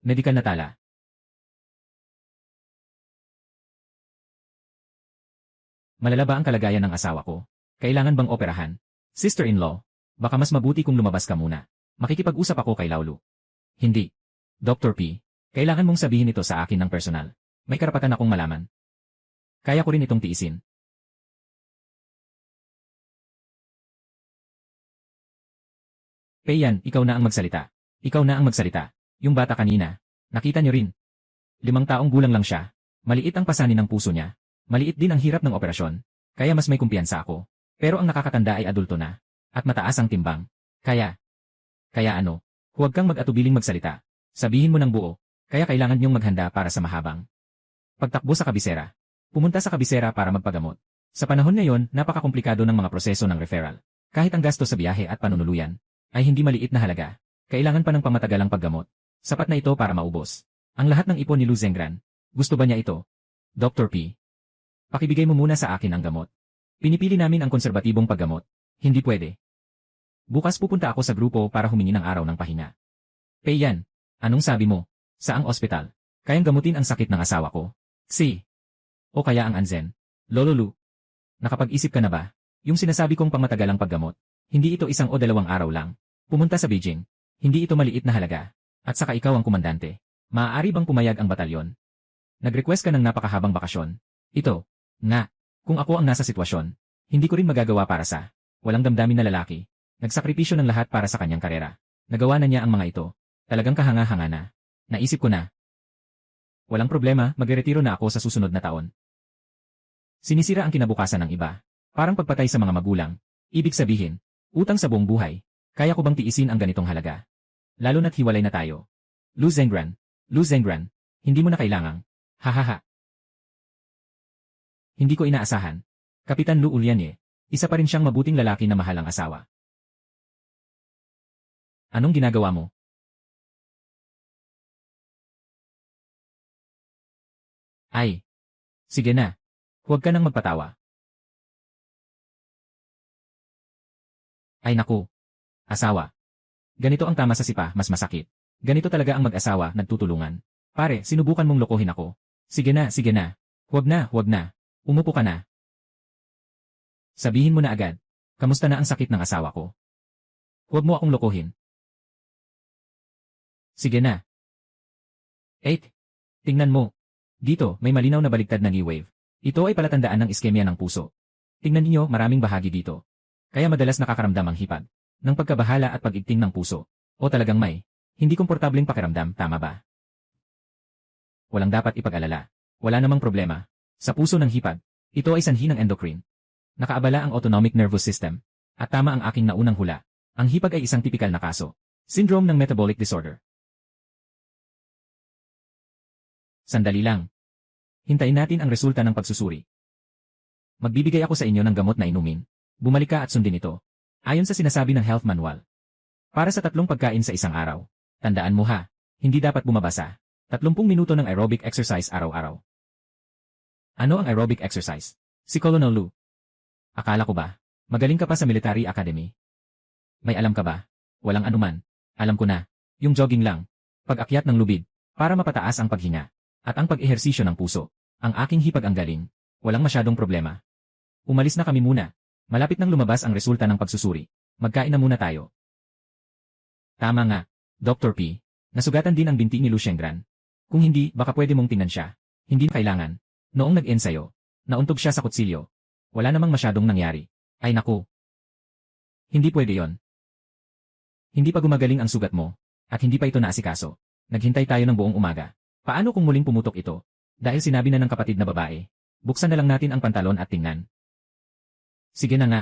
Medikal na tala. Malala ba ang kalagayan ng asawa ko? Kailangan bang operahan? Sister-in-law, baka mas mabuti kung lumabas ka muna. Makikipag-usap ako kay Laulu. Hindi. Dr. P, kailangan mong sabihin ito sa akin ng personal. May karapatan akong malaman. Kaya ko rin itong tiisin. Peiyan, ikaw na ang magsalita. Ikaw na ang magsalita. Yung bata kanina. Nakita niyo rin. 5 taong gulang lang siya. Maliit ang pasanin ng puso niya. Maliit din ang hirap ng operasyon. Kaya mas may kumpiyansa ako. Pero ang nakakatanda ay adulto na. At mataas ang timbang. Kaya ano? Huwag kang mag-atubiling magsalita. Sabihin mo ng buo. Kaya kailangan niyong maghanda para sa mahabang pagtakbo sa kabisera. Pumunta sa kabisera para magpagamot. Sa panahon ngayon, napakakomplikado ng mga proseso ng referral. Kahit ang gasto sa biyahe at panunuluyan ay hindi maliit na halaga. Kailangan pa ng pamatagalang paggamot. Sapat na ito para maubos ang lahat ng ipon ni Lu Zengran. Gusto ba niya ito? Dr. P, pakibigay mo muna sa akin ang gamot. Pinipili namin ang konserbatibong paggamot. Hindi pwede. Bukas pupunta ako sa grupo para humingi ng araw ng pahinga. Payan, anong sabi mo? Saang ospital? Kayang gamutin ang sakit ng asawa ko? Si. O kaya ang Anzen? Lolo Lu. Nakapag-isip ka na ba? Yung sinasabi kong pangmatagalang paggamot, hindi ito 1 o 2 araw lang. Pumunta sa Beijing. Hindi ito maliit na halaga. At saka ikaw ang komandante. Maaari bang pumayag ang batalyon? Nag-request ka ng napakahabang bakasyon. Ito. Nga. Kung ako ang nasa sitwasyon, hindi ko rin magagawa para sa walang damdamin na lalaki. Nagsakripisyo ng lahat para sa kanyang karera. Nagawa na niya ang mga ito. Talagang kahanga-hanga na. Naisip ko na. Walang problema, magretiro na ako sa susunod na taon. Sinisira ang kinabukasan ng iba. Parang pagpatay sa mga magulang. Ibig sabihin, utang sa buong buhay. Kaya ko bang tiisin ang ganitong halaga? Lalo na't hiwalay na tayo. Lu Zengran. Lu Zengran. Hindi mo na kailangang. Hahaha. Hindi ko inaasahan. Kapitan Lu Ulianye. Isa pa rin siyang mabuting lalaki na mahal ang asawa. Anong ginagawa mo? Ay. Sige na. Huwag ka nang magpatawa. Ay naku. Asawa. Ganito ang tama sa sipa, mas masakit. Ganito talaga ang mag-asawa, nagtutulungan. Pare, sinubukan mong lokohin ako. Sige na, sige na. Huwag na, huwag na. Umupo ka na. Sabihin mo na agad. Kamusta na ang sakit ng asawa ko? Huwag mo akong lokohin. Sige na. 8. Tingnan mo. Dito, may malinaw na baligtad na knee wave. Ito ay palatandaan ng iskemya ng puso. Tingnan niyo, maraming bahagi dito. Kaya madalas nakakaramdam ang hipag ng pagkabahala at pag-igting ng puso. O talagang may hindi komportableng pakiramdam, tama ba? Walang dapat ipag-alala. Wala namang problema. Sa puso ng hipag, ito ay sanhi ng endocrine. Nakaabala ang autonomic nervous system. At tama ang aking naunang hula. Ang hipag ay isang tipikal na kaso. Syndrome ng metabolic disorder. Sandali lang. Hintayin natin ang resulta ng pagsusuri. Magbibigay ako sa inyo ng gamot na inumin. Bumalik ka at sundin ito. Ayon sa sinasabi ng health manual. Para sa 3 pagkain sa isang araw. Tandaan mo ha, hindi dapat bumabasa. 30 minuto ng aerobic exercise araw-araw. Ano ang aerobic exercise? Si Colonel Lu. Akala ko ba, magaling ka pa sa military academy? May alam ka ba? Walang anuman. Alam ko na. Yung jogging lang. Pag-akyat ng lubid. Para mapataas ang paghinga. At ang pag-ehersisyo ng puso. Ang aking hipag ang galing. Walang masyadong problema. Umalis na kami muna. Malapit nang lumabas ang resulta ng pagsusuri. Magkain na muna tayo. Tama nga, Dr. P. Nasugatan din ang binti ni Lu Zengran. Kung hindi, baka pwede mong tingnan siya. Hindi kailangan. Noong nag-ensayo, nauntog siya sa kutsilyo. Wala namang masyadong nangyari. Ay naku. Hindi pwede yon. Hindi pa gumagaling ang sugat mo. At hindi pa ito naasikaso. Naghintay tayo ng buong umaga. Paano kung muling pumutok ito? Dahil sinabi na ng kapatid na babae. Buksan na lang natin ang pantalon at tingnan. Sige na nga.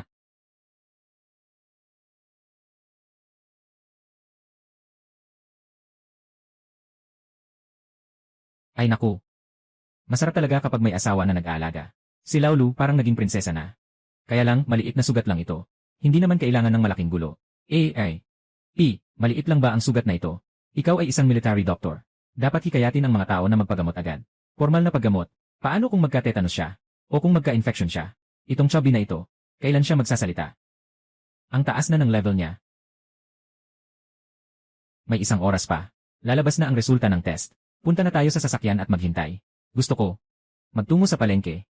Ay naku. Masarap talaga kapag may asawa na nag-aalaga. Si Laulu parang naging prinsesa na. Kaya lang, maliit na sugat lang ito. Hindi naman kailangan ng malaking gulo. Maliit lang ba ang sugat na ito? Ikaw ay isang military doctor. Dapat hikayatin ang mga tao na magpagamot agad. Formal na paggamot. Paano kung magka-tetanus siya? O kung magka-infection siya? Itong chubby na ito, kailan siya magsasalita? Ang taas na ng level niya. May 1 oras pa. Lalabas na ang resulta ng test. Punta na tayo sa sasakyan at maghintay. Gusto ko. Magtungo sa palengke.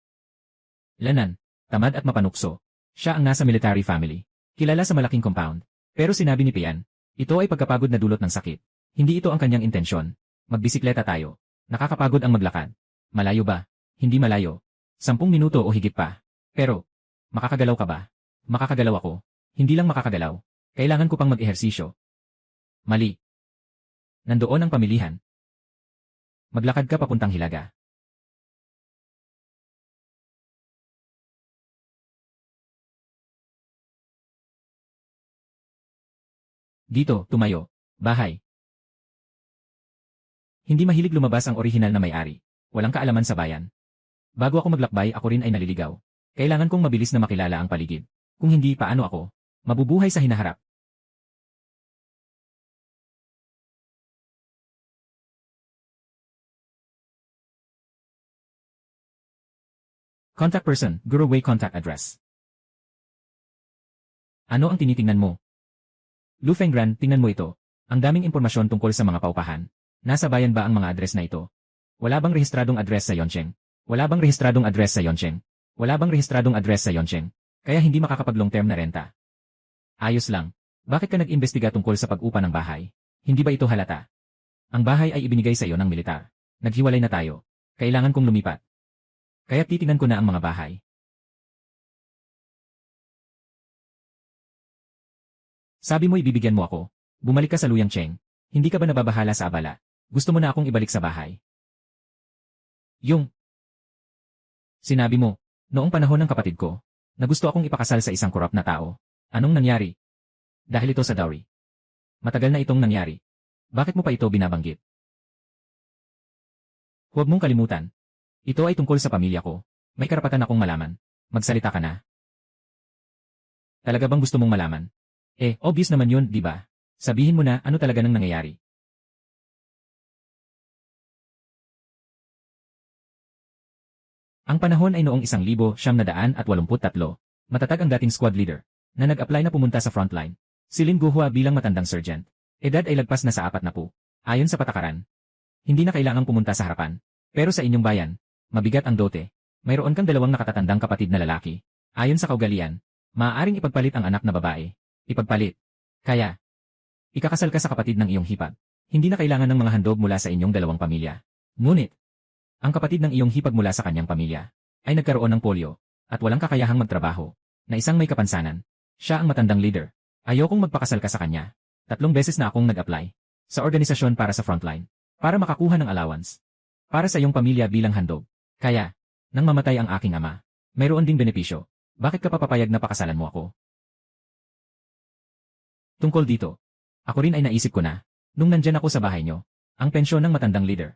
Lanan, tamad at mapanukso. Siya ang nasa military family. Kilala sa malaking compound. Pero sinabi ni Pian, ito ay pagkapagod na dulot ng sakit. Hindi ito ang kanyang intensyon. Magbisikleta tayo. Nakakapagod ang maglakad. Malayo ba? Hindi malayo. 10 minuto o higit pa. Pero, makakagalaw ka ba? Makakagalaw ako. Hindi lang makakagalaw. Kailangan ko pang mag-ehersisyo. Mali. Nandoon ang pamilihan. Maglakad ka papuntang Hilaga. Dito, tumayo. Bahay. Hindi mahilig lumabas ang orihinal na may-ari. Walang kaalaman sa bayan. Bago ako maglakbay, ako rin ay naliligaw. Kailangan kong mabilis na makilala ang paligid. Kung hindi, paano ako mabubuhay sa hinaharap? Contact person, Guroway contact address. Ano ang tinitingnan mo? Lu Fenggran, tingnan mo ito. Ang daming impormasyon tungkol sa mga paupahan. Nasa bayan ba ang mga address na ito? Wala bang rehistradong address sa Yongcheng? Wala bang rehistradong address sa Yongcheng? Wala bang rehistradong address sa Yongcheng? Kaya hindi makakapag long term na renta. Ayos lang. Bakit ka nag-imbestiga tungkol sa pag-upa ng bahay? Hindi ba ito halata? Ang bahay ay ibinigay sa iyo ng militar. Naghiwalay na tayo. Kailangan kong lumipat. Kaya titingnan ko na ang mga bahay. Sabi mo ibibigyan mo ako. Bumalik ka sa Luyangcheng. Hindi ka ba nababahala sa abala? Gusto mo na akong ibalik sa bahay? Sinabi mo, noong panahon ng kapatid ko, na gusto akong ipakasal sa isang korap na tao. Anong nangyari? Dahil ito sa dowry. Matagal na itong nangyari. Bakit mo pa ito binabanggit? Huwag mong kalimutan. Ito ay tungkol sa pamilya ko. May karapatan akong malaman. Magsalita ka na. Talaga bang gusto mong malaman? Obvious naman yun, di ba? Sabihin mo na ano talaga nang nangyayari. Ang panahon ay noong 1983. Matatag ang dating squad leader, na nag-apply na pumunta sa frontline. Si Lin Guhua bilang matandang sergeant. Edad ay lagpas na sa 40. Ayon sa patakaran. Hindi na kailangang pumunta sa harapan. Pero sa inyong bayan, mabigat ang dote. Mayroon kang dalawang nakatatandang kapatid na lalaki. Ayon sa kaugalian, maaaring ipagpalit ang anak na babae. Ipagpalit. Kaya, ikakasal ka sa kapatid ng iyong hipag. Hindi na kailangan ng mga handog mula sa inyong dalawang pamilya. Ngunit, ang kapatid ng iyong hipag mula sa kanyang pamilya ay nagkaroon ng polio at walang kakayahang magtrabaho na isang may kapansanan. Siya ang matandang leader. Ayokong magpakasal ka sa kanya. 3 beses na akong nag-apply sa organisasyon para sa frontline para makakuha ng allowance para sa iyong pamilya bilang handog. Kaya, nang mamatay ang aking ama, mayroon ding benepisyo. Bakit ka papapayag na pakasalan mo ako? Tungkol dito, ako rin ay naisip ko na, nung nandyan ako sa bahay nyo, ang pensyon ng matandang leader.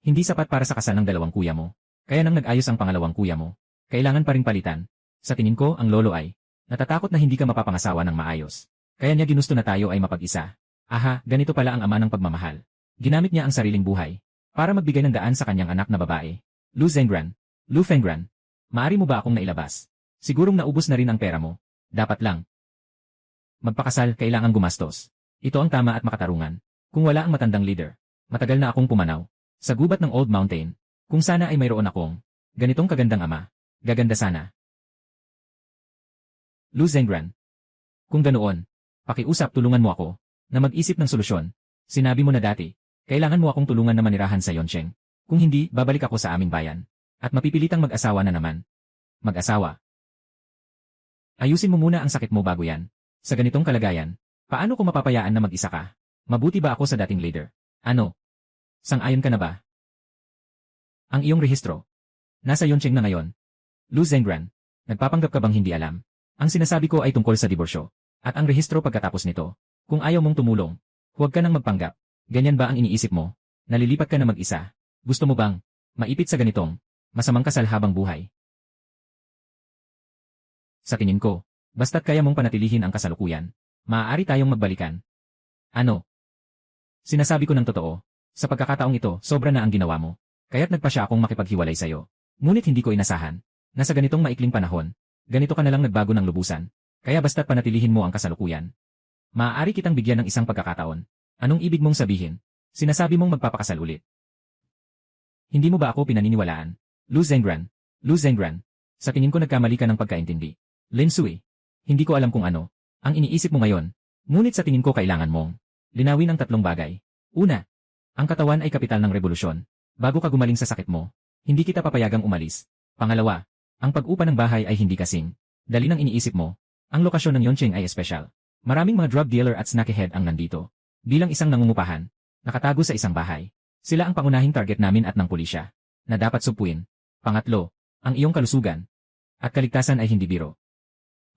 Hindi sapat para sa kasal ng dalawang kuya mo. Kaya nang nag-ayos ang pangalawang kuya mo, kailangan pa ring palitan. Sa tingin ko, ang lolo ay natatakot na hindi ka mapapangasawa ng maayos. Kaya niya ginusto na tayo ay mapag-isa. Aha, ganito pala ang ama ng pagmamahal. Ginamit niya ang sariling buhay para magbigay ng daan sa kanyang anak na babae. Lu Fenggran, maari mo ba akong nailabas? Sigurong naubos na rin ang pera mo. Dapat lang. Magpakasal, kailangan gumastos. Ito ang tama at makatarungan. Kung wala ang matandang leader, matagal na akong pumanaw. Sa gubat ng Old Mountain, kung sana ay mayroon akong ganitong kagandang ama, gaganda sana. Lu Zengran. Kung ganoon, pakiusap tulungan mo ako na mag-isip ng solusyon. Sinabi mo na dati, kailangan mo akong tulungan na manirahan sa Yongcheng. Kung hindi, babalik ako sa aming bayan. At mapipilitang mag-asawa na naman. Mag-asawa. Ayusin mo muna ang sakit mo bago yan. Sa ganitong kalagayan, paano ko mapapayaan na mag-isa ka? Mabuti ba ako sa dating leader? Ano? Sang-ayon ka na ba? Ang iyong rehistro. Nasa Yongcheng na ngayon. Lu Zengran, nagpapanggap ka bang hindi alam? Ang sinasabi ko ay tungkol sa diborsyo. At ang rehistro pagkatapos nito. Kung ayaw mong tumulong, huwag ka nang magpanggap. Ganyan ba ang iniisip mo? Nalilipat ka na mag-isa. Gusto mo bang maipit sa ganitong masamang kasal habang buhay? Sa tingin ko, basta't kaya mong panatilihin ang kasalukuyan, maaari tayong magbalikan. Ano? Sinasabi ko ng totoo. Sa pagkakataong ito, sobra na ang ginawa mo. Kaya't nagpa siya akong makipaghiwalay sa'yo. Ngunit hindi ko inasahan na sa ganitong maikling panahon, ganito ka na lang nagbago ng lubusan. Kaya basta't panatilihin mo ang kasalukuyan. Maaari kitang bigyan ng isang pagkakataon. Anong ibig mong sabihin? Sinasabi mong magpapakasal ulit. Hindi mo ba ako pinaniniwalaan? Lu Zengran. Sa tingin ko nagkamali ka ng pagkaintindi. Lin Sui. Hindi ko alam kung ano ang iniisip mo ngayon. Ngunit sa tingin ko kailangan mong linawin ang 3 bagay. Una, ang katawan ay kapital ng revolusyon. Bago ka gumaling sa sakit mo, hindi kita papayagang umalis. Pangalawa, ang pag-upa ng bahay ay hindi kasing dali ng iniisip mo. Ang lokasyon ng Yongcheng ay espesyal. Maraming mga drug dealer at snakehead ang nandito. Bilang isang nangungupahan, nakatago sa isang bahay. Sila ang pangunahing target namin at ng pulisya na dapat supuin. Pangatlo, ang iyong kalusugan at kaligtasan ay hindi biro.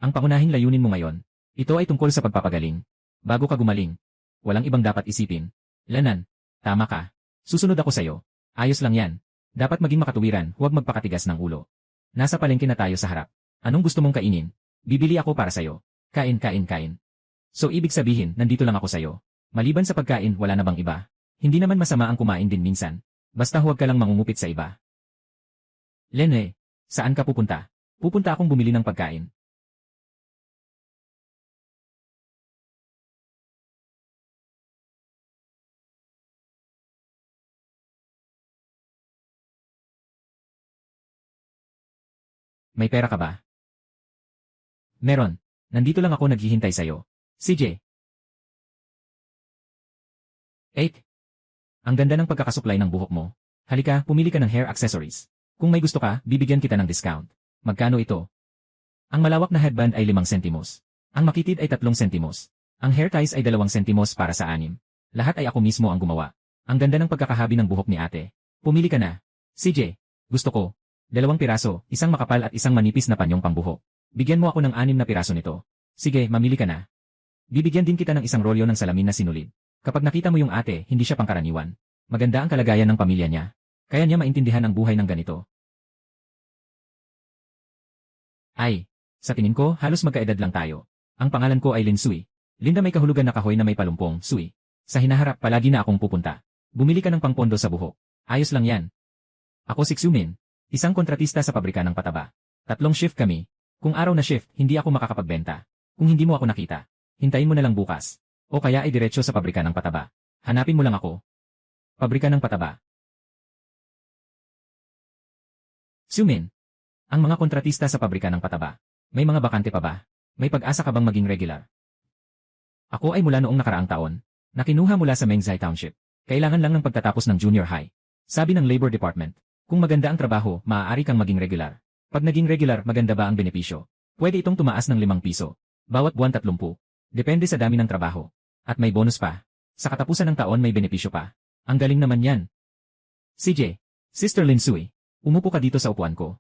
Ang pangunahing layunin mo ngayon, ito ay tungkol sa pagpapagaling. Bago ka gumaling, walang ibang dapat isipin. Lanan, tama ka. Susunod ako sa'yo. Ayos lang yan. Dapat maging makatuwiran, huwag magpakatigas ng ulo. Nasa palengke na tayo sa harap. Anong gusto mong kainin? Bibili ako para sa'yo. Kain. So ibig sabihin, nandito lang ako sa'yo. Maliban sa pagkain, wala na bang iba? Hindi naman masama ang kumain din minsan. Basta huwag ka lang mangungupit sa iba. Lene, saan ka pupunta? Pupunta akong bumili ng pagkain. May pera ka ba? Meron. Nandito lang ako naghihintay sa'yo. CJ. 8. Ang ganda ng pagkakasuklay ng buhok mo. Halika, pumili ka ng hair accessories. Kung may gusto ka, bibigyan kita ng discount. Magkano ito? Ang malawak na headband ay 5 sentimos. Ang makitid ay 3 sentimos. Ang hair ties ay 2 sentimos para sa 6. Lahat ay ako mismo ang gumawa. Ang ganda ng pagkakahabi ng buhok ni ate. Pumili ka na. CJ. Gusto ko. 2 piraso, isang makapal at isang manipis na panyong pangbuhok. Bigyan mo ako ng 6 na piraso nito. Sige, mamili ka na. Bibigyan din kita ng isang rolyo ng salamin na sinulid. Kapag nakita mo yung ate, hindi siya pangkaraniwan. Maganda ang kalagayan ng pamilya niya. Kaya niya maintindihan ang buhay ng ganito. Ay, sa tingin ko, halos magkaedad lang tayo. Ang pangalan ko ay Lin Sui. Linda may kahulugan na kahoy na may palumpong, Sui. Sa hinaharap, palagi na akong pupunta. Bumili ka ng pangpondo sa buhok. Ayos lang yan. Ako si Xiumin, isang kontratista sa pabrika ng pataba. 3 shift kami. Kung araw na shift, hindi ako makakapagbenta. Kung hindi mo ako nakita, hintayin mo na lang bukas. O kaya ay diretso sa pabrika ng pataba. Hanapin mo lang ako. Pabrika ng pataba. Xiumin, ang mga kontratista sa pabrika ng pataba. May mga bakante pa ba? May pag-asa ka bang maging regular? Ako ay mula noong nakaraang taon. Nakinuha mula sa Mengzai Township. Kailangan lang ng pagtatapos ng junior high. Sabi ng Labor Department, kung maganda ang trabaho, maaari kang maging regular. Pag naging regular, maganda ba ang benepisyo? Pwede itong tumaas ng 5 piso. Bawat buwan 30. Depende sa dami ng trabaho. At may bonus pa. Sa katapusan ng taon may benepisyo pa. Ang galing naman yan. CJ, Sister Lin Sui, umupo ka dito sa upuan ko.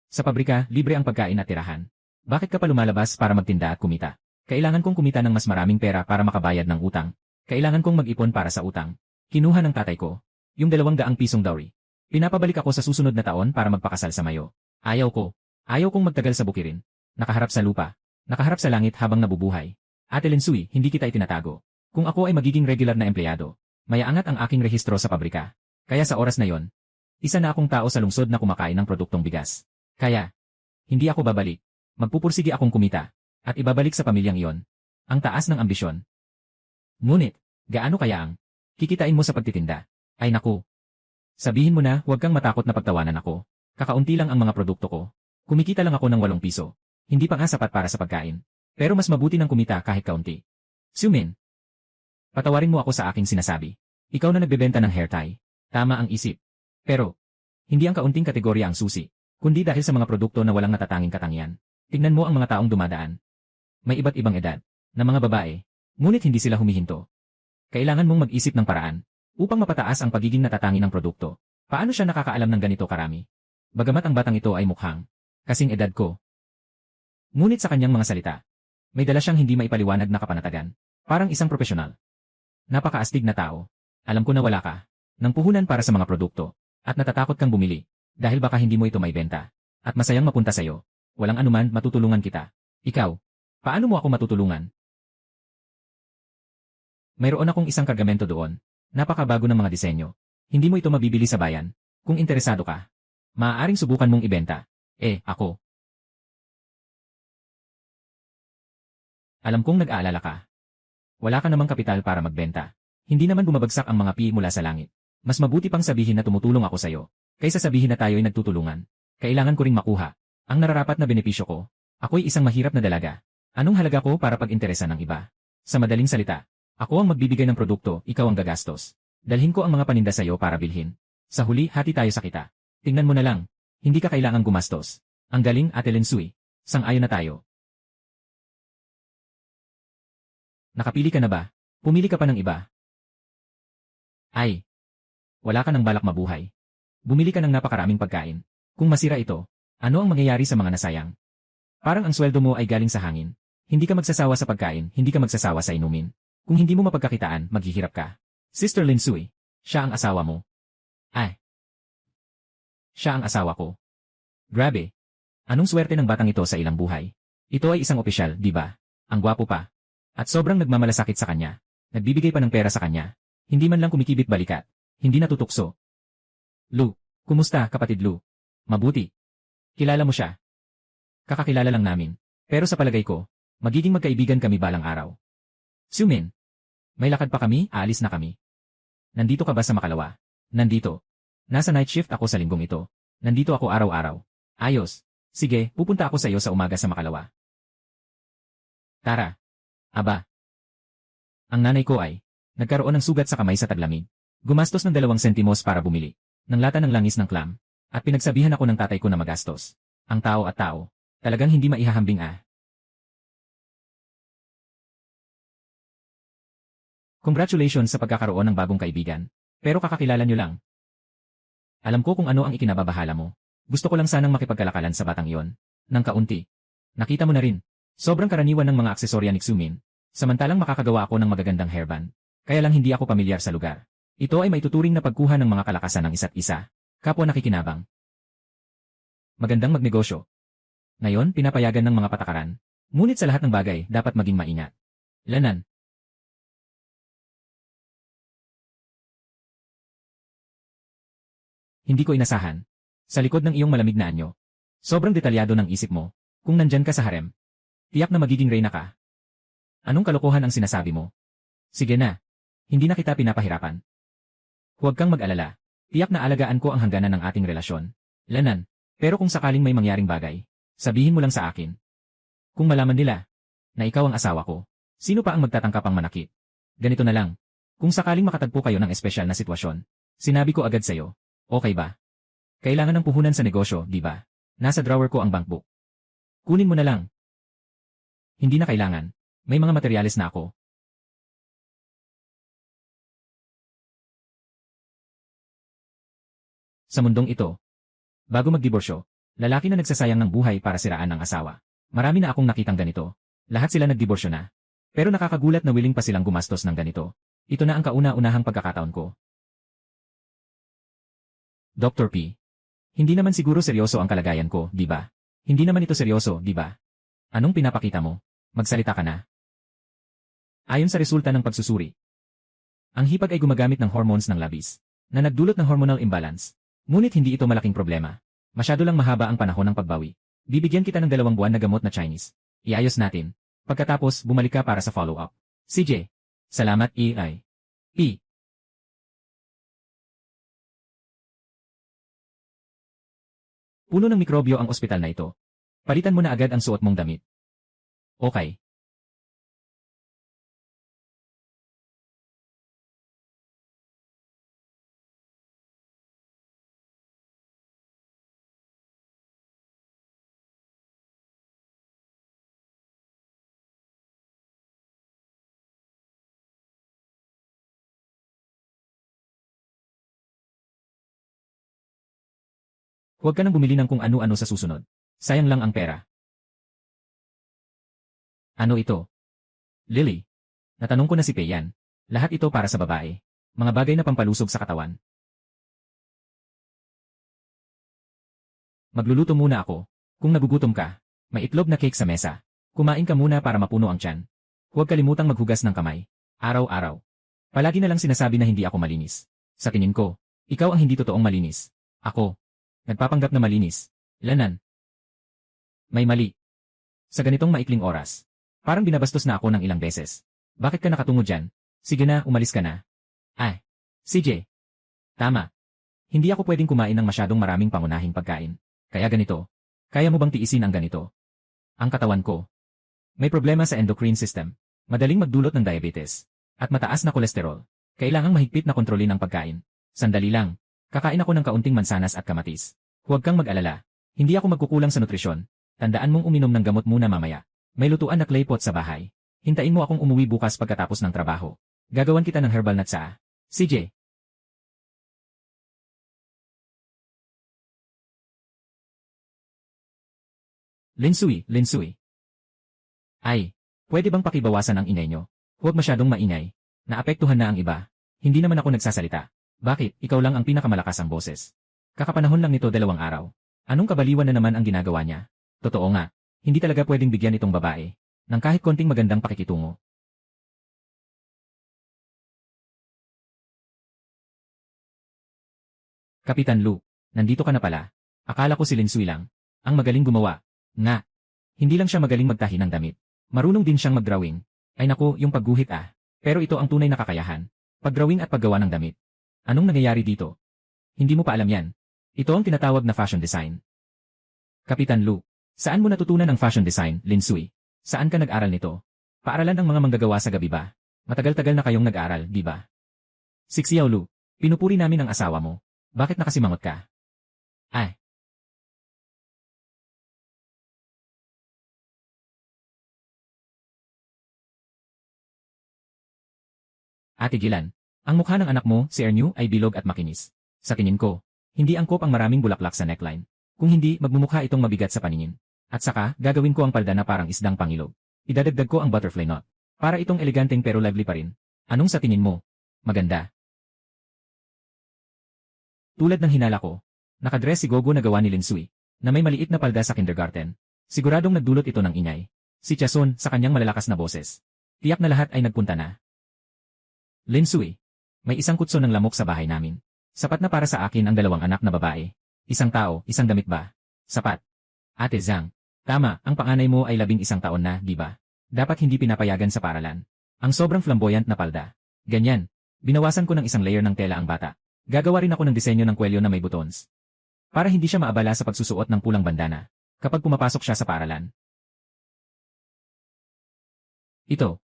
Sa pabrika, libre ang pagkain at tirahan. Bakit ka pa lumalabas para magtinda at kumita? Kailangan kong kumita ng mas maraming pera para makabayad ng utang. Kailangan kong mag-ipon para sa utang. Kinuha ng tatay ko yung 200 pisong dowry. Pinapabalik ako sa susunod na taon para magpakasal sa Mayo. Ayaw ko. Ayaw kong magtagal sa bukirin. Nakaharap sa lupa. Nakaharap sa langit habang nabubuhay. Ate Lin Sui, hindi kita itinatago. Kung ako ay magiging regular na empleyado, mayaangat ang aking rehistro sa pabrika. Kaya sa oras na yon, isa na akong tao sa lungsod na kumakain ng produktong bigas. Kaya, hindi ako babalik. Magpupursige akong kumita. At ibabalik sa pamilyang iyon. Ang taas ng ambisyon. Ngunit, gaano kaya ang kikitain mo sa pagtitinda? Ay naku. Sabihin mo na, huwag kang matakot na pagtawanan ako. Kakaunti lang ang mga produkto ko. Kumikita lang ako ng 8 piso. Hindi pa nga sapat para sa pagkain. Pero mas mabuti ng kumita kahit kaunti. Xiumin, patawarin mo ako sa aking sinasabi. Ikaw na nagbebenta ng hair tie. Tama ang isip. Pero, hindi ang kaunting kategorya ang susi, kundi dahil sa mga produkto na walang natatanging katangian. Tingnan mo ang mga taong dumadaan. May iba't ibang edad, na mga babae, ngunit hindi sila humihinto. Kailangan mong mag-isip ng paraan, upang mapataas ang pagiging natatangi ng produkto. Paano siya nakakaalam ng ganito karami? Bagamat ang batang ito ay mukhang kasing edad ko. Ngunit sa kanyang mga salita, may dala siyang hindi maipaliwanag na kapanatagan. Parang isang profesional. Napakaastig na tao. Alam ko na wala ka ng puhunan para sa mga produkto, at natatakot kang bumili, dahil baka hindi mo ito maibenta. At masayang mapunta sa'yo. Walang anuman, matutulungan kita. Ikaw, paano mo ako matutulungan? Mayroon akong isang kargamento doon. Napakabago ng mga disenyo. Hindi mo ito mabibili sa bayan. Kung interesado ka, maaaring subukan mong ibenta. Ako. Alam kong nag-aalala ka. Wala ka namang kapital para magbenta. Hindi naman bumabagsak ang mga pi mula sa langit. Mas mabuti pang sabihin na tumutulong ako sa'yo, kaysa sabihin na tayo'y nagtutulungan. Kailangan ko ring makuha ang nararapat na benepisyo ko. Ako'y isang mahirap na dalaga. Anong halaga ko para pag-interesan ng iba? Sa madaling salita, ako ang magbibigay ng produkto, ikaw ang gagastos. Dalhin ko ang mga paninda sa'yo para bilhin. Sa huli, hati tayo sa kita. Tingnan mo na lang. Hindi ka kailangang gumastos. Ang galing, Ate Lin Sui. Sang-ayon na tayo. Nakapili ka na ba? Pumili ka pa ng iba. Ay. Wala ka ng balak mabuhay. Bumili ka ng napakaraming pagkain. Kung masira ito, ano ang mangyayari sa mga nasayang? Parang ang sweldo mo ay galing sa hangin. Hindi ka magsasawa sa pagkain, hindi ka magsasawa sa inumin. Kung hindi mo mapagkakitaan, maghihirap ka. Sister Lin Sui, siya ang asawa mo. Ay. Siya ang asawa ko. Grabe. Anong swerte ng batang ito sa ilang buhay? Ito ay isang opisyal, di ba? Ang gwapo pa. At sobrang nagmamalasakit sa kanya. Nagbibigay pa ng pera sa kanya. Hindi man lang kumikibit balikat. Hindi natutukso. Lu, kumusta, kapatid Lu? Mabuti. Kilala mo siya. Kakakilala lang namin. Pero sa palagay ko, magiging magkaibigan kami balang araw. Xiumin, may lakad pa kami, aalis na kami. Nandito ka ba sa Makalawa? Nandito. Nasa night shift ako sa linggong ito. Nandito ako araw-araw. Ayos. Sige, pupunta ako sa iyo sa umaga sa Makalawa. Tara. Aba. Ang nanay ko ay nagkaroon ng sugat sa kamay sa taglamig. Gumastos ng 2 sentimos para bumili ng lata ng langis ng clam. At pinagsabihan ako ng tatay ko na magastos. Ang tao at tao. Talagang hindi maihahambing ah. Congratulations sa pagkakaroon ng bagong kaibigan. Pero kakakilala nyo lang. Alam ko kung ano ang ikinababahala mo. Gusto ko lang sanang makipagkalakalan sa batang iyon. Nang kaunti. Nakita mo na rin. Sobrang karaniwan ng mga aksesorya ni Xumin. Samantalang makakagawa ako ng magagandang hairband. Kaya lang hindi ako pamilyar sa lugar. Ito ay maituturing na pagkuha ng mga kalakasan ng isa't isa. Kapwa nakikinabang. Magandang magnegosyo. Ngayon, pinapayagan ng mga patakaran. Ngunit sa lahat ng bagay, dapat maging maingat. Lanan. Hindi ko inasahan. Sa likod ng iyong malamig na anyo. Sobrang detalyado ng isip mo. Kung nandyan ka sa harem. Tiyak na magiging reyna ka. Anong kalokohan ang sinasabi mo? Sige na. Hindi na kita pinapahirapan. Huwag kang mag-alala. Tiyak na alagaan ko ang hangganan ng ating relasyon. Lanan. Pero kung sakaling may mangyaring bagay, sabihin mo lang sa akin. Kung malaman nila na ikaw ang asawa ko, sino pa ang magtatangka pang manakit? Ganito na lang. Kung sakaling makatagpo kayo ng espesyal na sitwasyon, sinabi ko agad sa'yo. Okay ba? Kailangan ng puhunan sa negosyo, di ba? Nasa drawer ko ang bankbook. Kunin mo na lang. Hindi na kailangan. May mga materyales na ako. Sa mundong ito, bago magdiborsyo, lalaki na nagsasayang ng buhay para siraan ng asawa. Marami na akong nakitang ganito. Lahat sila nagdiborsyo na. Pero nakakagulat na willing pa silang gumastos ng ganito. Ito na ang kauna-unahang pagkakataon ko. Dr. P. Hindi naman siguro seryoso ang kalagayan ko, di ba? Hindi naman ito seryoso, di ba? Anong pinapakita mo? Magsalita ka na. Ayon sa resulta ng pagsusuri, ang hipag ay gumagamit ng hormones ng labis, na nagdulot ng hormonal imbalance. Ngunit hindi ito malaking problema. Masyado lang mahaba ang panahon ng pagbawi. Bibigyan kita ng 2 buwan na gamot na Chinese. Iayos natin. Pagkatapos, bumalik ka para sa follow-up. CJ. Salamat, EI. P. Puno ng mikrobyo ang ospital na ito. Palitan mo na agad ang suot mong damit. Okay. Huwag ka nang bumili ng kung ano-ano sa susunod. Sayang lang ang pera. Ano ito? Lily. Natanong ko na si Peiyan. Lahat ito para sa babae. Mga bagay na pampalusog sa katawan. Magluluto muna ako. Kung nagugutom ka, may itlog na cake sa mesa. Kumain ka muna para mapuno ang tiyan. Huwag kalimutang maghugas ng kamay. Araw-araw. Palagi na lang sinasabi na hindi ako malinis. Sa tingin ko, ikaw ang hindi totoong malinis. Ako. Nagpapanggap na malinis. Lanan. May mali. Sa ganitong maikling oras. Parang binabastos na ako ng ilang beses. Bakit ka nakatungo dyan? Sige na, umalis ka na. Ay. CJ. Tama. Hindi ako pwedeng kumain ng masyadong maraming pangunahing pagkain. Kaya ganito. Kaya mo bang tiisin ang ganito? Ang katawan ko. May problema sa endocrine system. Madaling magdulot ng diabetes. At mataas na kolesterol. Kailangang mahigpit na kontrolin ang pagkain. Sandali lang. Kakain ako ng kaunting mansanas at kamatis. Huwag kang mag-alala. Hindi ako magkukulang sa nutrisyon. Tandaan mong uminom ng gamot muna mamaya. May lutuan na clay pot sa bahay. Hintayin mo akong umuwi bukas pagkatapos ng trabaho. Gagawan kita ng herbal na tsaa. CJ. Linsui. Ay, pwede bang pakibawasan ang ingay nyo? Huwag masyadong maingay. Naapektuhan na ang iba. Hindi naman ako nagsasalita. Bakit, ikaw lang ang pinakamalakas ang boses? Kakapanahon lang nito 2 araw. Anong kabaliwan na naman ang ginagawa niya? Totoo nga, hindi talaga pwedeng bigyan itong babae ng kahit konting magandang pakikitungo. Kapitan Lu, nandito ka na pala. Akala ko si Linsui lang. Ang magaling gumawa. Nga. Hindi lang siya magaling magtahi ng damit. Marunong din siyang mag-drawing. Ay naku, yung pagguhit ah. Pero ito ang tunay na kakayahan. Pag-drawing at paggawa ng damit. Anong nangyayari dito? Hindi mo pa alam yan. Ito ang tinatawag na fashion design. Kapitan Lu, saan mo natutunan ang fashion design, Lin Sui? Saan ka nag-aral nito? Paaralan ng mga manggagawa sa gabi ba? Matagal-tagal na kayong nag-aral, di ba? Si Xiao Lu, pinupuri namin ang asawa mo. Bakit nakasimangot ka? Ay. Ate Gilan, ang mukha ng anak mo, si Ernyu, ay bilog at makinis. Sa tingin ko, hindi angkop ang maraming bulaklak sa neckline. Kung hindi, magmumukha itong mabigat sa paningin. At saka, gagawin ko ang palda na parang isdang pangilog. Idadagdag ko ang butterfly knot. Para itong eleganteng pero lively pa rin. Anong sa tingin mo? Maganda. Tulad ng hinala ko, nakadress si Gogo na gawa ni Lin Sui, na may maliit na palda sa kindergarten. Siguradong nagdulot ito ng ingay. Si Chasun, sa kanyang malalakas na boses. Tiyak na lahat ay nagpunta na. Lin Sui, may isang kutso ng lamok sa bahay namin. Sapat na para sa akin ang 2 anak na babae. Isang tao, isang damit ba? Sapat. Ate Zhang, tama, ang panganay mo ay 11 taon na, di ba? Dapat hindi pinapayagan sa paralan. Ang sobrang flamboyant na palda. Ganyan. Binawasan ko ng isang layer ng tela ang bata. Gagawa rin ako ng disenyo ng kwelyo na may buttons. Para hindi siya maabala sa pagsusuot ng pulang bandana kapag pumapasok siya sa paralan. Ito.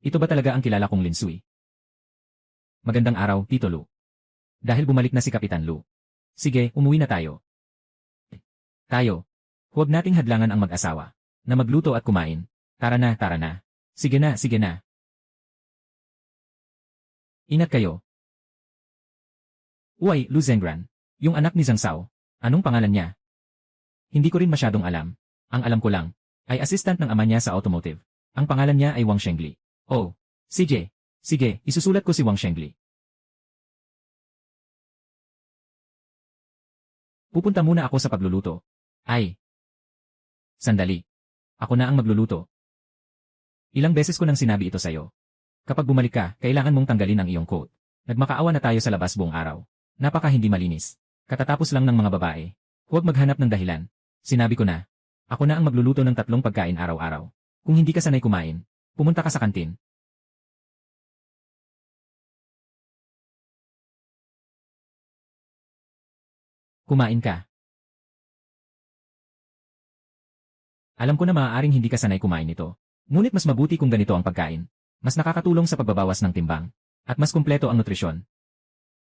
Ito ba talaga ang kilala kong Lin Sui? Magandang araw, Tito Lu. Dahil bumalik na si Kapitan Lu. Sige, umuwi na tayo. Tayo. Huwag nating hadlangan ang mag-asawa na magluto at kumain. Tara na, tara na. Sige na, sige na. Ingat kayo. Uy, Lu Zhengran. Yung anak ni Zhang Sao. Anong pangalan niya? Hindi ko rin masyadong alam. Ang alam ko lang, ay assistant ng ama niya sa automotive. Ang pangalan niya ay Wang Shengli. Oh, CJ. Sige, isusulat ko si Wang Shengli. Pupunta muna ako sa pagluluto. Ay. Sandali. Ako na ang magluluto. Ilang beses ko nang sinabi ito sa'yo. Kapag bumalik ka, kailangan mong tanggalin ang iyong coat. Nagmakaawa na tayo sa labas buong araw. Napaka hindi malinis. Katatapos lang ng mga babae. Huwag maghanap ng dahilan. Sinabi ko na. Ako na ang magluluto ng 3 pagkain araw-araw. Kung hindi ka sanay kumain, pumunta ka sa kantin. Kumain ka. Alam ko na maaaring hindi ka sanay kumain nito. Ngunit mas mabuti kung ganito ang pagkain. Mas nakakatulong sa pagbabawas ng timbang. At mas kumpleto ang nutrisyon.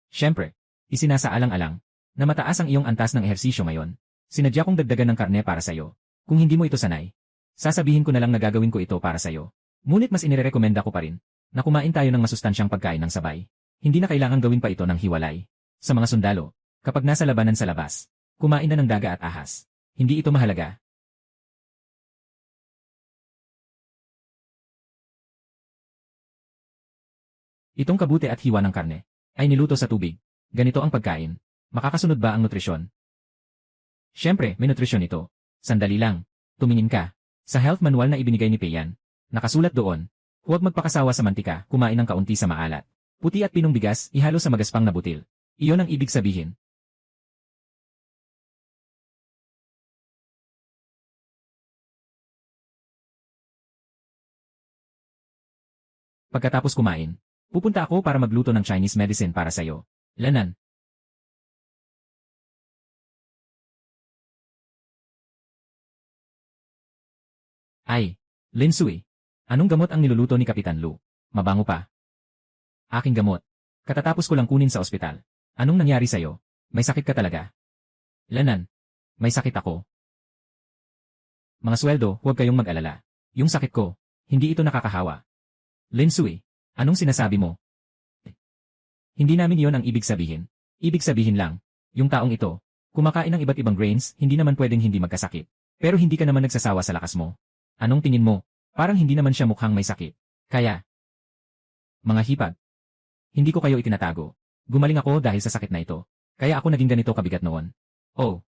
Siyempre, isinasaalang-alang na mataas ang iyong antas ng ehersisyo ngayon. Sinadya kong dagdagan ng karne para sa'yo. Kung hindi mo ito sanay, sasabihin ko na lang na gagawin ko ito para sa'yo. Ngunit mas inirekomenda ko pa rin na kumain tayo ng masustansyang pagkain ng sabay. Hindi na kailangan gawin pa ito ng hiwalay. Sa mga sundalo, kapag nasa labanan sa labas, kumain na ng daga at ahas. Hindi ito mahalaga. Itong kabute at hiwa ng karne ay niluto sa tubig. Ganito ang pagkain. Makakasunod ba ang nutrisyon? Siyempre, may nutrisyon ito. Sandali lang. Tumingin ka. Sa health manual na ibinigay ni Peiyan, nakasulat doon, huwag magpakasawa sa mantika, kumain ng kaunti sa maalat. Puti at pinong bigas, ihalo sa magaspang na butil. Iyon ang ibig sabihin. Pagkatapos kumain, pupunta ako para magluto ng Chinese medicine para sa'yo. Lanan. Ay, Lin Sui. Anong gamot ang niluluto ni Kapitan Lu? Mabango pa. Aking gamot. Katatapos ko lang kunin sa ospital. Anong nangyari sa'yo? May sakit ka talaga? Lanan. May sakit ako. Mga sweldo, huwag kayong mag-alala. Yung sakit ko, hindi ito nakakahawa. Lin Sui, anong sinasabi mo? Hindi namin yon ang ibig sabihin. Ibig sabihin lang, yung taong ito, kumakain ng iba't ibang grains, hindi naman pwedeng hindi magkasakit. Pero hindi ka naman nagsasawa sa lakas mo. Anong tingin mo? Parang hindi naman siya mukhang may sakit. Kaya, mga hipag, hindi ko kayo itinatago. Gumaling ako dahil sa sakit na ito. Kaya ako naging ganito kabigat noon. Oh.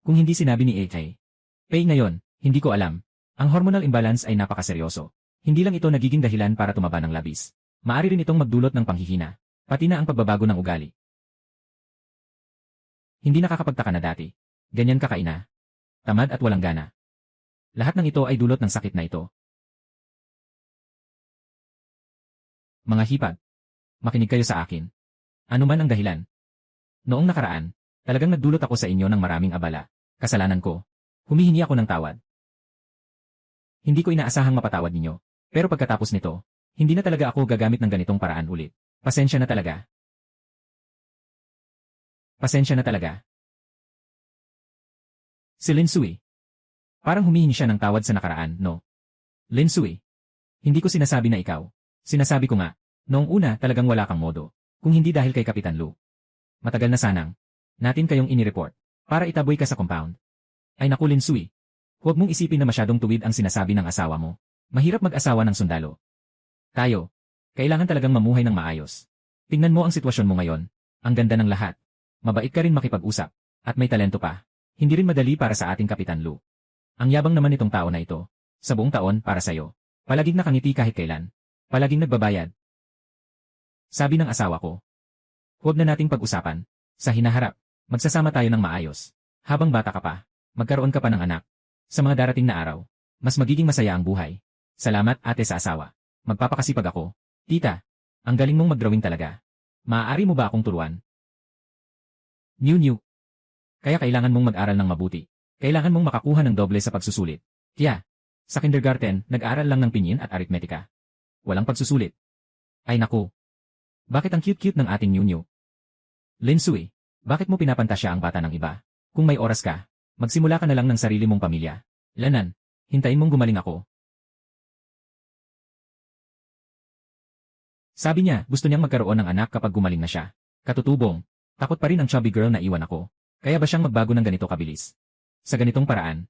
Kung hindi sinabi ni AJ. Pay ngayon, hindi ko alam. Ang hormonal imbalance ay napakaseryoso. Hindi lang ito nagiging dahilan para tumaba ng labis. Maari rin itong magdulot ng panghihina. Pati na ang pagbabago ng ugali. Hindi nakakapagtaka na dati. Ganyan ka kaina. Tamad at walang gana. Lahat ng ito ay dulot ng sakit na ito. Mga hipag. Makinig kayo sa akin. Ano man ang dahilan. Noong nakaraan, Talagang nagdulot ako sa inyo ng maraming abala. Kasalanan ko. Humihingi ako ng tawad. Hindi ko inaasahang mapatawad ninyo. Pero pagkatapos nito, hindi na talaga ako gagamit ng ganitong paraan ulit. Pasensya na talaga. Pasensya na talaga. Si Lin Sui. Parang humihingi siya ng tawad sa nakaraan, no? Lin Sui. Hindi ko sinasabi na ikaw. Sinasabi ko nga, noong una talagang wala kang modo. Kung hindi dahil kay Kapitan Lu. Matagal na sanang natin kayong inireport para itaboy ka sa compound. Ay naku Lin Sui. Huwag mong isipin na masyadong tuwid ang sinasabi ng asawa mo. Mahirap mag-asawa ng sundalo. Tayo. Kailangan talagang mamuhay ng maayos. Tingnan mo ang sitwasyon mo ngayon. Ang ganda ng lahat. Mabait ka rin makipag-usap. At may talento pa. Hindi rin madali para sa ating Kapitan Lu. Ang yabang naman nitong tao na ito. Sa buong taon para sa'yo. Palaging nakangiti kahit kailan. Palaging nagbabayad. Sabi ng asawa ko. Huwag na nating pag-usapan. Sa hinaharap, magsasama tayo ng maayos. Habang bata ka pa, magkaroon ka pa ng anak. Sa mga darating na araw, mas magiging masaya ang buhay. Salamat ate sa asawa. Magpapakasipag ako. Tita, ang galing mong mag-drawing talaga. Maaari mo ba akong turuan? New. Kaya kailangan mong mag-aral ng mabuti. Kailangan mong makakuha ng doble sa pagsusulit. Kaya, sa kindergarten, nag-aral lang ng pinyin at aritmetika. Walang pagsusulit. Ay naku. Bakit ang cute-cute ng ating New? Lin Sui, bakit mo pinapantasya ang bata ng iba? Kung may oras ka, magsimula ka na lang ng sarili mong pamilya. Lanan, hintayin mong gumaling ako. Sabi niya, gusto niyang magkaroon ng anak kapag gumaling na siya. Katutubong, takot pa rin ang chubby girl na iwan ako. Kaya ba siyang magbago ng ganito kabilis? Sa ganitong paraan.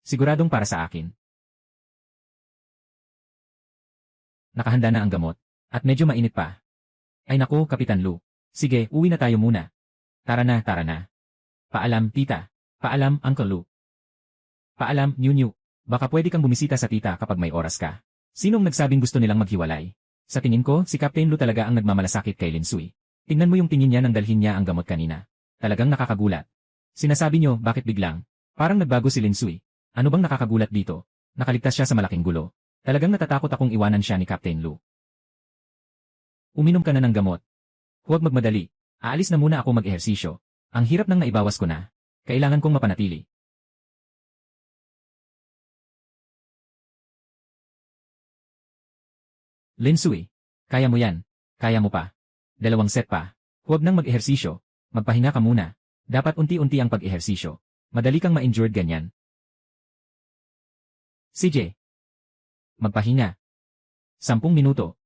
Siguradong para sa akin. Nakahanda na ang gamot, at medyo mainit pa. Ay naku, Kapitan Lu. Sige, uwi na tayo muna. Tara na, tara na. Paalam, tita. Paalam, Uncle Lu. Paalam, New. Baka pwede kang bumisita sa tita kapag may oras ka. Sinong nagsabing gusto nilang maghiwalay? Sa tingin ko, si Captain Lu talaga ang nagmamalasakit kay Lin Sui. Tingnan mo yung tingin niya nang dalhin niya ang gamot kanina. Talagang nakakagulat. Sinasabi niyo, bakit biglang? Parang nagbago si Lin Sui. Ano bang nakakagulat dito? Nakaligtas siya sa malaking gulo. Talagang natatakot akong iwanan siya ni Captain Lu. Uminom ka na ng gamot. Huwag magmadali. Aalis na muna ako mag-ehersisyo. Ang hirap nang naibawas ko na. Kailangan kong mapanatili. Lin Sui, kaya mo yan. Kaya mo pa. 2 set pa. Huwag nang mag-ehersisyo. Magpahinga ka muna. Dapat unti-unti ang pag-ehersisyo. Madali kang ma-injured ganyan. CJ. Magpahinga. 10 minuto.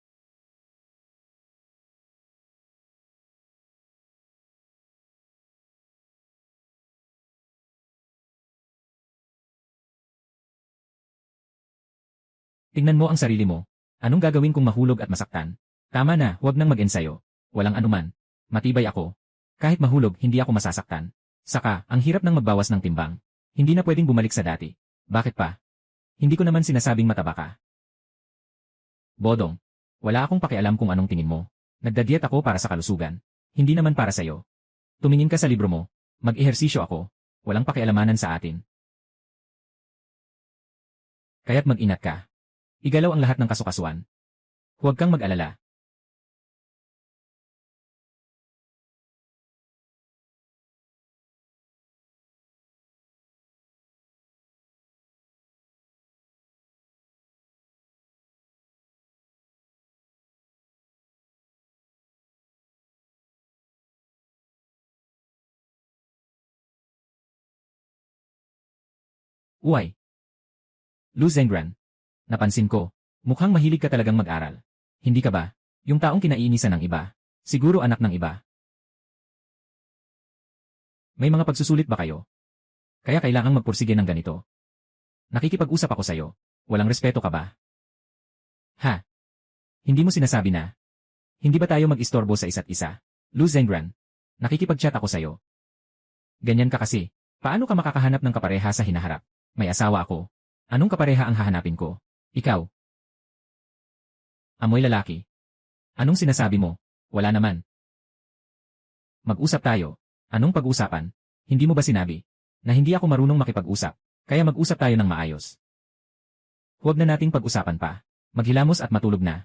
Tingnan mo ang sarili mo. Anong gagawin kung mahulog at masaktan? Tama na, huwag nang mag-ensayo. Walang anuman. Matibay ako. Kahit mahulog, hindi ako masasaktan. Saka, ang hirap nang magbawas ng timbang. Hindi na pwedeng bumalik sa dati. Bakit pa? Hindi ko naman sinasabing mataba ka. Bodong. Wala akong pakialam kung anong tingin mo. Nagda-diet ako para sa kalusugan. Hindi naman para sa'yo. Tumingin ka sa libro mo. Mag-ehersisyo ako. Walang pakialamanan sa atin. Kaya't mag-ingat ka. Igalaw ang lahat ng kasukasuan. Huwag kang mag-alala. Uy. Lu Zengran. Napansin ko. Mukhang mahilig ka talagang mag-aral. Hindi ka ba? Yung taong kinaiinisan ng iba. Siguro anak ng iba. May mga pagsusulit ba kayo? Kaya kailangang magpursige ng ganito. Nakikipag-usap ako sa'yo. Walang respeto ka ba? Ha? Hindi mo sinasabi na? Hindi ba tayo mag-istorbo sa isa't isa? Lu Zengran. Nakikipag-chat ako sa'yo. Ganyan ka kasi. Paano ka makakahanap ng kapareha sa hinaharap? May asawa ako. Anong kapareha ang hahanapin ko? Ikaw. Amoy lalaki. Anong sinasabi mo? Wala naman. Mag-usap tayo. Anong pag-usapan? Hindi mo ba sinabi na hindi ako marunong makipag-usap? Kaya mag-usap tayo ng maayos. Huwag na nating pag-usapan pa. Maghilamos at matulog na.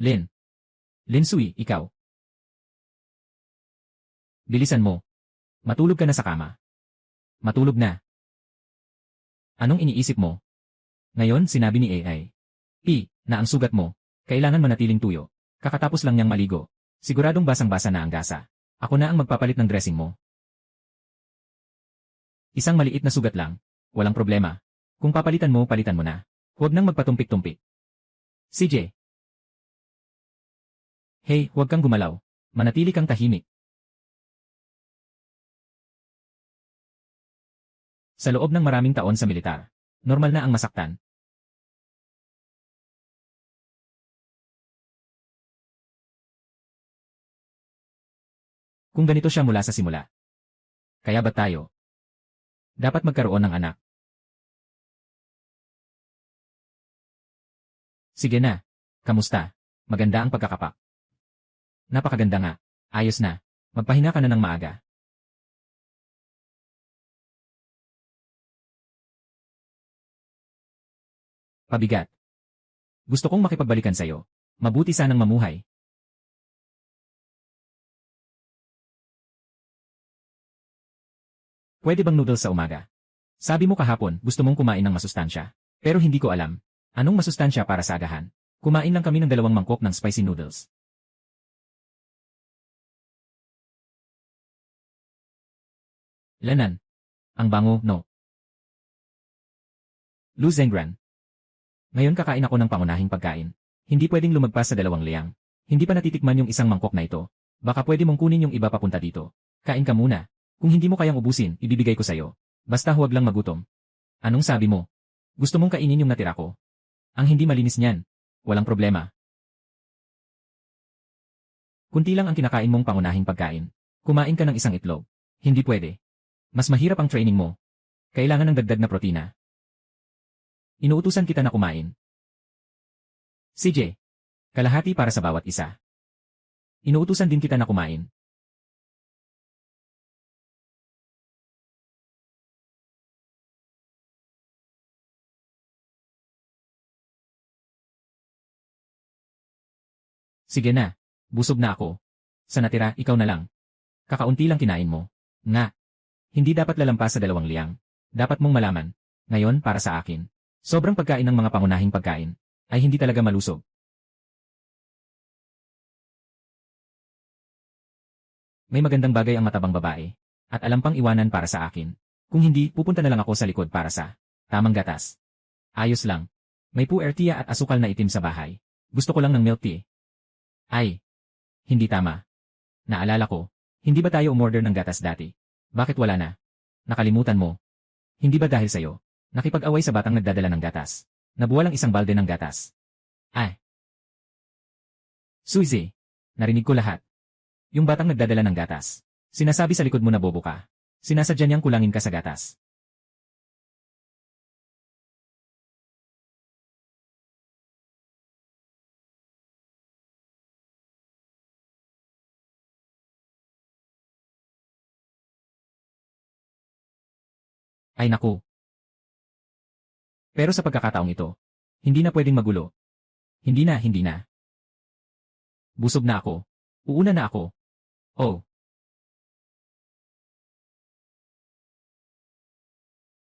Lin. Lin Sui, ikaw. Bilisan mo. Matulog ka na sa kama. Matulog na. Anong iniisip mo? Ngayon, sinabi ni AI. Na ang sugat mo. Kailangan manatiling tuyo. Kakatapos lang niyang maligo. Siguradong basang-basa na ang gasa. Ako na ang magpapalit ng dressing mo. Isang maliit na sugat lang. Walang problema. Kung papalitan mo, palitan mo na. Huwag nang magpatumpik-tumpik. CJ. Hey, huwag kang gumalaw. Manatili kang tahimik. Sa loob ng maraming taon sa militar, normal na ang masaktan. Kung ganito siya mula sa simula. Kaya ba tayo dapat magkaroon ng anak? Sige na. Kamusta? Maganda ang pagkakapak. Napakaganda nga. Ayos na. Magpahinga ka na ng maaga. Pabigat. Gusto kong makipagbalikan sa'yo. Mabuti sanang mamuhay. Pwede bang noodles sa umaga? Sabi mo kahapon, gusto mong kumain ng masustansya. Pero hindi ko alam. Anong masustansya para sa agahan? Kumain lang kami ng 2 mangkok ng spicy noodles. Lanan. Ang bango, no? Lu Zengran. Ngayon kakain ako ng pangunahing pagkain. Hindi pwedeng lumagpas sa 2 liyang. Hindi pa natitikman yung isang mangkok na ito. Baka pwede mong kunin yung iba papunta dito. Kain ka muna. Kung hindi mo kayang ubusin, ibibigay ko sa'yo. Basta huwag lang magutom. Anong sabi mo? Gusto mong kainin yung natira ko? Ang hindi malinis niyan. Walang problema. Kunti lang ang kinakain mong pangunahing pagkain. Kumain ka ng isang itlog. Hindi pwede. Mas mahirap ang training mo. Kailangan ng dagdag na protina. Inuutusan kita na kumain. CJ. Kalahati para sa bawat isa. Inuutusan din kita na kumain. Sige na. Busog na ako. Sa natira, ikaw na lang. Kakaunti lang kinain mo. Nga. Hindi dapat lalampas sa 2 liyang. Dapat mong malaman. Ngayon, para sa akin. Sobrang pagkain ng mga pangunahing pagkain ay hindi talaga malusog. May magandang bagay ang matabang babae. At alam pang iwanan para sa akin. Kung hindi, pupunta na lang ako sa likod para sa tamang gatas. Ayos lang. May puertia at asukal na itim sa bahay. Gusto ko lang ng milk tea. Ay. Hindi tama. Naalala ko. Hindi ba tayo umorder ng gatas dati? Bakit wala na? Nakalimutan mo. Hindi ba dahil sa'yo? Nakipag-away sa batang nagdadala ng gatas. Nabuwalang isang balde ng gatas. Ay. Suzy. Narinig ko lahat. Yung batang nagdadala ng gatas. Sinasabi sa likod mo na bobo ka. Sinasadya niyang kulangin ka sa gatas. Ay naku. Pero sa pagkakataong ito, hindi na pwedeng magulo. Hindi na, hindi na. Busog na ako. Uuna na ako. Oh.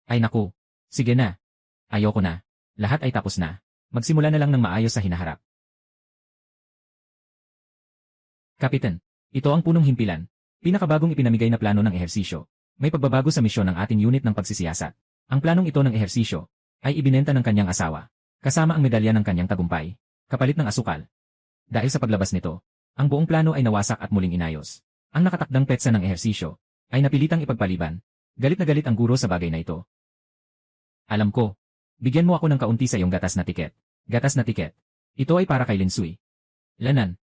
Ay naku. Sige na. Ayoko na. Lahat ay tapos na. Magsimula na lang ng maayos sa hinaharap. Kapitan, ito ang punong himpilan. Pinakabagong ipinamigay na plano ng ehersisyo. May pagbabago sa misyon ng ating unit ng pagsisiyasat. Ang planong ito ng ehersisyo ay ibinenta ng kanyang asawa, kasama ang medalya ng kanyang tagumpay, kapalit ng asukal. Dahil sa paglabas nito, ang buong plano ay nawasak at muling inayos. Ang nakatakdang petsa ng ehersisyo ay napilitang ipagpaliban. Galit na galit ang guro sa bagay na ito. Alam ko. Bigyan mo ako ng kaunti sa iyong gatas na tiket. Gatas na tiket. Ito ay para kay Linsui. Lanan.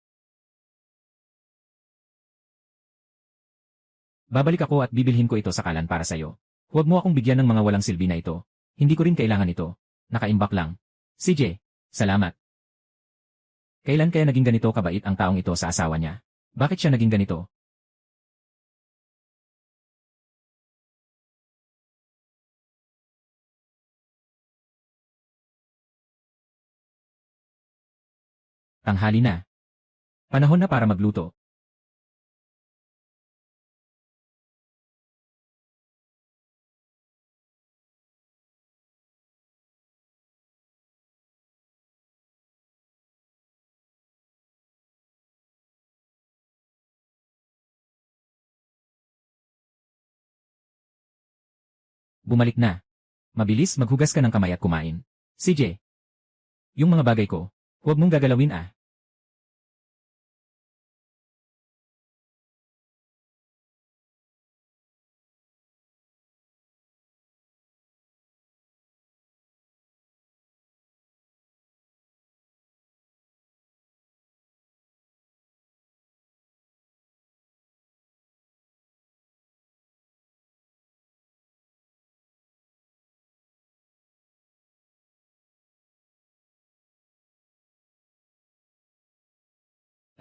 Babalik ako at bibilhin ko ito sa kalan para sa'yo. Huwag mo akong bigyan ng mga walang silbi na ito. Hindi ko rin kailangan ito. Nakaimbak lang. CJ, salamat. Kailan kaya naging ganito kabait ang taong ito sa asawa niya? Bakit siya naging ganito? Tanghali na. Panahon na para magluto. Bumalik na. Mabilis maghugas ka ng kamay at kumain. CJ. Yung mga bagay ko, huwag mong gagalawin ah.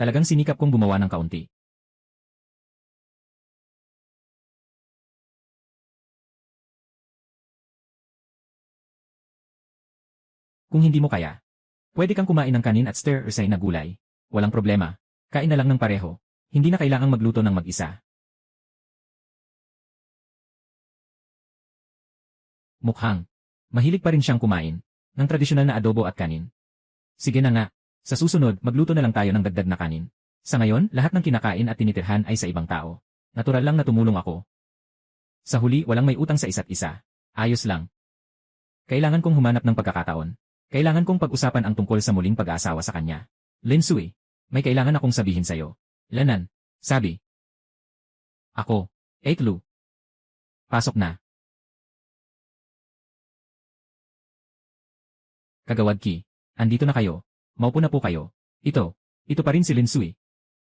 Talagang sinikap kong gumawa ng kaunti. Kung hindi mo kaya, pwede kang kumain ng kanin at stir-fry na gulay. Walang problema. Kain na lang ng pareho. Hindi na kailangang magluto ng mag-isa. Mukhang, mahilig pa rin siyang kumain ng tradisyonal na adobo at kanin. Sige na nga, sa susunod magluto na lang tayo ng dagdag na kanin. Sa ngayon, lahat ng kinakain at tinitirhan ay sa ibang tao. Natural lang na tumulong ako. Sa huli, walang may utang sa isa't isa. Ayos lang. Kailangan kong humanap ng pagkakataon. Kailangan kong pag-usapan ang tungkol sa muling pag-aasawa sa kanya. Linsui, may kailangan akong sabihin sa'yo. Lanan, sabi. Ako, Eitlu. Pasok na. Kagawad Ki, andito na kayo. Maupo na po kayo. Ito pa rin si Linsui.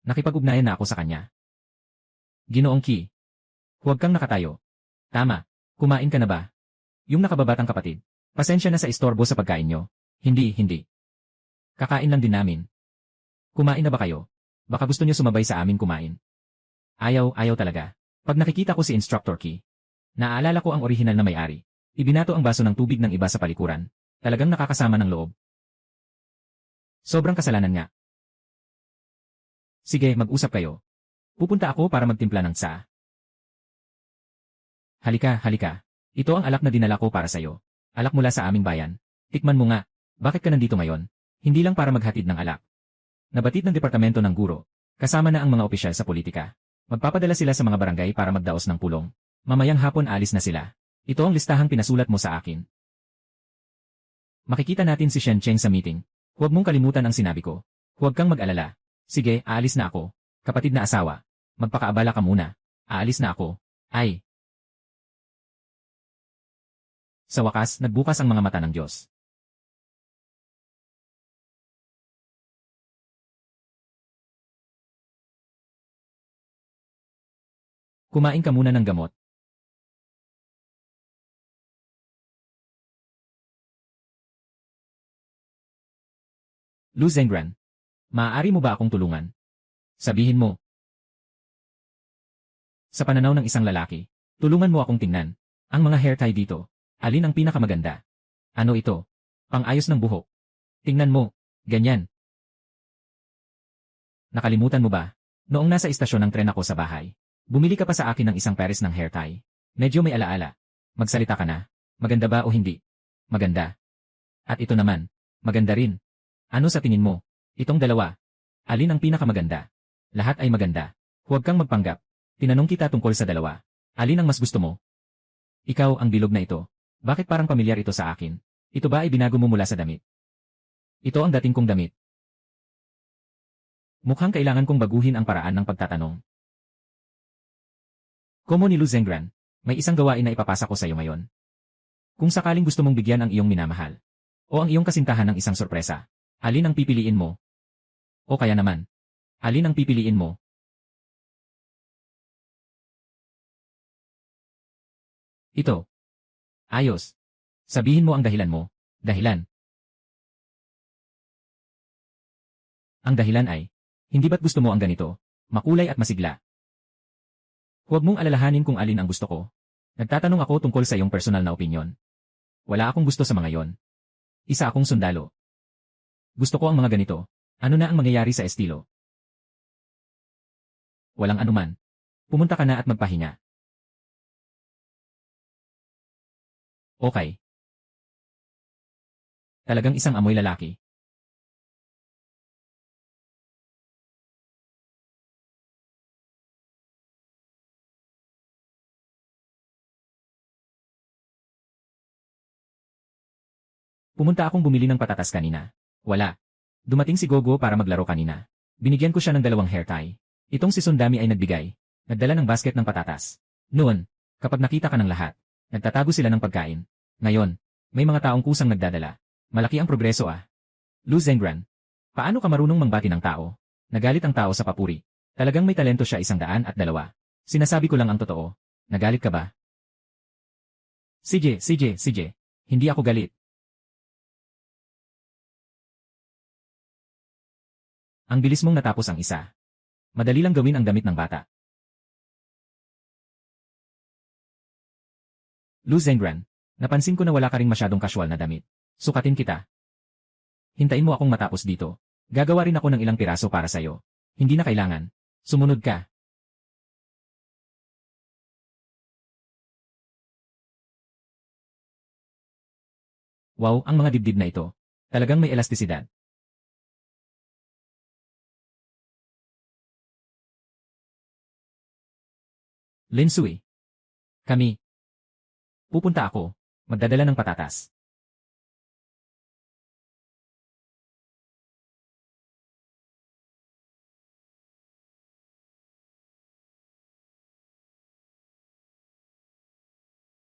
Nakipag-ugnayan na ako sa kanya. Ginoong Ki. Huwag kang nakatayo. Tama, kumain ka na ba? Yung nakababatang kapatid. Pasensya na sa istorbo sa pagkain nyo. Hindi. Kakain lang din namin. Kumain na ba kayo? Baka gusto nyo sumabay sa amin kumain. Ayaw talaga. Pag nakikita ko si Instructor Ki, naaalala ko ang orihinal na may-ari. Ibinato ang baso ng tubig ng iba sa palikuran. Talagang nakakasama ng loob. Sobrang kasalanan nga. Sige, mag-usap kayo. Pupunta ako para magtimpla ng tsaa. Halika. Ito ang alak na dinala ko para sa'yo. Alak mula sa aming bayan. Tikman mo nga. Bakit ka nandito ngayon? Hindi lang para maghatid ng alak. Nabatid ng departamento ng guro. Kasama na ang mga opisyal sa politika. Magpapadala sila sa mga barangay para magdaos ng pulong. Mamayang hapon alis na sila. Ito ang listahang pinasulat mo sa akin. Makikita natin si Shen Cheng sa meeting. Huwag mong kalimutan ang sinabi ko. Huwag kang mag-alala. Sige, aalis na ako. Kapatid na asawa. Magpakaabala ka muna. Aalis na ako. Ay. Sa wakas, nagbukas ang mga mata ng Diyos. Kumain ka muna ng gamot. Lu Zengran, maaari mo ba akong tulungan? Sabihin mo. Sa pananaw ng isang lalaki, tulungan mo akong tingnan. Ang mga hair tie dito, alin ang pinakamaganda? Ano ito? Pang-ayos ng buhok. Tingnan mo, ganyan. Nakalimutan mo ba? Noong nasa istasyon ng tren ako sa bahay, bumili ka pa sa akin ng isang pares ng hair tie. Medyo may alaala. Magsalita ka na. Maganda ba o hindi? Maganda. At ito naman, maganda rin. Ano sa tingin mo? Itong dalawa. Alin ang pinakamaganda? Lahat ay maganda. Huwag kang magpanggap. Tinanong kita tungkol sa dalawa. Alin ang mas gusto mo? Ikaw ang bilog na ito. Bakit parang pamilyar ito sa akin? Ito ba ay binago mo mula sa damit? Ito ang dating kong damit. Mukhang kailangan kong baguhin ang paraan ng pagtatanong. Komo ni Lu Zengran, may isang gawain na ipapasa ko sa iyo ngayon. Kung sakaling gusto mong bigyan ang iyong minamahal, o ang iyong kasintahan ng isang sorpresa, alin ang pipiliin mo? O kaya naman, alin ang pipiliin mo? Ito. Ayos. Sabihin mo ang dahilan mo. Dahilan. Ang dahilan ay, hindi ba't gusto mo ang ganito? Makulay at masigla. Huwag mong alalahanin kung alin ang gusto ko. Nagtatanong ako tungkol sa iyong personal na opinyon. Wala akong gusto sa mga yon. Isa akong sundalo. Gusto ko ang mga ganito. Ano na ang mangyayari sa estilo? Walang anuman. Pumunta ka na at magpahinga. Okay. Talagang isang amoy lalaki. Pumunta akong bumili ng patatas kanina. Wala. Dumating si Gogo para maglaro kanina. Binigyan ko siya ng 2 hair tie. Itong si Sundami ay nagbigay. Nagdala ng basket ng patatas. Noon, kapag nakita ka ng lahat, nagtatago sila ng pagkain. Ngayon, may mga taong kusang nagdadala. Malaki ang progreso ah. Lu Zengran. Paano ka marunong mangbati ng tao? Nagalit ang tao sa papuri. Talagang may talento siya 102. Sinasabi ko lang ang totoo. Nagalit ka ba? Sige. Hindi ako galit. Ang bilis mong natapos ang isa. Madali lang gawin ang damit ng bata. Lu Zengran, napansin ko na wala ka ring masyadong casual na damit. Sukatin kita. Hintayin mo akong matapos dito. Gagawa rin ako ng ilang piraso para sa'yo. Hindi na kailangan. Sumunod ka. Wow, ang mga dibdib na ito. Talagang may elastisidad. Lin Sui. Kami. Pupunta ako. Magdadala ng patatas.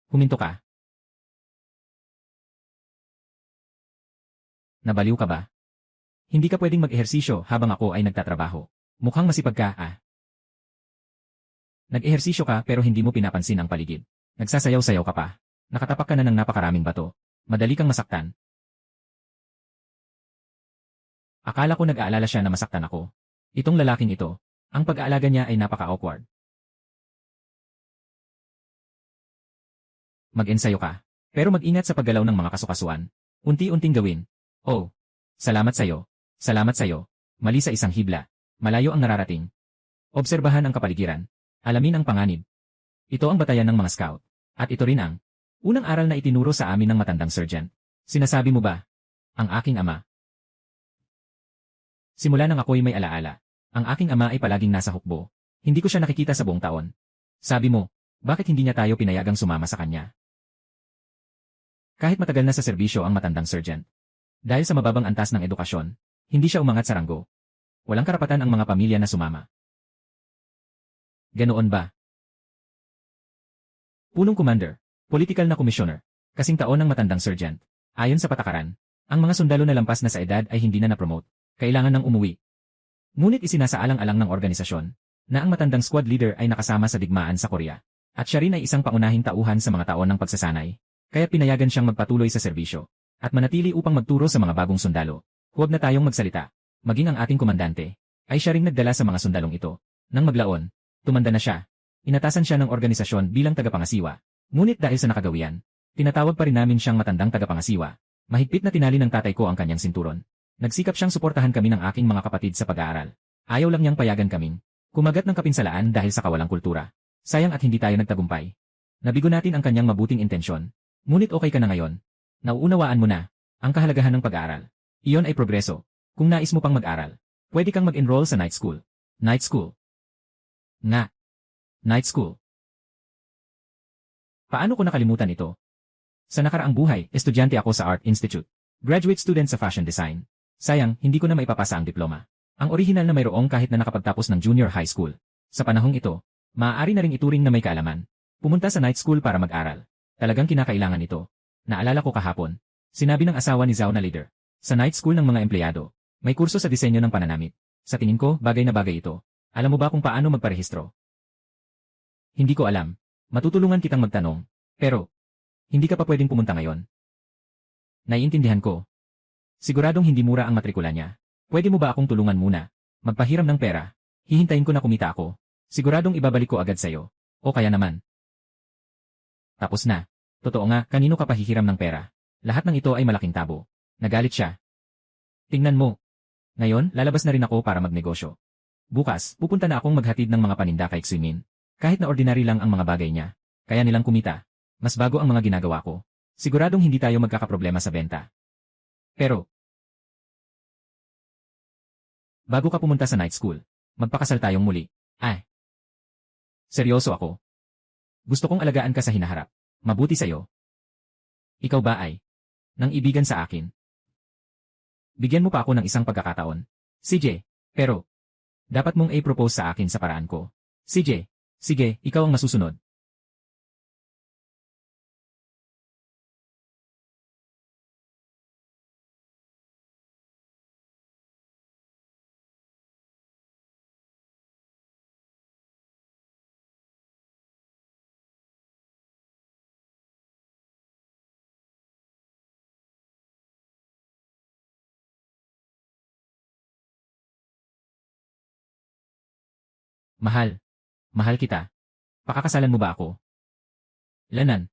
Huminto ka. Nabaliw ka ba? Hindi ka pwedeng mag-ehersisyo habang ako ay nagtatrabaho. Mukhang masipag ka, ah. Nag-ehersisyo ka pero hindi mo pinapansin ang paligid. Nagsasayaw-sayaw ka pa. Nakatapak ka na ng napakaraming bato. Madali kang masaktan. Akala ko nag-aalala siya na masaktan ako. Itong lalaking ito, ang pag-aalaga niya ay napaka-awkward. Mag-ensayo ka. Pero mag-ingat sa paggalaw ng mga kasukasuan. Unti-unting gawin. Oh, salamat sa'yo. Salamat sa'yo. Mali sa isang hibla. Malayo ang nararating. Obserbahan ang kapaligiran. Alamin ang panganib. Ito ang batayan ng mga scout. At ito rin ang unang aral na itinuro sa amin ng matandang sergeant. Sinasabi mo ba? Ang aking ama. Simula nang ako'y may alaala. Ang aking ama ay palaging nasa hukbo. Hindi ko siya nakikita sa buong taon. Sabi mo, bakit hindi niya tayo pinayagang sumama sa kanya? Kahit matagal na sa serbisyo ang matandang sergeant. Dahil sa mababang antas ng edukasyon, hindi siya umangat sa ranggo. Walang karapatan ang mga pamilya na sumama. Ganoon ba? Punong commander, political na commissioner, kasing taon ng matandang sergeant. Ayon sa patakaran, ang mga sundalo na lampas na sa edad ay hindi na na-promote. Kailangan ng umuwi. Ngunit isinasaalang-alang ng organisasyon na ang matandang squad leader ay nakasama sa digmaan sa Korea. At siya rin ay isang pangunahing tauhan sa mga taon ng pagsasanay. Kaya pinayagan siyang magpatuloy sa serbisyo at manatili upang magturo sa mga bagong sundalo. Huwag na tayong magsalita. Maging ang ating komandante ay siya ring nagdala sa mga sundalong ito. Nang maglaon, tumanda na siya. Inatasan siya ng organisasyon bilang tagapangasiwa. Ngunit dahil sa nakagawian, tinatawag pa rin namin siyang matandang tagapangasiwa. Mahigpit na tinali ng tatay ko ang kanyang sinturon. Nagsikap siyang suportahan kami ng aking mga kapatid sa pag-aaral. Ayaw lang niyang payagan kaming kumagat ng kapinsalaan dahil sa kawalang kultura. Sayang at hindi tayo nagtagumpay. Nabigo natin ang kanyang mabuting intensyon. Ngunit okay ka na ngayon. Nauunawaan mo na ang kahalagahan ng pag-aaral. Iyon ay progreso. Kung nais mo pang mag-aral, pwede kang mag-enroll sa night school. Night school. Nga. Night school. Paano ko nakalimutan ito? Sa nakaraang buhay, estudyante ako sa Art Institute. Graduate student sa fashion design. Sayang, hindi ko na maipapasa ang diploma. Ang orihinal na mayroong kahit na nakapagtapos ng junior high school. Sa panahong ito, maaari na ring ituring na may kaalaman. Pumunta sa night school para mag-aral. Talagang kinakailangan ito. Naalala ko kahapon. Sinabi ng asawa ni Zhao na leader. Sa night school ng mga empleyado, may kurso sa disenyo ng pananamit. Sa tingin ko, bagay na bagay ito. Alam mo ba kung paano magparehistro? Hindi ko alam. Matutulungan kitang magtanong. Pero, hindi ka pa pwedeng pumunta ngayon. Naiintindihan ko. Siguradong hindi mura ang matrikula niya. Pwede mo ba akong tulungan muna? Magpahiram ng pera. Hihintayin ko na kumita ako. Siguradong ibabalik ko agad sa'yo. O kaya naman. Tapos na. Totoo nga, kanino ka pahihiram ng pera? Lahat ng ito ay malaking tabo. Nagalit siya. Tingnan mo. Ngayon, lalabas na rin ako para magnegosyo. Bukas, pupunta na akong maghatid ng mga paninda kay Ximin. Kahit na ordinary lang ang mga bagay niya, kaya nilang kumita. Mas bago ang mga ginagawa ko. Siguradong hindi tayo magkakaproblema sa benta. Pero, bago ka pumunta sa night school, magpakasal tayong muli. Ay, seryoso ako. Gusto kong alagaan ka sa hinaharap. Mabuti sa'yo. Ikaw ba ay nang ibigan sa akin? Bigyan mo pa ako ng isang pagkakataon. CJ, pero dapat mong i-propose sa akin sa paraan ko. CJ, sige, ikaw ang masusunod. Mahal. Mahal kita. Pakakasalan mo ba ako? Lanan.